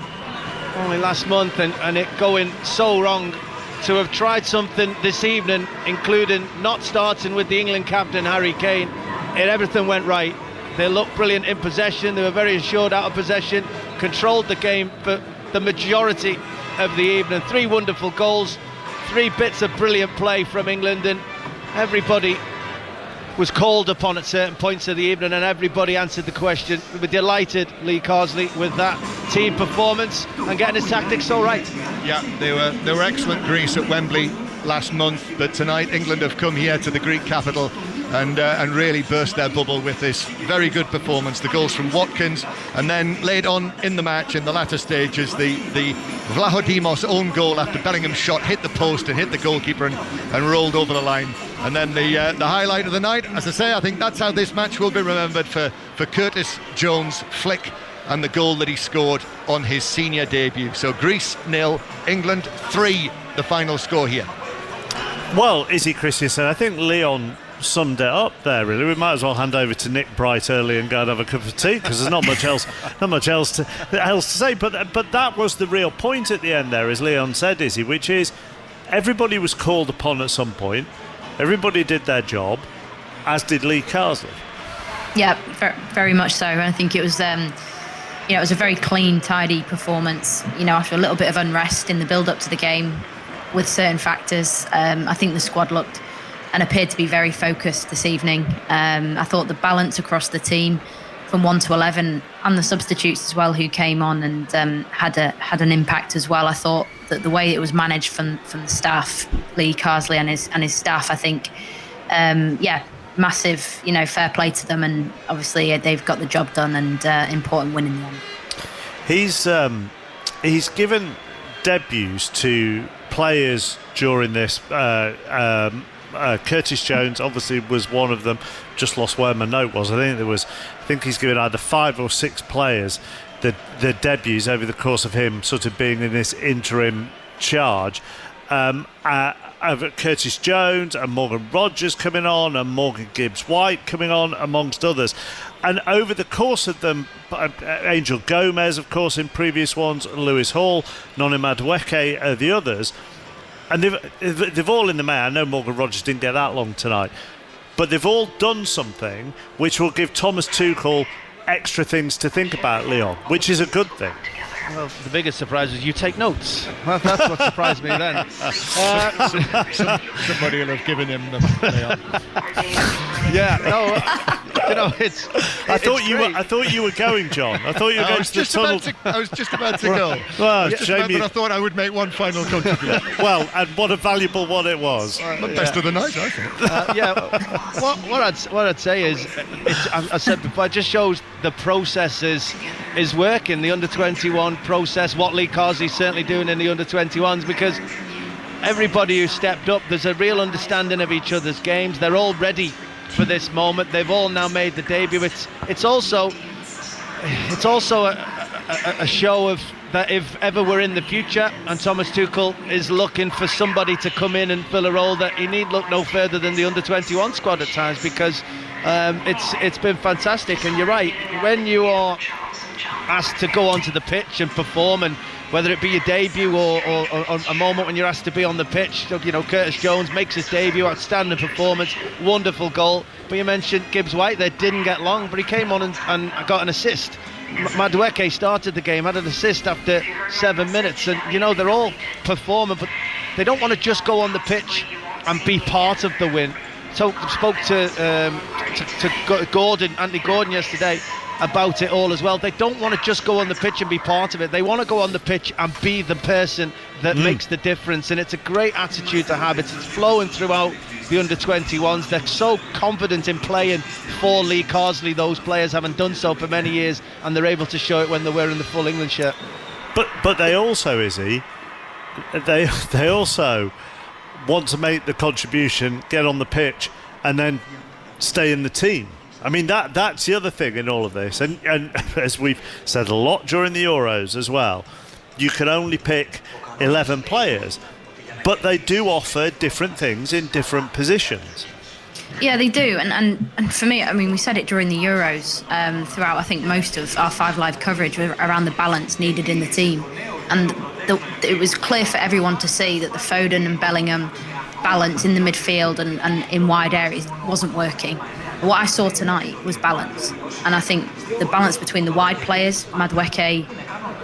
only last month and it going so wrong, to have tried something this evening, including not starting with the England captain Harry Kane, and everything went right. They looked brilliant in possession. They were very assured out of possession, controlled the game for the majority of the evening. 3 wonderful goals, 3 bits of brilliant play from England, and everybody was called upon at certain points of the evening, and everybody answered the question. We were delighted, Lee Carsley, with that team performance and getting his tactics so right. Yeah, they were excellent, Greece, at Wembley last month, but tonight England have come here to the Greek capital and really burst their bubble with this very good performance. The goals from Watkins, and then late on in the match, in the latter stages, the Vlachodimos own goal after Bellingham's shot hit the post and hit the goalkeeper and rolled over the line. And then the highlight of the night, as I say, I think that's how this match will be remembered, for Curtis Jones' flick and the goal that he scored on his senior debut. So Greece 0, England 3, the final score here. Well, Izzy Christensen, I think Leon summed it up there, really. We might as well hand over to Nick Bright early and go and have a cup of tea, because there's not much else to say. But that was the real point at the end there, as Leon said, Izzy, which is everybody was called upon at some point. Everybody did their job, as did Lee Carsley. Yeah, very much so. I think it was, it was a very clean, tidy performance. After a little bit of unrest in the build-up to the game with certain factors, I think the squad looked and appeared to be very focused this evening. I thought the balance across the team, from 1 to 11, and the substitutes as well who came on and had an impact as well. I thought that the way it was managed from the staff, Lee Carsley and his staff, I think, massive, fair play to them, and obviously they've got the job done, and important win in the end. He's given debuts to players during this. Curtis Jones obviously was one of them. Just lost where my note was. I think he's given either 5 or 6 players the debuts over the course of him sort of being in this interim charge. Curtis Jones and Morgan Rogers coming on, and Morgan Gibbs-White coming on, amongst others. And over the course of them, Angel Gomez, of course, in previous ones, Lewis Hall, Noni Madueke are the others. And they've all in the main. I know Morgan Rogers didn't get that long tonight, but they've all done something which will give Thomas Tuchel extra things to think about, Leon, which is a good thing. Well, the biggest surprise is you take notes. Well, that's what surprised me then. Somebody will have given him them, Leon. Yeah, no, it's. I thought you were going, John. I thought you were going to the tunnel. I was just about to go. Well, but I thought I would make one final contribution. Well, and what a valuable one it was. Best of the night, I think. What I'd say is, I said before, it just shows the process is working. The under-21 process, what Lee Carsley's certainly doing in the under-21s, because everybody who stepped up, there's a real understanding of each other's games. They're all ready for this moment. They've all now made the debut. It's also a show of that if ever we're in the future and Thomas Tuchel is looking for somebody to come in and fill a role, that he need look no further than the under-21 squad at times, because it's been fantastic. And you're right, when you are asked to go onto the pitch and perform, and whether it be your debut or a moment when you're asked to be on the pitch, Curtis Jones makes his debut, outstanding performance, wonderful goal. But you mentioned Gibbs-White, they didn't get long, but he came on and got an assist. Madueke started the game, had an assist after 7 minutes, and they're all performing, but they don't want to just go on the pitch and be part of the win. So I spoke to Anthony Gordon yesterday, about it all as well. They don't want to just go on the pitch and be part of it. They want to go on the pitch and be the person that makes the difference, and it's a great attitude to have. It's flowing throughout the under-21s. They're so confident in playing for Lee Carsley. Those players haven't done so for many years, and they're able to show it when they're wearing the full England shirt. But they also, Izzy, they also want to make the contribution, get on the pitch, and then stay in the team. I mean, that's the other thing in all of this. And as we've said a lot during the Euros as well, you can only pick 11 players, but they do offer different things in different positions. Yeah, they do. And for me, I mean, we said it during the Euros, throughout, I think, most of our Five Live coverage around the balance needed in the team. And it was clear for everyone to see that the Foden and Bellingham balance in the midfield and in wide areas wasn't working. What I saw tonight was balance. And I think the balance between the wide players, Madueke,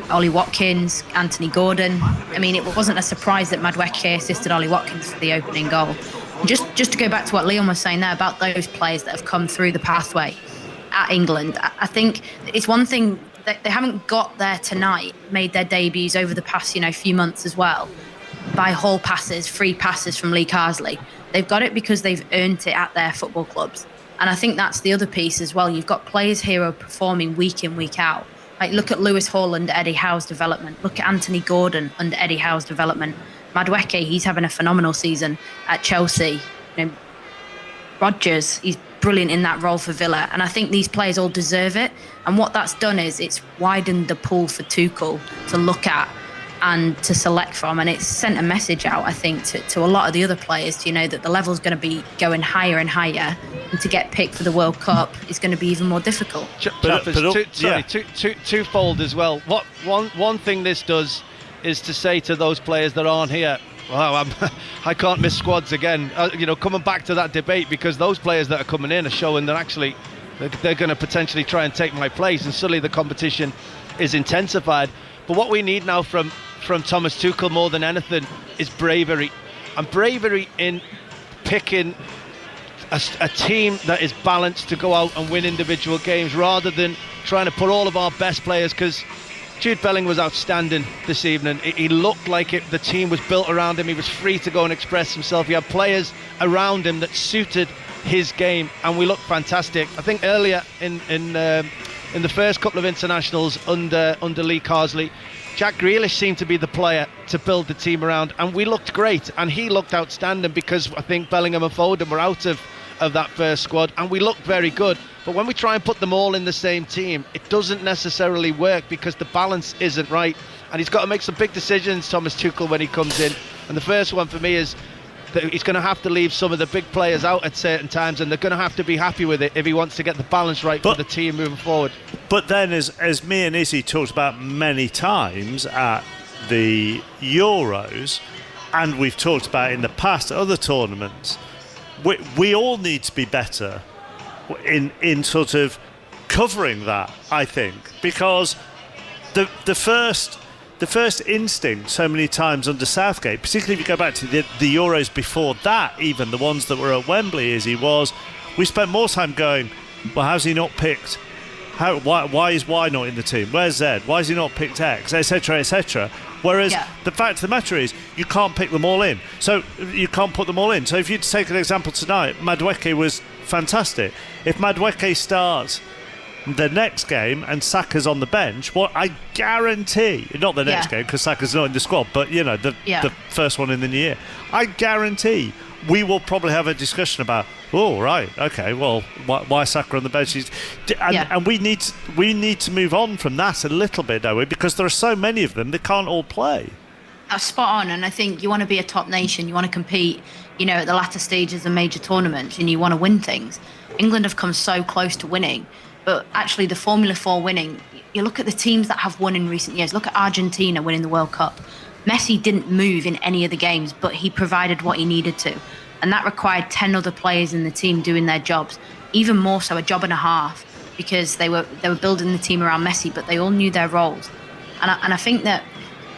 Ollie Watkins, Anthony Gordon. I mean, it wasn't a surprise that Madueke assisted Ollie Watkins for the opening goal. Just to go back to what Leon was saying there about those players that have come through the pathway at England, I think it's one thing that they haven't got there tonight, made their debuts over the past few months as well, by hall passes, free passes from Lee Carsley. They've got it because they've earned it at their football clubs. And I think that's the other piece as well. You've got players here who are performing week in, week out. Like, look at Lewis Hall under Eddie Howe's development. Look at Anthony Gordon under Eddie Howe's development. Madueke, he's having a phenomenal season at Chelsea. Rodgers, he's brilliant in that role for Villa. And I think these players all deserve it. And what that's done is it's widened the pool for Tuchel to look at and to select from, and it's sent a message out, I think, to a lot of the other players to that the level's going to be going higher and higher, and to get picked for the World Cup is going to be even more difficult. Twofold as well. One thing this does is to say to those players that aren't here, wow, I can't miss squads again. Coming back to that debate, because those players that are coming in are showing that actually they're going to potentially try and take my place, and suddenly the competition is intensified. But what we need now from Thomas Tuchel more than anything is bravery, and bravery in picking a team that is balanced to go out and win individual games, rather than trying to put all of our best players, because Jude Bellingham was outstanding this evening. He looked like the team was built around him. He was free to go and express himself. He had players around him that suited his game, and we looked fantastic. I think earlier in the first couple of internationals under Lee Carsley, Jack Grealish seemed to be the player to build the team around, and we looked great, and he looked outstanding, because I think Bellingham and Foden were out of that first squad, and we looked very good. But when we try and put them all in the same team, it doesn't necessarily work, because the balance isn't right, and he's got to make some big decisions, Thomas Tuchel, when he comes in. And the first one for me is that he's going to have to leave some of the big players out at certain times, and they're going to have to be happy with it if he wants to get the balance right for the team moving forward. But then, as me and Izzy talked about many times at the Euros, and we've talked about in the past at other tournaments, we all need to be better in sort of covering that, I think, because the first instinct so many times under Southgate, particularly if you go back to the Euros before that, even the ones that were at Wembley, was we spent more time going, well, how's he not picked? Why is Y not in the team? Where's Z? Why is he not picked X? Etc. etc. Whereas the fact of the matter is, you can't pick them all in. So you can't put them all in. So if you take an example tonight, Madueke was fantastic. If Madueke starts the next game and Saka's on the bench, well, I guarantee, not the next game because Saka's not in the squad, but the first one in the new year, I guarantee we will probably have a discussion about, oh right, okay, well, why Saka on the bench? And we need to move on from that a little bit, don't we? Because there are so many of them, they can't all play. That's spot on, and I think you want to be a top nation, you want to compete, at the latter stages of major tournaments, and you want to win things. England have come so close to winning, but actually the Formula 4 winning, you look at the teams that have won in recent years. Look at Argentina winning the World Cup. Messi didn't move in any of the games, but he provided what he needed to. And that required 10 other players in the team doing their jobs, even more so, a job and a half, because they were building the team around Messi, but they all knew their roles. And I think that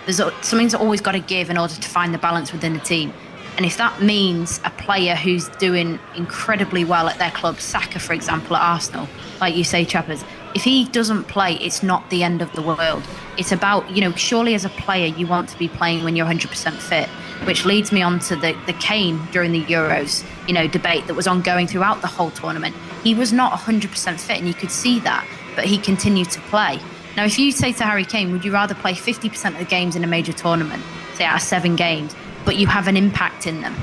there's something's always got to give in order to find the balance within the team. And if that means a player who's doing incredibly well at their club, Saka, for example, at Arsenal, like you say, Chappers, if he doesn't play, it's not the end of the world. It's about, surely as a player, you want to be playing when you're 100% fit, which leads me on to the Kane during the Euros, debate that was ongoing throughout the whole tournament. He was not 100% fit, and you could see that, but he continued to play. Now, if you say to Harry Kane, would you rather play 50% of the games in a major tournament, say out of 7 games, but you have an impact in them?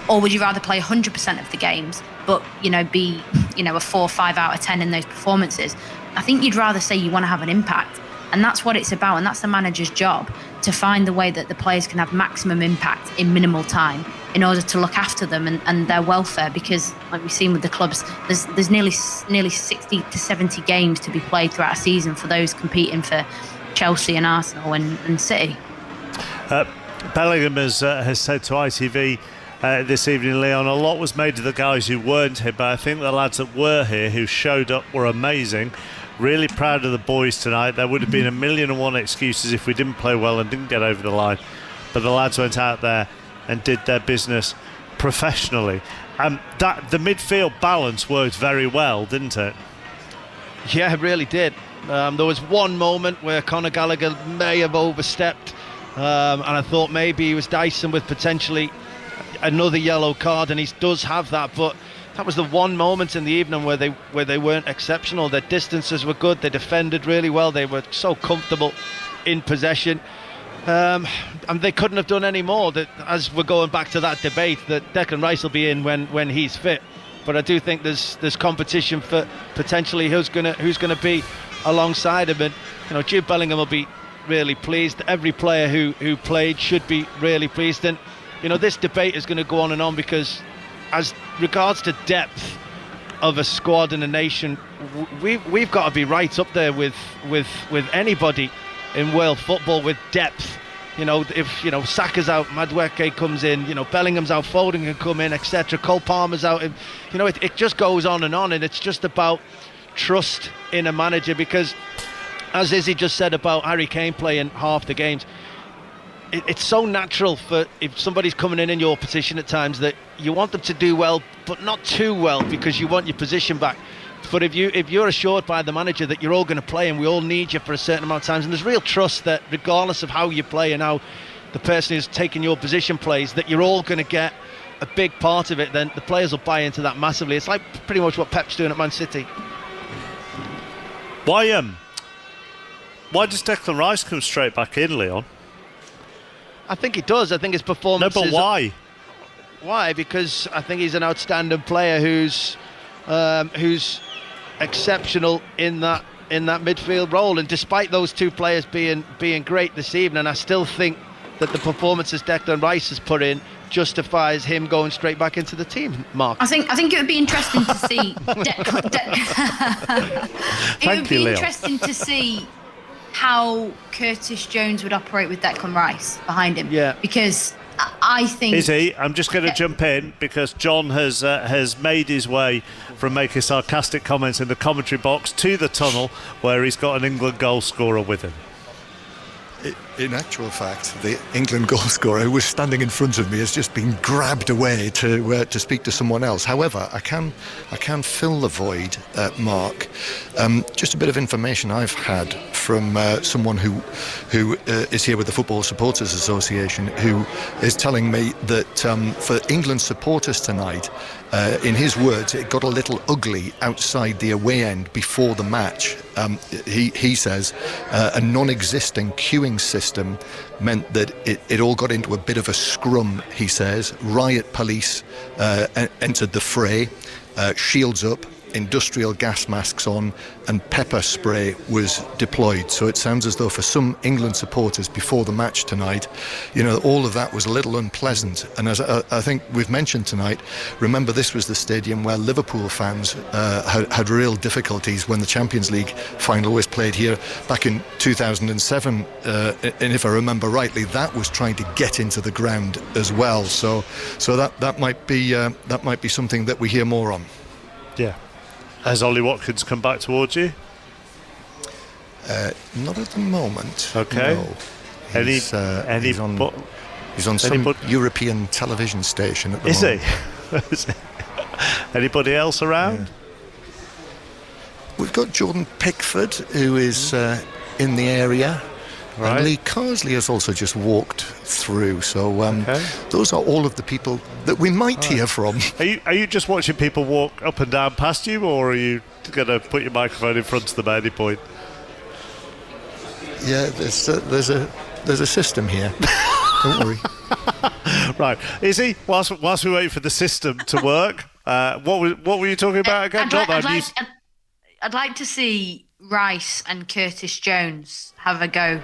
Or would you rather play 100% of the games, but, be, a 4 or 5 out of 10 in those performances? I think you'd rather say you want to have an impact. And that's what it's about. And that's the manager's job, to find the way that the players can have maximum impact in minimal time in order to look after them and their welfare. Because, like we've seen with the clubs, there's nearly 60 to 70 games to be played throughout a season for those competing for Chelsea and Arsenal and City. Bellingham has said to ITV this evening, Leon, a lot was made of the guys who weren't here, but I think the lads that were here, who showed up, were amazing. Really proud of the boys tonight. There would have been 1,000,001 excuses if we didn't play well and didn't get over the line, but the lads went out there and did their business professionally. The midfield balance worked very well, didn't it? Yeah, it really did. There was one moment where Conor Gallagher may have overstepped, and I thought maybe he was dicing with potentially another yellow card, and he does have that, but that was the one moment in the evening where they weren't exceptional. Their distances were good, they defended really well, they were so comfortable in possession, and they couldn't have done any more. That, as we're going back to that debate, that Declan Rice will be in when he's fit, but I do think there's competition for potentially who's gonna be alongside him, and Jude Bellingham will be really pleased. Every player who played should be really pleased, and this debate is going to go on and on, because as regards to depth of a squad and a nation, we've got to be right up there with anybody in world football with depth. If Saka's out, Madueke comes in, Bellingham's out, Foden can come in, etc. Cole Palmer's out, and it just goes on, and it's just about trust in a manager, because as Izzy just said about Harry Kane playing half the games, it's so natural for if somebody's coming in your position at times that you want them to do well, but not too well, because you want your position back. But if you're assured by the manager that you're all going to play and we all need you for a certain amount of times, and there's real trust that regardless of how you play and how the person who's taking your position plays, that you're all going to get a big part of it, then the players will buy into that massively. It's like pretty much what Pep's doing at Man City. Why does Declan Rice come straight back in, Leon? I think he does. I think his performance. No, but why? Why? Because I think he's an outstanding player who's exceptional in that midfield role. And despite those two players being great this evening, I still think that the performances Declan Rice has put in justifies him going straight back into the team. Mark, I think it would be interesting to see. Interesting to see how Curtis Jones would operate with Declan Rice behind him. Yeah. Because I think... Izzy, I'm just going to jump in because John has made his way from making sarcastic comments in the commentary box to the tunnel where he's got an England goal scorer with him. In actual fact, the England goal scorer who was standing in front of me has just been grabbed away to speak to someone else. However, I can fill the void, Mark. Just a bit of information I've had from someone who is here with the Football Supporters Association, who is telling me that for England supporters tonight, in his words, it got a little ugly outside the away end before the match. He says a non-existing queuing system meant that it all got into a bit of a scrum, he says. Riot police entered the fray, shields up, industrial gas masks on, and pepper spray was deployed. So it sounds as though for some England supporters before the match tonight, all of that was a little unpleasant. And as I think we've mentioned tonight, remember this was the stadium where Liverpool fans had real difficulties when the Champions League final was played here back in 2007. And if I remember rightly, that was trying to get into the ground as well. So that might be something that we hear more on. Yeah. Has Ollie Watkins come back towards you? Not at the moment. Okay. No. He's on He's on some European television station at the moment. Is he? Anybody else around? We've got Jordan Pickford, who is in the area. Right. And Lee Carsley has also just walked through. So those are all of the people that we might hear from. Are you just watching people walk up and down past you, or are you going to put your microphone in front of them at any point? Yeah, there's a system here. Don't worry. Right, Izzy, whilst we wait for the system to work, what were you talking about again? I'd like to see Rice and Curtis Jones have a go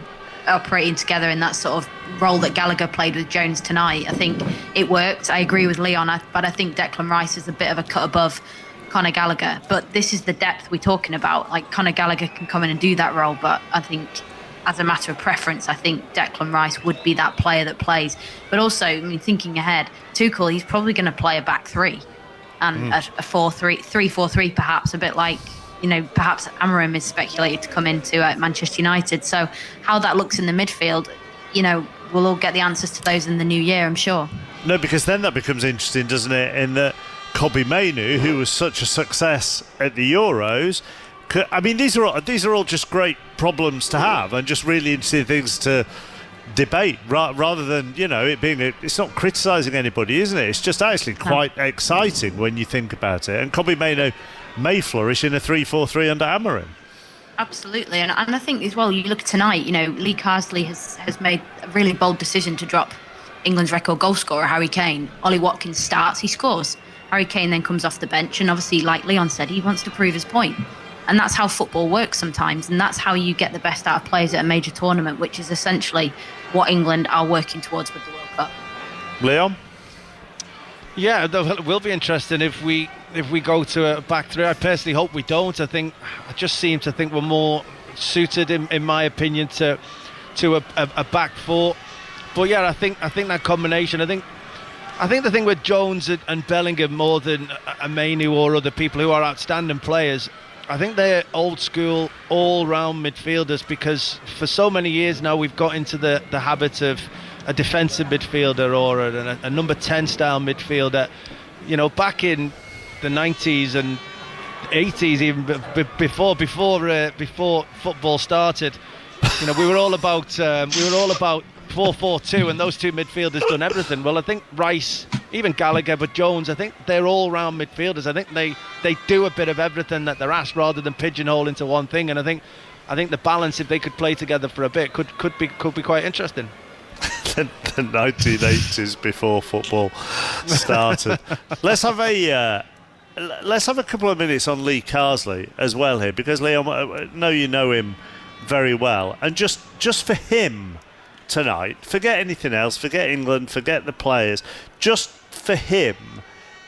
operating together in that sort of role that Gallagher played with Jones tonight. I think it worked. I agree with Leon, but I think Declan Rice is a bit of a cut above Conor Gallagher. But this is the depth we're talking about. Like, Conor Gallagher can come in and do that role, but I think as a matter of preference, I think Declan Rice would be that player that plays. But also, I mean, thinking ahead, Tuchel, he's probably going to play a back three and a 3-4-3 perhaps, a bit like, perhaps Amorim is speculated to come into Manchester United. So how that looks in the midfield, we'll all get the answers to those in the new year, I'm sure. No, because then that becomes interesting, doesn't it? In that Kobbie Mainoo, who was such a success at the Euros, I mean, these are all just great problems to have, and just really interesting things to debate, rather than it being it's not criticising anybody, isn't it? It's just actually quite exciting when you think about it. And Kobbie Mainoo may flourish in a 3-4-3 under Amorim. Absolutely, and I think as well, you look at tonight, Lee Carsley has made a really bold decision to drop England's record goal scorer, Harry Kane. Ollie Watkins starts, he scores. Harry Kane then comes off the bench, and obviously, like Leon said, he wants to prove his point. And that's how football works sometimes, and that's how you get the best out of players at a major tournament, which is essentially what England are working towards with the World Cup. Leon? Yeah, it will be interesting if we go to a back three. I personally hope we don't. I just seem to think we're more suited, in my opinion, to a back four. But yeah, I think that combination. I think the thing with Jones and Bellingham, more than a Mainoo or other people who are outstanding players, I think they're old school, all-round midfielders, because for so many years now we've got into the habit of a defensive midfielder or a number 10 style midfielder. Back in the 90s and 80s, even before football started, we were all about 4-4-2, and those two midfielders done everything. Well, I think Rice, even Gallagher, but Jones, I think they're all-round midfielders. I think they do a bit of everything that they're asked, rather than pigeonhole into one thing. And I think the balance, if they could play together for a bit, could be quite interesting. The 1980s, before football started. Let's have a couple of minutes on Lee Carsley as well here, because Leon, I know you know him very well, and just for him tonight, forget anything else, forget England, forget the players, just for him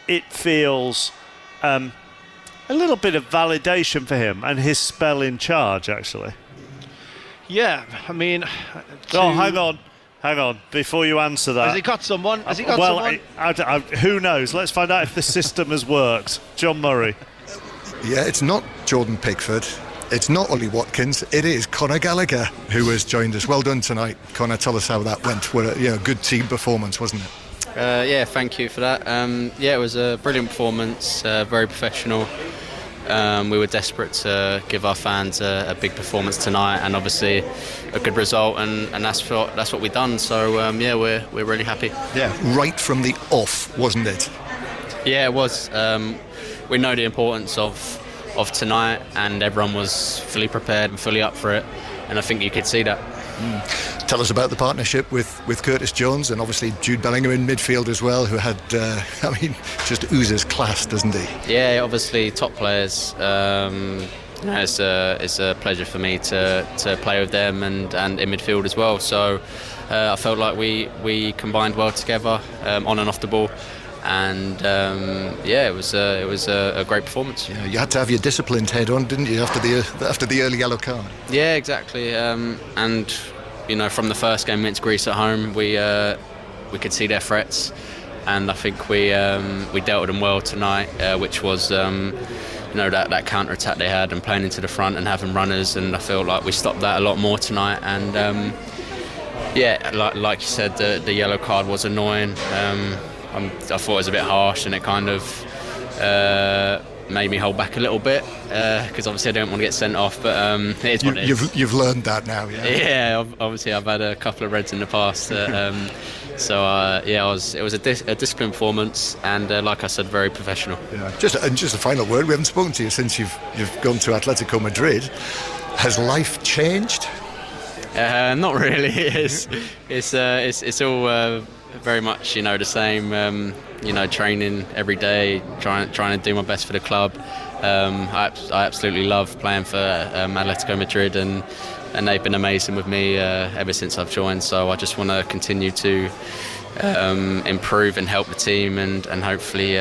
it feels a little bit of validation for him and his spell in charge, actually. Yeah, I mean, hang on before you answer that. Has he got someone? Well, who knows? Let's find out if the system has worked. John Murray. Yeah, it's not Jordan Pickford. It's not Ollie Watkins. It is Conor Gallagher who has joined us. Well done tonight, Conor. Tell us how that went. What a good team performance, wasn't it? Yeah, thank you for that. It was a brilliant performance, very professional. We were desperate to give our fans a big performance tonight, and obviously a good result, and that's what we've done. So we're really happy. Yeah, right from the off, wasn't it? Yeah, it was. We know the importance of tonight, and everyone was fully prepared and fully up for it, and I think you could see that. Tell us about the partnership with Curtis Jones, and obviously Jude Bellingham in midfield as well, who had just oozes class, doesn't he? Yeah, obviously top players. It's a pleasure for me to play with them and in midfield as well. So I felt like we combined well together on and off the ball. And it was a great performance. Yeah, you had to have your disciplined head on, didn't you, after the early yellow card? Yeah, exactly. And from the first game against Greece at home, we could see their threats, and I think we dealt with them well tonight, which was that counter attack they had and playing into the front and having runners, and I feel like we stopped that a lot more tonight. And Yeah, like you said, the yellow card was annoying. I thought it was a bit harsh, and it kind of made me hold back a little bit because obviously I don't want to get sent off. But it is what it is. You've learned that now, yeah. Yeah, obviously I've had a couple of reds in the past. It was a disciplined performance, and like I said, very professional. Yeah. Just a final word. We haven't spoken to you since you've gone to Atletico Madrid. Has life changed? Not really. It's all very much the same. Training every day, trying to do my best for the club. I absolutely love playing for Atletico Madrid, and they've been amazing with me ever since I've joined. So I just want to continue to improve and help the team, and hopefully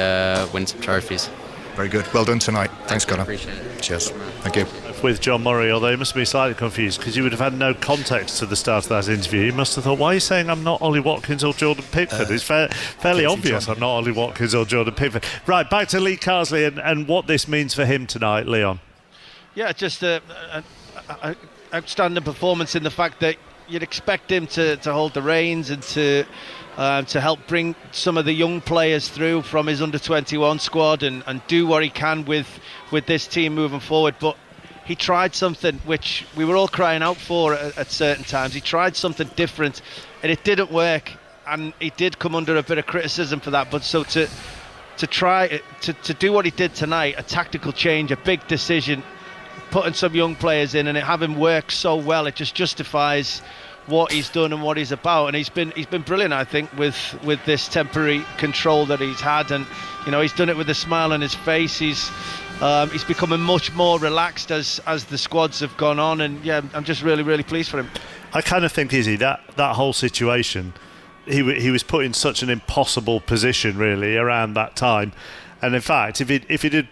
win some trophies. Very good. Well done tonight. Thanks, Connor. Appreciate it. Cheers. Thank you. With John Murray, although he must be slightly confused because you would have had no context to the start of that interview. He must have thought, why are you saying I'm not Ollie Watkins or Jordan Pickford? It's fairly obvious I'm not Ollie Watkins or Jordan Pickford. Right, back to Lee Carsley and what this means for him tonight, Leon. Yeah, just an outstanding performance in the fact that you'd expect him to hold the reins and to help bring some of the young players through from his under-21 squad and do what he can with this team moving forward. But he tried something which we were all crying out for at certain times. He tried something different, and it didn't work. And he did come under a bit of criticism for that. But so to try to do what he did tonight, a tactical change, a big decision, putting some young players in and have him work so well, it just justifies what he's done and what he's about. And he's been brilliant, I think, with this temporary control that he's had. And he's done it with a smile on his face. He's becoming much more relaxed as the squads have gone on, and yeah, I'm just really, really pleased for him. I kind of think, Izzy, that whole situation, he was put in such an impossible position really around that time. And in fact, if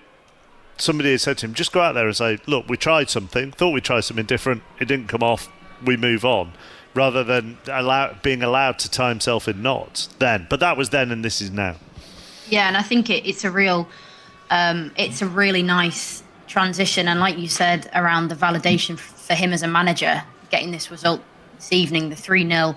somebody had said to him, just go out there and say, look, we tried something, thought we tried something different, it didn't come off, we move on, rather than being allowed to tie himself in knots then. But that was then, and this is now. Yeah, and I think it's a really nice transition, and like you said, around the validation for him as a manager, getting this result this evening, the 3-0,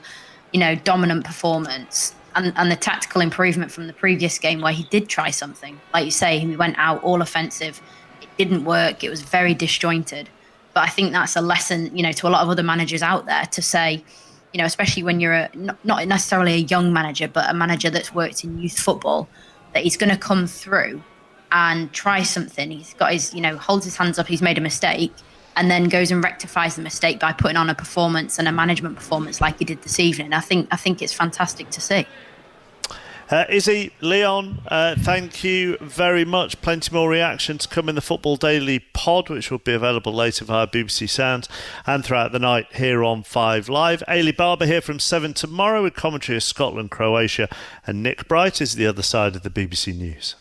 dominant performance, and the tactical improvement from the previous game where he did try something. Like you say, he went out all offensive. It didn't work. It was very disjointed. But I think that's a lesson, to a lot of other managers out there to say, especially when you're not necessarily a young manager, but a manager that's worked in youth football, that he's going to come through and try something. He's got his, holds his hands up, he's made a mistake, and then goes and rectifies the mistake by putting on a performance and a management performance like he did this evening. I think it's fantastic to see. Izzy, Leon, thank you very much. Plenty more reaction to come in the Football Daily pod, which will be available later via BBC Sounds and throughout the night here on 5 Live. Ailey Barber here from 7 tomorrow with commentary of Scotland, Croatia, and Nick Bright is the other side of the BBC News.